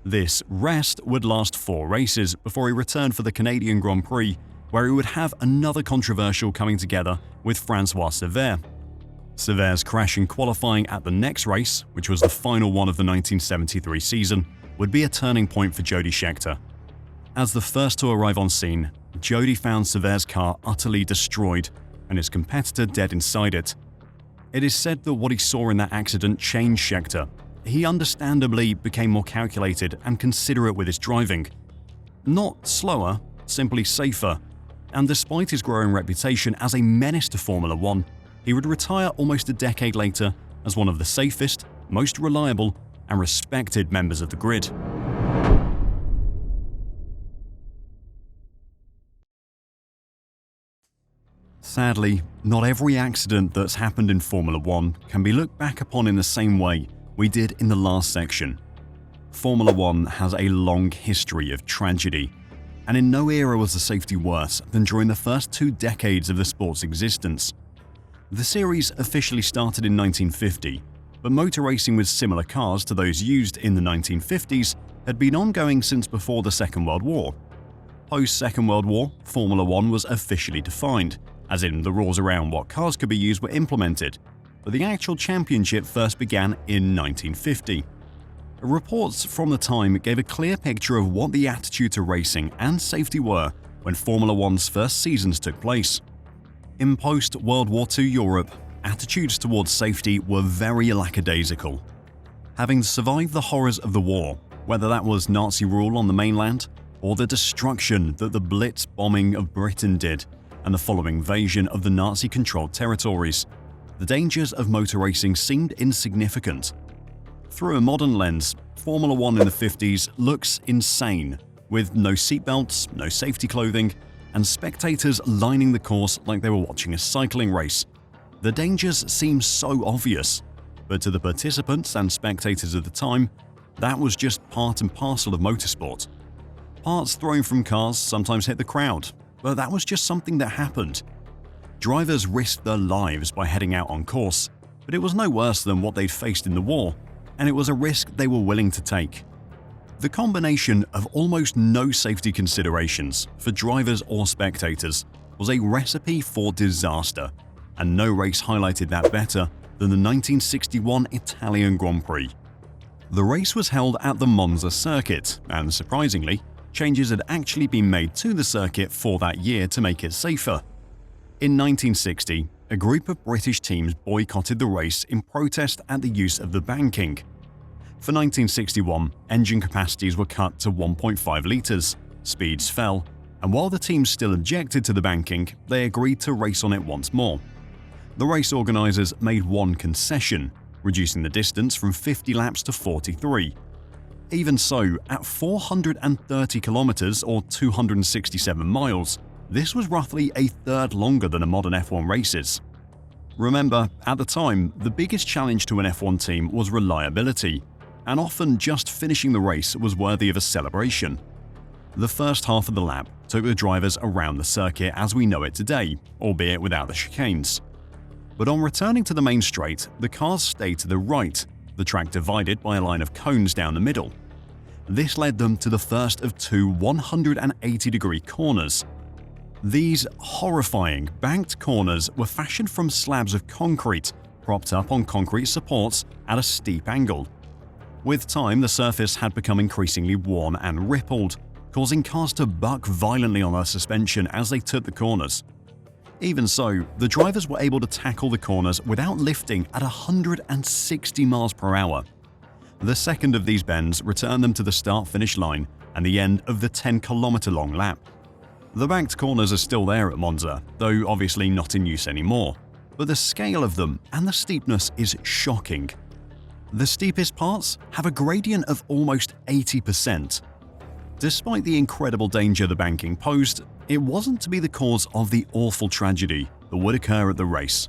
This rest would last 4 races before he returned for the Canadian Grand Prix, where he would have another controversial coming together with Francois Cevert. Severt's crash in qualifying at the next race, which was the final one of the 1973 season, would be a turning point for Jody Scheckter. As the first to arrive on scene, Jody found Severt's car utterly destroyed and his competitor dead inside it. It is said that what he saw in that accident changed Scheckter. He understandably became more calculated and considerate with his driving. Not slower, simply safer. And despite his growing reputation as a menace to Formula One, he would retire almost a decade later as one of the safest, most reliable, and respected members of the grid. Sadly, not every accident that's happened in Formula One can be looked back upon in the same way we did in the last section. Formula One has a long history of tragedy, and in no era was the safety worse than during the first 2 decades of the sport's existence. The series officially started in 1950, but motor racing with similar cars to those used in the 1950s had been ongoing since before the Second World War. Post-Second World War, Formula One was officially defined, as in the rules around what cars could be used were implemented, but the actual championship first began in 1950. Reports from the time gave a clear picture of what the attitude to racing and safety were when Formula One's first seasons took place. In post-World War II Europe, attitudes towards safety were very lackadaisical. Having survived the horrors of the war, whether that was Nazi rule on the mainland or the destruction that the Blitz bombing of Britain did and the following invasion of the Nazi-controlled territories, the dangers of motor racing seemed insignificant. Through a modern lens, Formula One in the 50s looks insane, with no seatbelts, no safety clothing, and spectators lining the course like they were watching a cycling race. The dangers seem so obvious, but to the participants and spectators of the time, that was just part and parcel of motorsport. Parts thrown from cars sometimes hit the crowd, but that was just something that happened. Drivers risked their lives by heading out on course, but it was no worse than what they'd faced in the war, and it was a risk they were willing to take. The combination of almost no safety considerations for drivers or spectators was a recipe for disaster, and no race highlighted that better than the 1961 Italian Grand Prix. The race was held at the Monza circuit, and surprisingly, changes had actually been made to the circuit for that year to make it safer. In 1960, a group of British teams boycotted the race in protest at the use of the banking. For 1961, engine capacities were cut to 1.5 litres, speeds fell, and while the teams still objected to the banking, they agreed to race on it once more. The race organisers made one concession, reducing the distance from 50 laps to 43. Even so, at 430 kilometres or 267 miles, this was roughly a third longer than a modern F1 race is. Remember, at the time, the biggest challenge to an F1 team was reliability, and often just finishing the race was worthy of a celebration. The first half of the lap took the drivers around the circuit as we know it today, albeit without the chicanes. But on returning to the main straight, the cars stayed to the right, the track divided by a line of cones down the middle. This led them to the first of 2 180-degree corners. These horrifying banked corners were fashioned from slabs of concrete, propped up on concrete supports at a steep angle. With time, the surface had become increasingly worn and rippled, causing cars to buck violently on their suspension as they took the corners. Even so, the drivers were able to tackle the corners without lifting at 160 miles per hour. The second of these bends returned them to the start-finish line and the end of the 10-kilometre-long lap. The banked corners are still there at Monza, though obviously not in use anymore, but the scale of them and the steepness is shocking. The steepest parts have a gradient of almost 80%. Despite the incredible danger the banking posed, it wasn't to be the cause of the awful tragedy that would occur at the race.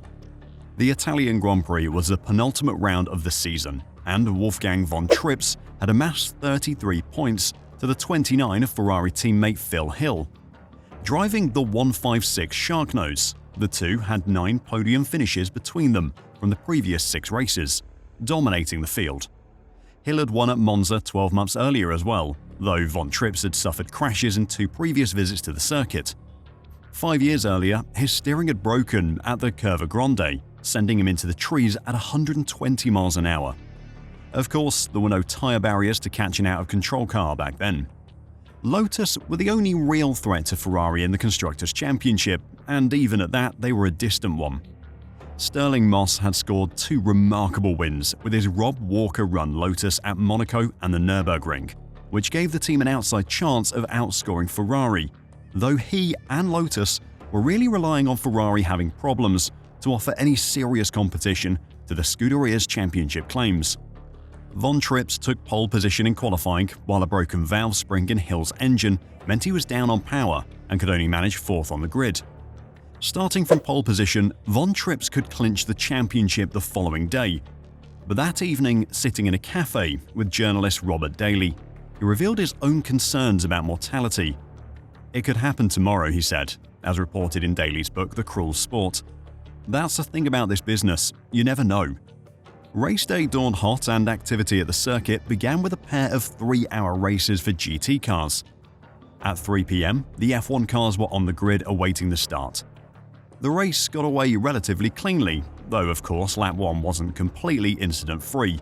The Italian Grand Prix was the penultimate round of the season, and Wolfgang von Trips had amassed 33 points to the 29 of Ferrari teammate Phil Hill. Driving the 156 Sharknose, the two had 9 podium finishes between them from the previous 6 races, dominating the field. Hill had won at Monza 12 months earlier as well, though Von Trips had suffered crashes in 2 previous visits to the circuit. 5 years earlier, his steering had broken at the Curva Grande, sending him into the trees at 120 miles an hour. Of course, there were no tyre barriers to catch an out-of-control car back then. Lotus were the only real threat to Ferrari in the Constructors' Championship, and even at that, they were a distant one. Sterling Moss had scored 2 remarkable wins with his Rob Walker-run Lotus at Monaco and the Nürburgring, which gave the team an outside chance of outscoring Ferrari, though he and Lotus were really relying on Ferrari having problems to offer any serious competition to the Scuderia's championship claims. Von Trips took pole position in qualifying, while a broken valve spring in Hill's engine meant he was down on power and could only manage 4th on the grid. Starting from pole position, Von Trips could clinch the championship the following day. But that evening, sitting in a cafe with journalist Robert Daly, he revealed his own concerns about mortality. "It could happen tomorrow," he said, as reported in Daly's book The Cruel Sport. "That's the thing about this business, you never know." Race day dawned hot, and activity at the circuit began with a pair of 3-hour races for GT cars. At 3 p.m, the F1 cars were on the grid awaiting the start. The race got away relatively cleanly, though of course lap 1 wasn't completely incident-free.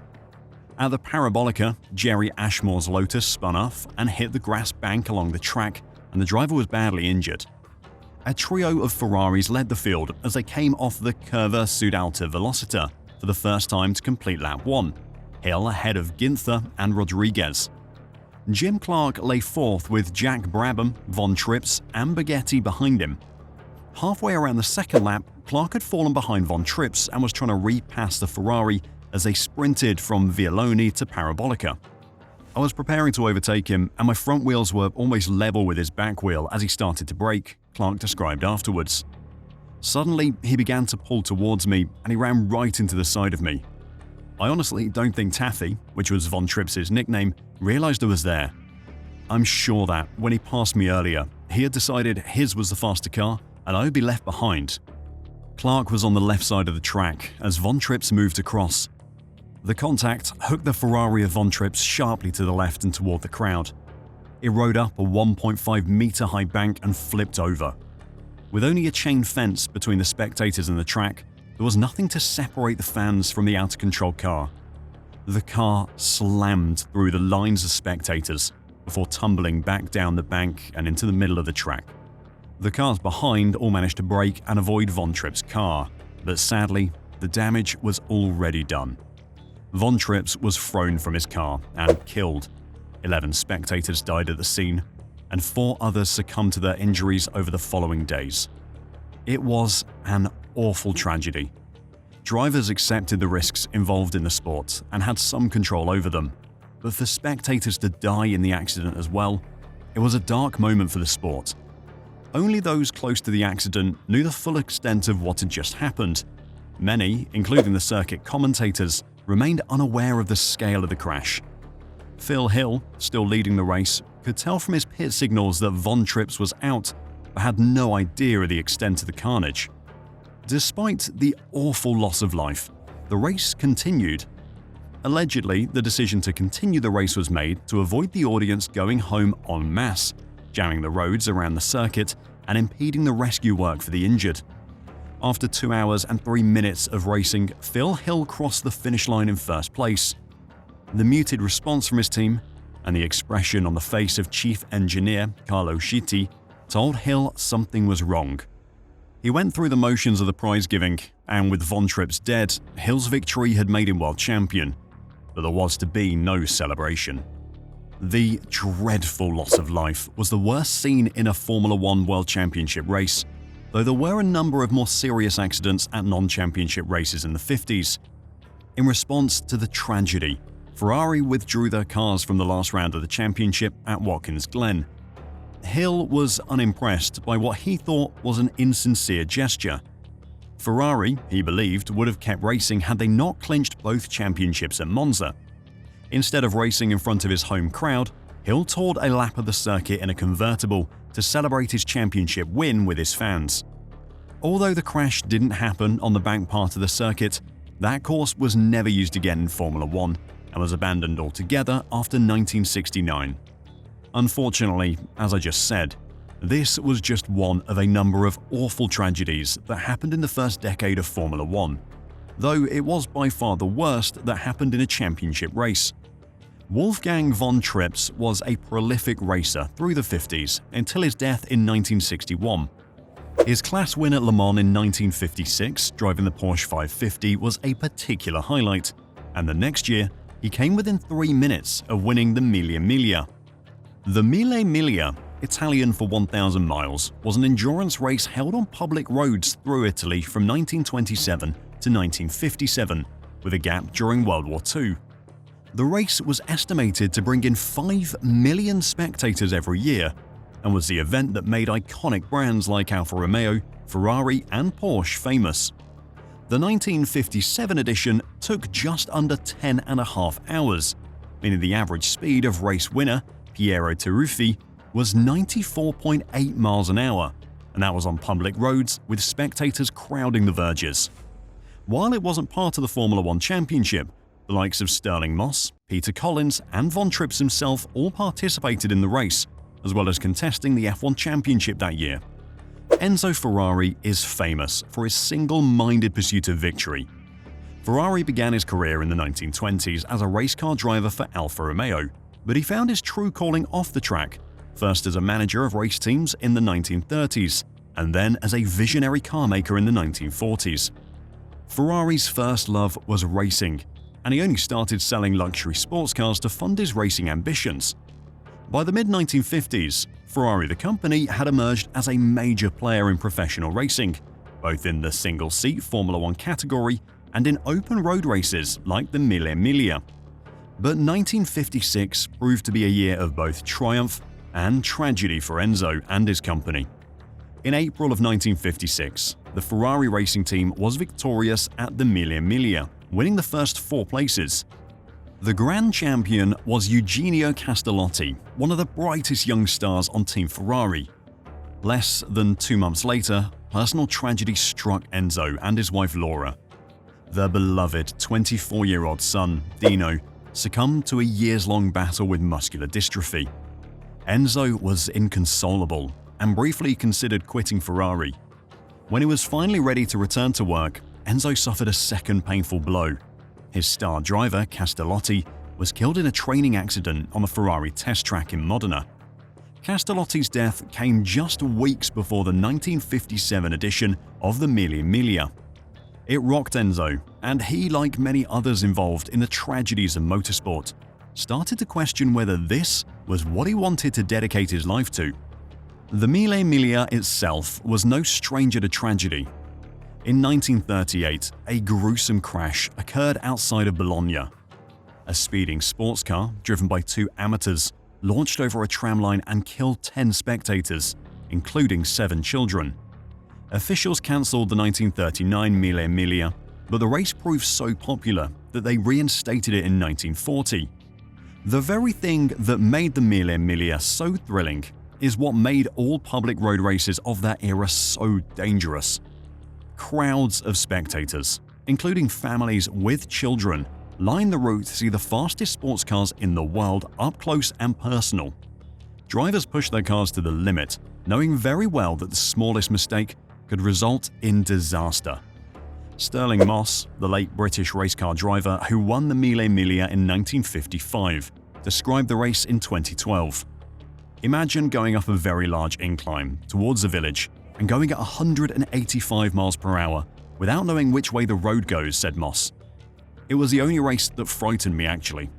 At the Parabolica, Jerry Ashmore's Lotus spun off and hit the grass bank along the track, and the driver was badly injured. A trio of Ferraris led the field as they came off the Curva Sudalta Velocita for the first time to complete lap 1, Hill ahead of Ginther and Rodriguez. Jim Clark lay 4th with Jack Brabham, Von Trips and Baghetti behind him. Halfway around the second lap, Clark had fallen behind Von Trips and was trying to repass the Ferrari as they sprinted from Vialoni to Parabolica. "I was preparing to overtake him, and my front wheels were almost level with his back wheel as he started to brake," Clark described afterwards. "Suddenly, he began to pull towards me, and he ran right into the side of me. I honestly don't think Taffy, which was Von Trips' nickname, realized I was there. I'm sure that, when he passed me earlier, he had decided his was the faster car and I would be left behind." Clark was on the left side of the track as Von Trips moved across. The contact hooked the Ferrari of Von Trips sharply to the left and toward the crowd. It rode up a 1.5-meter high bank and flipped over. With only a chain fence between the spectators and the track, there was nothing to separate the fans from the out-of-control car. The car slammed through the lines of spectators before tumbling back down the bank and into the middle of the track. The cars behind all managed to brake and avoid Von Trips' car, but sadly, the damage was already done. Von Trips was thrown from his car and killed. 11 spectators died at the scene, and 4 others succumbed to their injuries over the following days. It was an awful tragedy. Drivers accepted the risks involved in the sport and had some control over them, but for spectators to die in the accident as well, it was a dark moment for the sport. Only those close to the accident knew the full extent of what had just happened. Many, including the circuit commentators, remained unaware of the scale of the crash. Phil Hill, still leading the race, could tell from his pit signals that Von Trips was out, but had no idea of the extent of the carnage. Despite the awful loss of life, the race continued. Allegedly, the decision to continue the race was made to avoid the audience going home en masse, jamming the roads around the circuit and impeding the rescue work for the injured. After 2 hours and 3 minutes of racing, Phil Hill crossed the finish line in first place. The muted response from his team and the expression on the face of Chief Engineer Carlo Schitti told Hill something was wrong. He went through the motions of the prize giving, and with Von Trips dead, Hill's victory had made him world champion, but there was to be no celebration. The dreadful loss of life was the worst seen in a Formula One World Championship race, though there were a number of more serious accidents at non-championship races in the 50s. In response to the tragedy, Ferrari withdrew their cars from the last round of the championship at Watkins Glen. Hill was unimpressed by what he thought was an insincere gesture. Ferrari, he believed, would have kept racing had they not clinched both championships at Monza. Instead of racing in front of his home crowd, Hill toured a lap of the circuit in a convertible to celebrate his championship win with his fans. Although the crash didn't happen on the back part of the circuit, that course was never used again in Formula One and was abandoned altogether after 1969. Unfortunately, as I just said, this was just one of a number of awful tragedies that happened in the first decade of Formula One, though it was by far the worst that happened in a championship race. Wolfgang von Trips was a prolific racer through the 50s until his death in 1961. His class win at Le Mans in 1956, driving the Porsche 550, was a particular highlight, and the next year, he came within 3 minutes of winning the Mille Miglia. The Mille Miglia, Italian for 1,000 miles, was an endurance race held on public roads through Italy from 1927 to 1957, with a gap during World War II. The race was estimated to bring in 5 million spectators every year, and was the event that made iconic brands like Alfa Romeo, Ferrari, and Porsche famous. The 1957 edition took just under 10.5 hours, meaning the average speed of race winner Piero Taruffi was 94.8 miles an hour, and that was on public roads with spectators crowding the verges. While it wasn't part of the Formula One Championship, the likes of Stirling Moss, Peter Collins, and Von Trips himself all participated in the race, as well as contesting the F1 Championship that year. Enzo Ferrari is famous for his single-minded pursuit of victory. Ferrari began his career in the 1920s as a race car driver for Alfa Romeo, but he found his true calling off the track, first as a manager of race teams in the 1930s, and then as a visionary car maker in the 1940s. Ferrari's first love was racing, and he only started selling luxury sports cars to fund his racing ambitions. By the mid-1950s, Ferrari the company had emerged as a major player in professional racing, both in the single-seat Formula One category and in open road races like the Mille Miglia. But 1956 proved to be a year of both triumph and tragedy for Enzo and his company. In April of 1956, the Ferrari racing team was victorious at the Mille Miglia, winning the first 4 places. The grand champion was Eugenio Castellotti, one of the brightest young stars on Team Ferrari. Less than 2 months later, personal tragedy struck Enzo and his wife Laura. Their beloved 24-year-old son, Dino, succumbed to a years-long battle with muscular dystrophy. Enzo was inconsolable and briefly considered quitting Ferrari. When he was finally ready to return to work, Enzo suffered a second painful blow. His star driver, Castellotti, was killed in a training accident on the Ferrari test track in Modena. Castellotti's death came just weeks before the 1957 edition of the Mille Miglia. It rocked Enzo, and he, like many others involved in the tragedies of motorsport, started to question whether this was what he wanted to dedicate his life to. The Mille Miglia itself was no stranger to tragedy. In 1938, a gruesome crash occurred outside of Bologna. A speeding sports car, driven by 2 amateurs, launched over a tramline and killed 10 spectators, including 7 children. Officials cancelled the 1939 Mille Miglia, but the race proved so popular that they reinstated it in 1940. The very thing that made the Mille Miglia so thrilling is what made all public road races of that era so dangerous. Crowds of spectators, including families with children, lined the route to see the fastest sports cars in the world up close and personal. Drivers pushed their cars to the limit, knowing very well that the smallest mistake could result in disaster. Stirling Moss, the late British race car driver who won the Mille Miglia in 1955, described the race in 2012. Imagine going up a very large incline towards a village and going at 185 miles per hour without knowing which way the road goes, said Moss. It was the only race that frightened me, actually.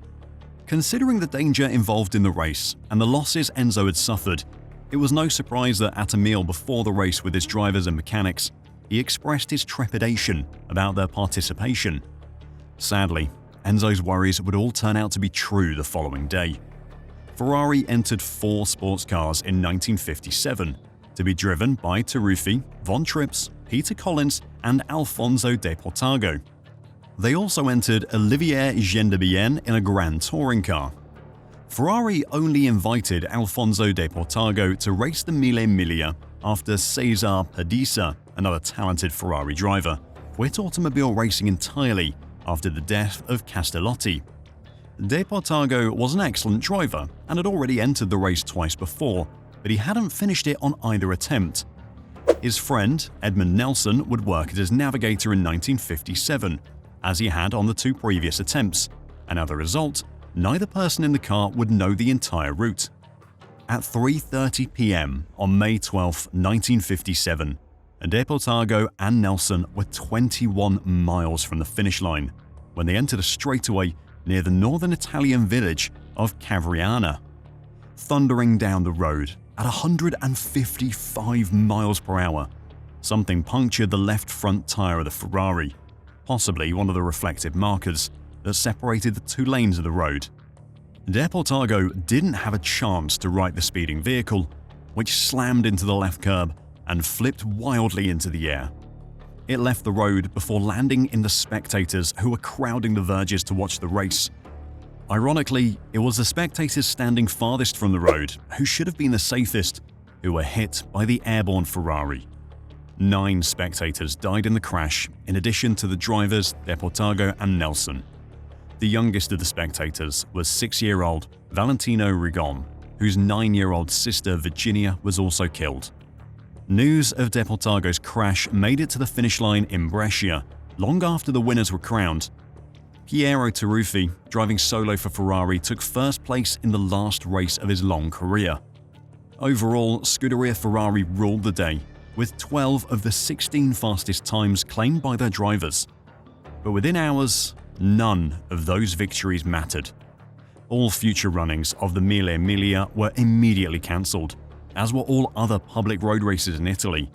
Considering the danger involved in the race and the losses Enzo had suffered, it was no surprise that at a meal before the race with his drivers and mechanics, he expressed his trepidation about their participation. Sadly, Enzo's worries would all turn out to be true the following day. Ferrari entered 4 sports cars in 1957, to be driven by Taruffi, Von Trips, Peter Collins, and Alfonso de Portago. They also entered Olivier Gendebien in a Grand Touring car. Ferrari only invited Alfonso de Portago to race the Mille Miglia after Cesar Perdisa, another talented Ferrari driver, quit automobile racing entirely after the death of Castellotti. De Portago was an excellent driver and had already entered the race twice before, but he hadn't finished it on either attempt. His friend, Edmund Nelson, would work as his navigator in 1957, as he had on the two previous attempts, and as a result, neither person in the car would know the entire route. At 3:30 p.m. on May 12, 1957, De Portago and Nelson were 21 miles from the finish line when they entered a straightaway near the northern Italian village of Cavriana. Thundering down the road at 155 miles per hour, something punctured the left front tire of the Ferrari, possibly one of the reflective markers that separated the two lanes of the road. De Portago didn't have a chance to right the speeding vehicle, which slammed into the left curb and flipped wildly into the air. It left the road before landing in the spectators who were crowding the verges to watch the race. Ironically, it was the spectators standing farthest from the road, who should have been the safest, who were hit by the airborne Ferrari. 9 spectators died in the crash, in addition to the drivers De Portago and Nelson. The youngest of the spectators was 6-year-old Valentino Rigon, whose 9-year-old sister Virginia was also killed. News of De Portago's crash made it to the finish line in Brescia long after the winners were crowned. Piero Taruffi, driving solo for Ferrari, took first place in the last race of his long career. Overall, Scuderia Ferrari ruled the day, with 12 of the 16 fastest times claimed by their drivers. But within hours, none of those victories mattered. All future runnings of the Mille Miglia were immediately cancelled, as were all other public road races in Italy.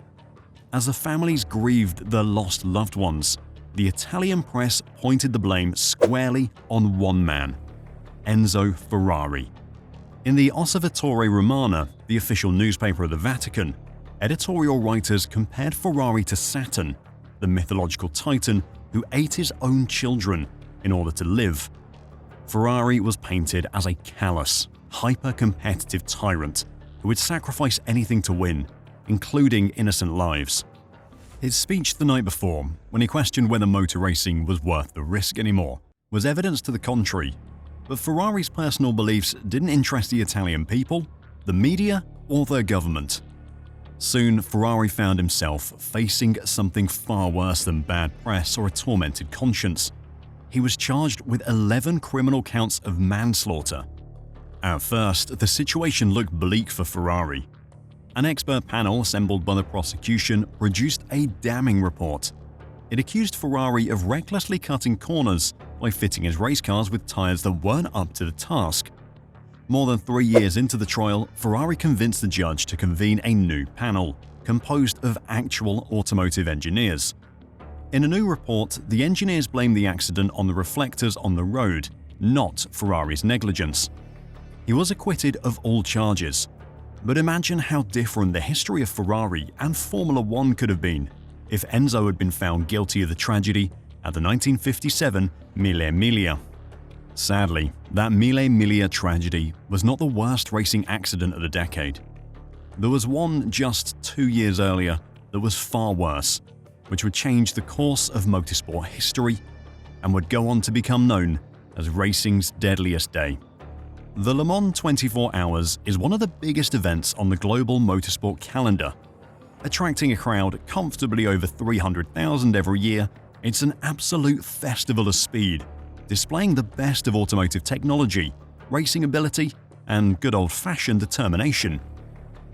As the families grieved their lost loved ones, the Italian press pointed the blame squarely on one man, Enzo Ferrari. In the Osservatore Romano, the official newspaper of the Vatican, editorial writers compared Ferrari to Saturn, the mythological titan who ate his own children in order to live. Ferrari was painted as a callous, hyper-competitive tyrant who would sacrifice anything to win, including innocent lives. His speech the night before, when he questioned whether motor racing was worth the risk anymore, was evidence to the contrary. But Ferrari's personal beliefs didn't interest the Italian people, the media, or their government. Soon, Ferrari found himself facing something far worse than bad press or a tormented conscience. He was charged with 11 criminal counts of manslaughter. At first, the situation looked bleak for Ferrari. An expert panel assembled by the prosecution produced a damning report. It accused Ferrari of recklessly cutting corners by fitting his race cars with tires that weren't up to the task. More than 3 years into the trial, Ferrari convinced the judge to convene a new panel, composed of actual automotive engineers. In a new report, the engineers blamed the accident on the reflectors on the road, not Ferrari's negligence. He was acquitted of all charges. But imagine how different the history of Ferrari and Formula One could have been if Enzo had been found guilty of the tragedy at the 1957 Mille Miglia. Sadly, that Mille Miglia tragedy was not the worst racing accident of the decade. There was one just 2 years earlier that was far worse, which would change the course of motorsport history and would go on to become known as racing's deadliest day. The Le Mans 24 Hours is one of the biggest events on the global motorsport calendar. Attracting a crowd comfortably over 300,000 every year, it's an absolute festival of speed, displaying the best of automotive technology, racing ability, and good old-fashioned determination.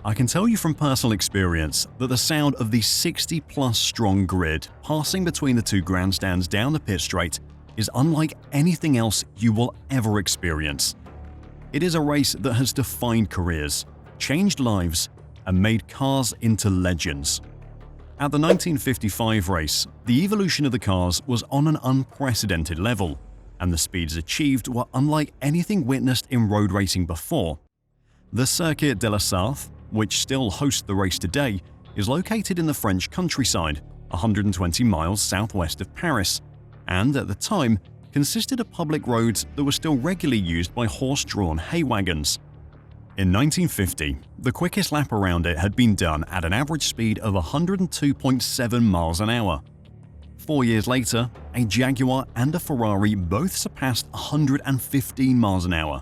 I can tell you from personal experience that the sound of the 60-plus strong grid passing between the two grandstands down the pit straight is unlike anything else you will ever experience. It is a race that has defined careers, changed lives, and made cars into legends. At the 1955 race, the evolution of the cars was on an unprecedented level, and the speeds achieved were unlike anything witnessed in road racing before. The Circuit de la Sarthe, which still hosts the race today, is located in the French countryside, 120 miles southwest of Paris, and at the time, consisted of public roads that were still regularly used by horse-drawn hay wagons. In 1950, the quickest lap around it had been done at an average speed of 102.7 miles an hour. 4 years later, a Jaguar and a Ferrari both surpassed 115 miles an hour.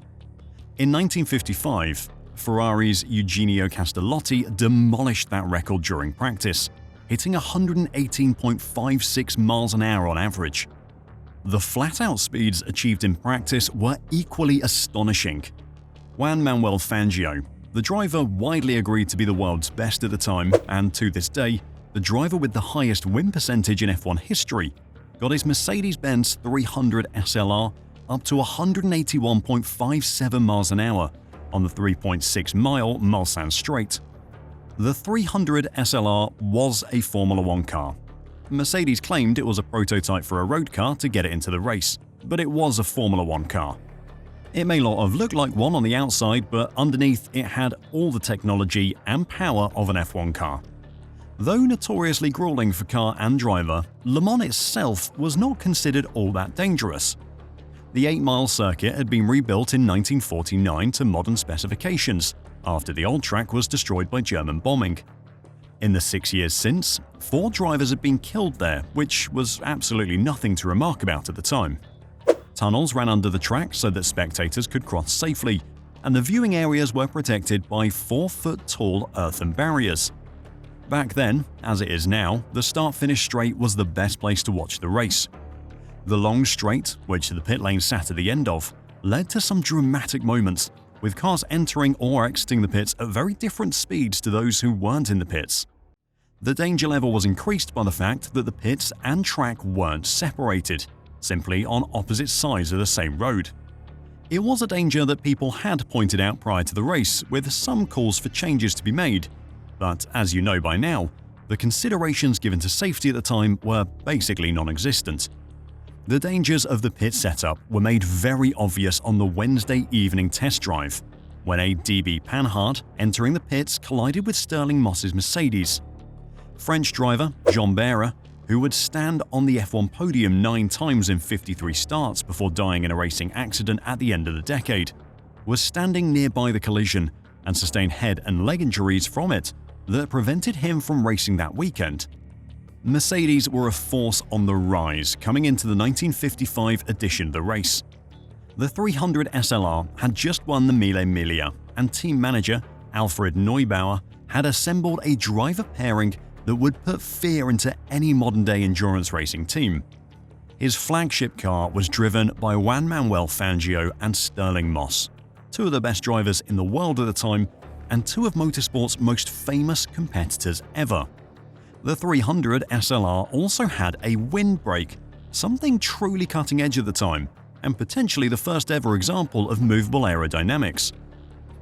In 1955, Ferrari's Eugenio Castellotti demolished that record during practice, hitting 118.56 miles an hour on average. The flat-out speeds achieved in practice were equally astonishing. Juan Manuel Fangio, the driver widely agreed to be the world's best at the time and to this day, the driver with the highest win percentage in F1 history, got his Mercedes-Benz 300 SLR up to 181.57 miles an hour on the 3.6-mile Mulsanne Straight. The 300 SLR was a Formula One car. Mercedes claimed it was a prototype for a road car to get it into the race, but it was a Formula One car. It may not have looked like one on the outside, but underneath it had all the technology and power of an F1 car. Though notoriously grueling for car and driver, Le Mans itself was not considered all that dangerous. The 8-mile circuit had been rebuilt in 1949 to modern specifications, after the old track was destroyed by German bombing. In the 6 years since, 4 drivers had been killed there, which was absolutely nothing to remark about at the time. Tunnels ran under the track so that spectators could cross safely, and the viewing areas were protected by 4-foot-tall earthen barriers. Back then, as it is now, the start-finish straight was the best place to watch the race. The long straight, which the pit lane sat at the end of, led to some dramatic moments, with cars entering or exiting the pits at very different speeds to those who weren't in the pits. The danger level was increased by the fact that the pits and track weren't separated, simply on opposite sides of the same road. It was a danger that people had pointed out prior to the race, with some calls for changes to be made, but as you know by now, the considerations given to safety at the time were basically non-existent. The dangers of the pit setup were made very obvious on the Wednesday evening test drive, when a DB Panhard entering the pits collided with Sterling Moss's Mercedes. French driver Jean Barre, who would stand on the F1 podium 9 times in 53 starts before dying in a racing accident at the end of the decade, was standing nearby the collision and sustained head and leg injuries from it that prevented him from racing that weekend. Mercedes were a force on the rise coming into the 1955 edition of the race. The 300 SLR had just won the Mille Miglia, and team manager Alfred Neubauer had assembled a driver pairing that would put fear into any modern-day endurance racing team. His flagship car was driven by Juan Manuel Fangio and Sterling Moss, 2 of the best drivers in the world at the time and 2 of motorsport's most famous competitors ever. The 300 SLR also had a windbreak, something truly cutting edge at the time, and potentially the first ever example of movable aerodynamics.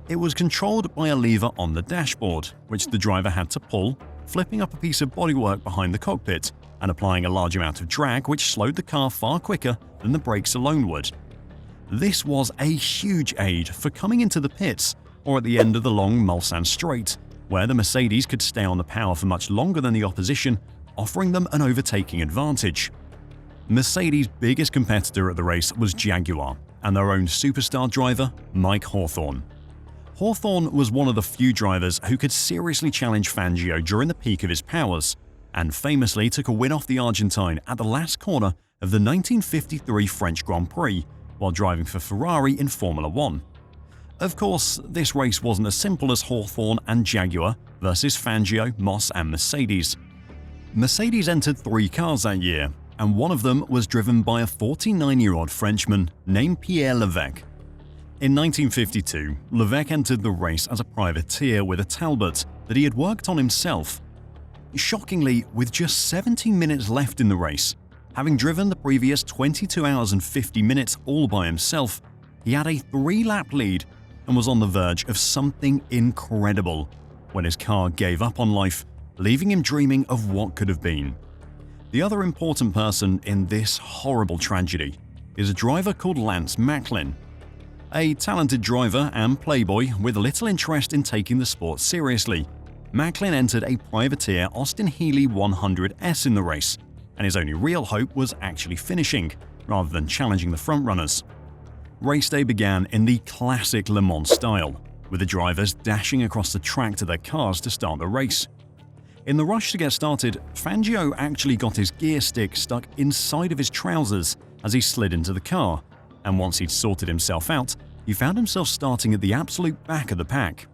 It was controlled by a lever on the dashboard, which the driver had to pull, flipping up a piece of bodywork behind the cockpit and applying a large amount of drag which slowed the car far quicker than the brakes alone would. This was a huge aid for coming into the pits or at the end of the long Mulsanne Straight, where the Mercedes could stay on the power for much longer than the opposition, offering them an overtaking advantage. Mercedes' biggest competitor at the race was Jaguar and their own superstar driver, Mike Hawthorne. Hawthorne was one of the few drivers who could seriously challenge Fangio during the peak of his powers, and famously took a win off the Argentine at the last corner of the 1953 French Grand Prix while driving for Ferrari in Formula One. Of course, this race wasn't as simple as Hawthorne and Jaguar versus Fangio, Moss and Mercedes. Mercedes entered 3 cars that year, and one of them was driven by a 49-year-old Frenchman named Pierre Levesque. In 1952, Levesque entered the race as a privateer with a Talbot that he had worked on himself. Shockingly, with just 17 minutes left in the race, having driven the previous 22 hours and 50 minutes all by himself, he had a 3-lap lead and was on the verge of something incredible when his car gave up on life, leaving him dreaming of what could have been. The other important person in this horrible tragedy is a driver called Lance Macklin. A talented driver and playboy with little interest in taking the sport seriously, Macklin entered a privateer Austin Healey 100S in the race, and his only real hope was actually finishing, rather than challenging the frontrunners. Race day began in the classic Le Mans style, with the drivers dashing across the track to their cars to start the race. In the rush to get started, Fangio actually got his gear stick stuck inside of his trousers as he slid into the car, and once he'd sorted himself out, he found himself starting at the absolute back of the pack.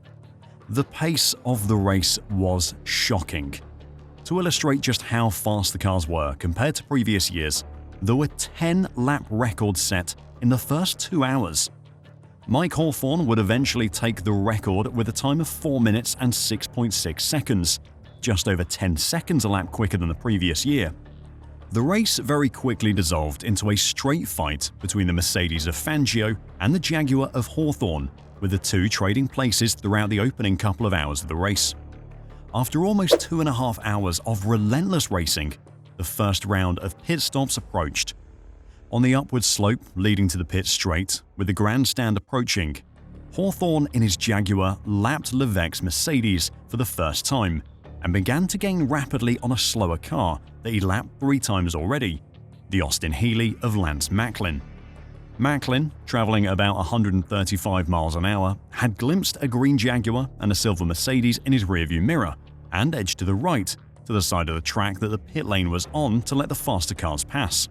The pace of the race was shocking. To illustrate just how fast the cars were compared to previous years, there were 10 lap records set in the first 2 hours. Mike Hawthorne would eventually take the record with a time of 4 minutes and 6.6 seconds, just over 10 seconds a lap quicker than the previous year. The race very quickly dissolved into a straight fight between the Mercedes of Fangio and the Jaguar of Hawthorne, with the two trading places throughout the opening couple of hours of the race. After almost 2.5 hours of relentless racing, the first round of pit stops approached. On the upward slope leading to the pit straight, with the grandstand approaching, Hawthorne in his Jaguar lapped Levesque's Mercedes for the first time and began to gain rapidly on a slower car that he lapped 3 times already, the Austin Healey of Lance Macklin. Macklin, traveling about 135 miles an hour, had glimpsed a green Jaguar and a silver Mercedes in his rearview mirror and edged to the right, to the side of the track that the pit lane was on to let the faster cars pass.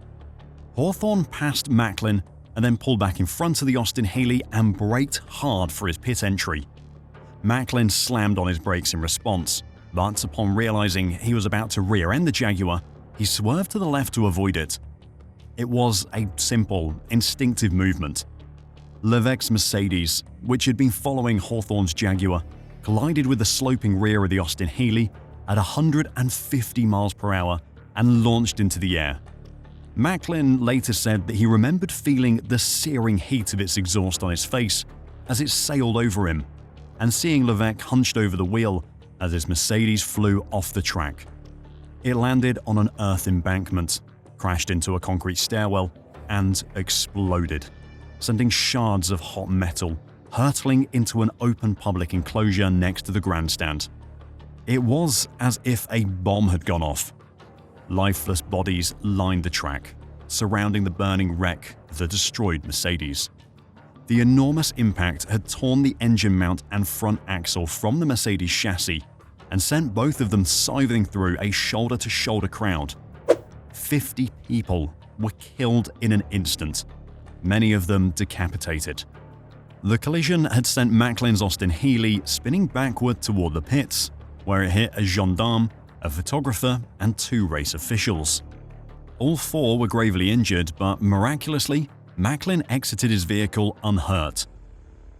Hawthorne passed Macklin and then pulled back in front of the Austin Healey and braked hard for his pit entry. Macklin slammed on his brakes in response, but upon realizing he was about to rear-end the Jaguar, he swerved to the left to avoid it. It was a simple, instinctive movement. Levesque's Mercedes, which had been following Hawthorne's Jaguar, collided with the sloping rear of the Austin Healey at 150 miles per hour and launched into the air. Macklin later said that he remembered feeling the searing heat of its exhaust on his face as it sailed over him, and seeing Levesque hunched over the wheel as his Mercedes flew off the track. It landed on an earth embankment, crashed into a concrete stairwell, and exploded, sending shards of hot metal hurtling into an open public enclosure next to the grandstand. It was as if a bomb had gone off. Lifeless bodies lined the track, surrounding the burning wreck of the destroyed Mercedes. The enormous impact had torn the engine mount and front axle from the Mercedes chassis and sent both of them scything through a shoulder-to-shoulder crowd. 50 people were killed in an instant, many of them decapitated. The collision had sent Macklin's Austin Healey spinning backward toward the pits, where it hit a gendarme, a photographer, and 2 race officials. All 4 were gravely injured, but miraculously, Macklin exited his vehicle unhurt.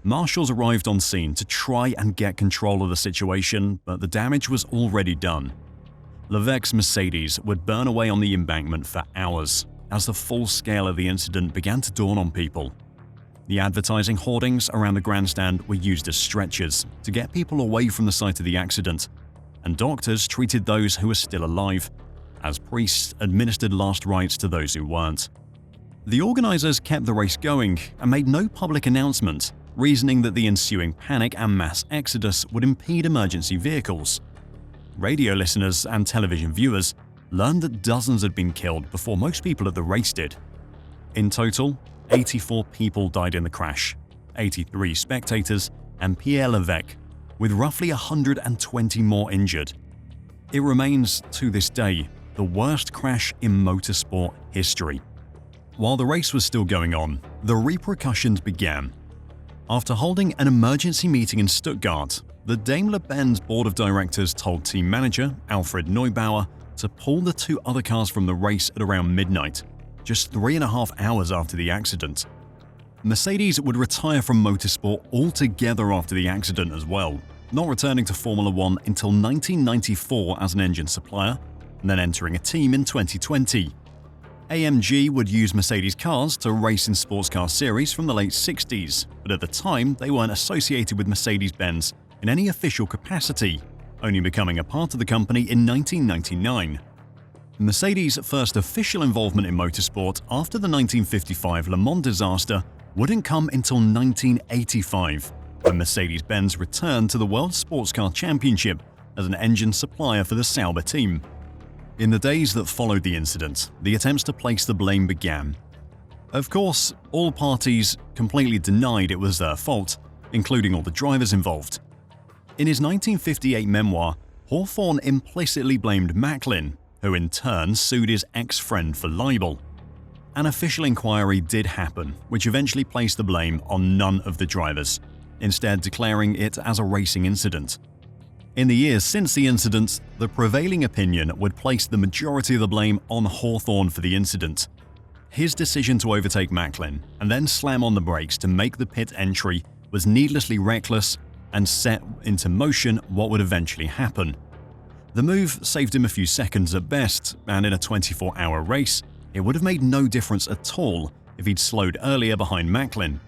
Marshals arrived on scene to try and get control of the situation, but the damage was already done. Levesque's Mercedes would burn away on the embankment for hours as the full scale of the incident began to dawn on people. The advertising hoardings around the grandstand were used as stretchers to get people away from the site of the accident, and doctors treated those who were still alive, as priests administered last rites to those who weren't. The organizers kept the race going and made no public announcement, reasoning that the ensuing panic and mass exodus would impede emergency vehicles. Radio listeners and television viewers learned that dozens had been killed before most people at the race did. In total, 84 people died in the crash, 83 spectators, and Pierre Levesque, with roughly 120 more injured. It remains, to this day, the worst crash in motorsport history. While the race was still going on, the repercussions began. After holding an emergency meeting in Stuttgart, the Daimler-Benz board of directors told team manager Alfred Neubauer to pull the 2 other cars from the race at around midnight, just 3.5 hours after the accident. Mercedes would retire from motorsport altogether after the accident as well, not returning to Formula One until 1994 as an engine supplier, and then entering a team in 2020. AMG would use Mercedes cars to race in sports car series from the late 60s, but at the time they weren't associated with Mercedes-Benz in any official capacity, only becoming a part of the company in 1999. Mercedes' first official involvement in motorsport after the 1955 Le Mans disaster wouldn't come until 1985, when Mercedes-Benz returned to the World Sports Car Championship as an engine supplier for the Sauber team. In the days that followed the incident, the attempts to place the blame began. Of course, all parties completely denied it was their fault, including all the drivers involved. In his 1958 memoir, Hawthorne implicitly blamed Macklin, who in turn sued his ex-friend for libel. An official inquiry did happen, which eventually placed the blame on none of the drivers, instead declaring it as a racing incident. In the years since the incident, the prevailing opinion would place the majority of the blame on Hawthorne for the incident. His decision to overtake Macklin and then slam on the brakes to make the pit entry was needlessly reckless and set into motion what would eventually happen. The move saved him a few seconds at best, and in a 24-hour race, it would have made no difference at all if he'd slowed earlier behind Macklin.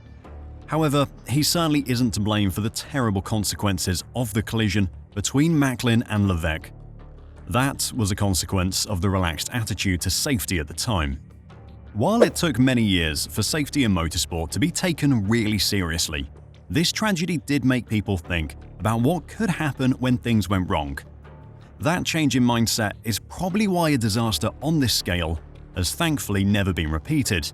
However, he certainly isn't to blame for the terrible consequences of the collision between Macklin and Levesque. That was a consequence of the relaxed attitude to safety at the time. While it took many years for safety in motorsport to be taken really seriously, this tragedy did make people think about what could happen when things went wrong. That change in mindset is probably why a disaster on this scale has thankfully never been repeated.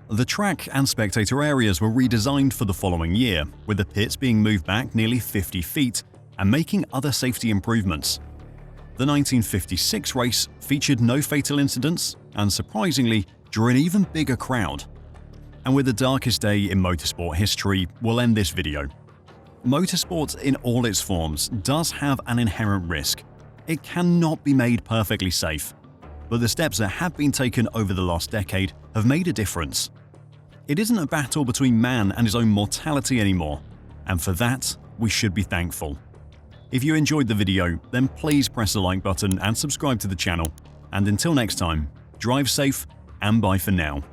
The track and spectator areas were redesigned for the following year, with the pits being moved back nearly 50 feet and making other safety improvements. The 1956 race featured no fatal incidents and surprisingly drew an even bigger crowd. And with the darkest day in motorsport history, we'll end this video. Motorsport in all its forms does have an inherent risk. It cannot be made perfectly safe, but the steps that have been taken over the last decade have made a difference. It isn't a battle between man and his own mortality anymore, and for that, we should be thankful. If you enjoyed the video, then please press the like button and subscribe to the channel. And until next time, drive safe and bye for now.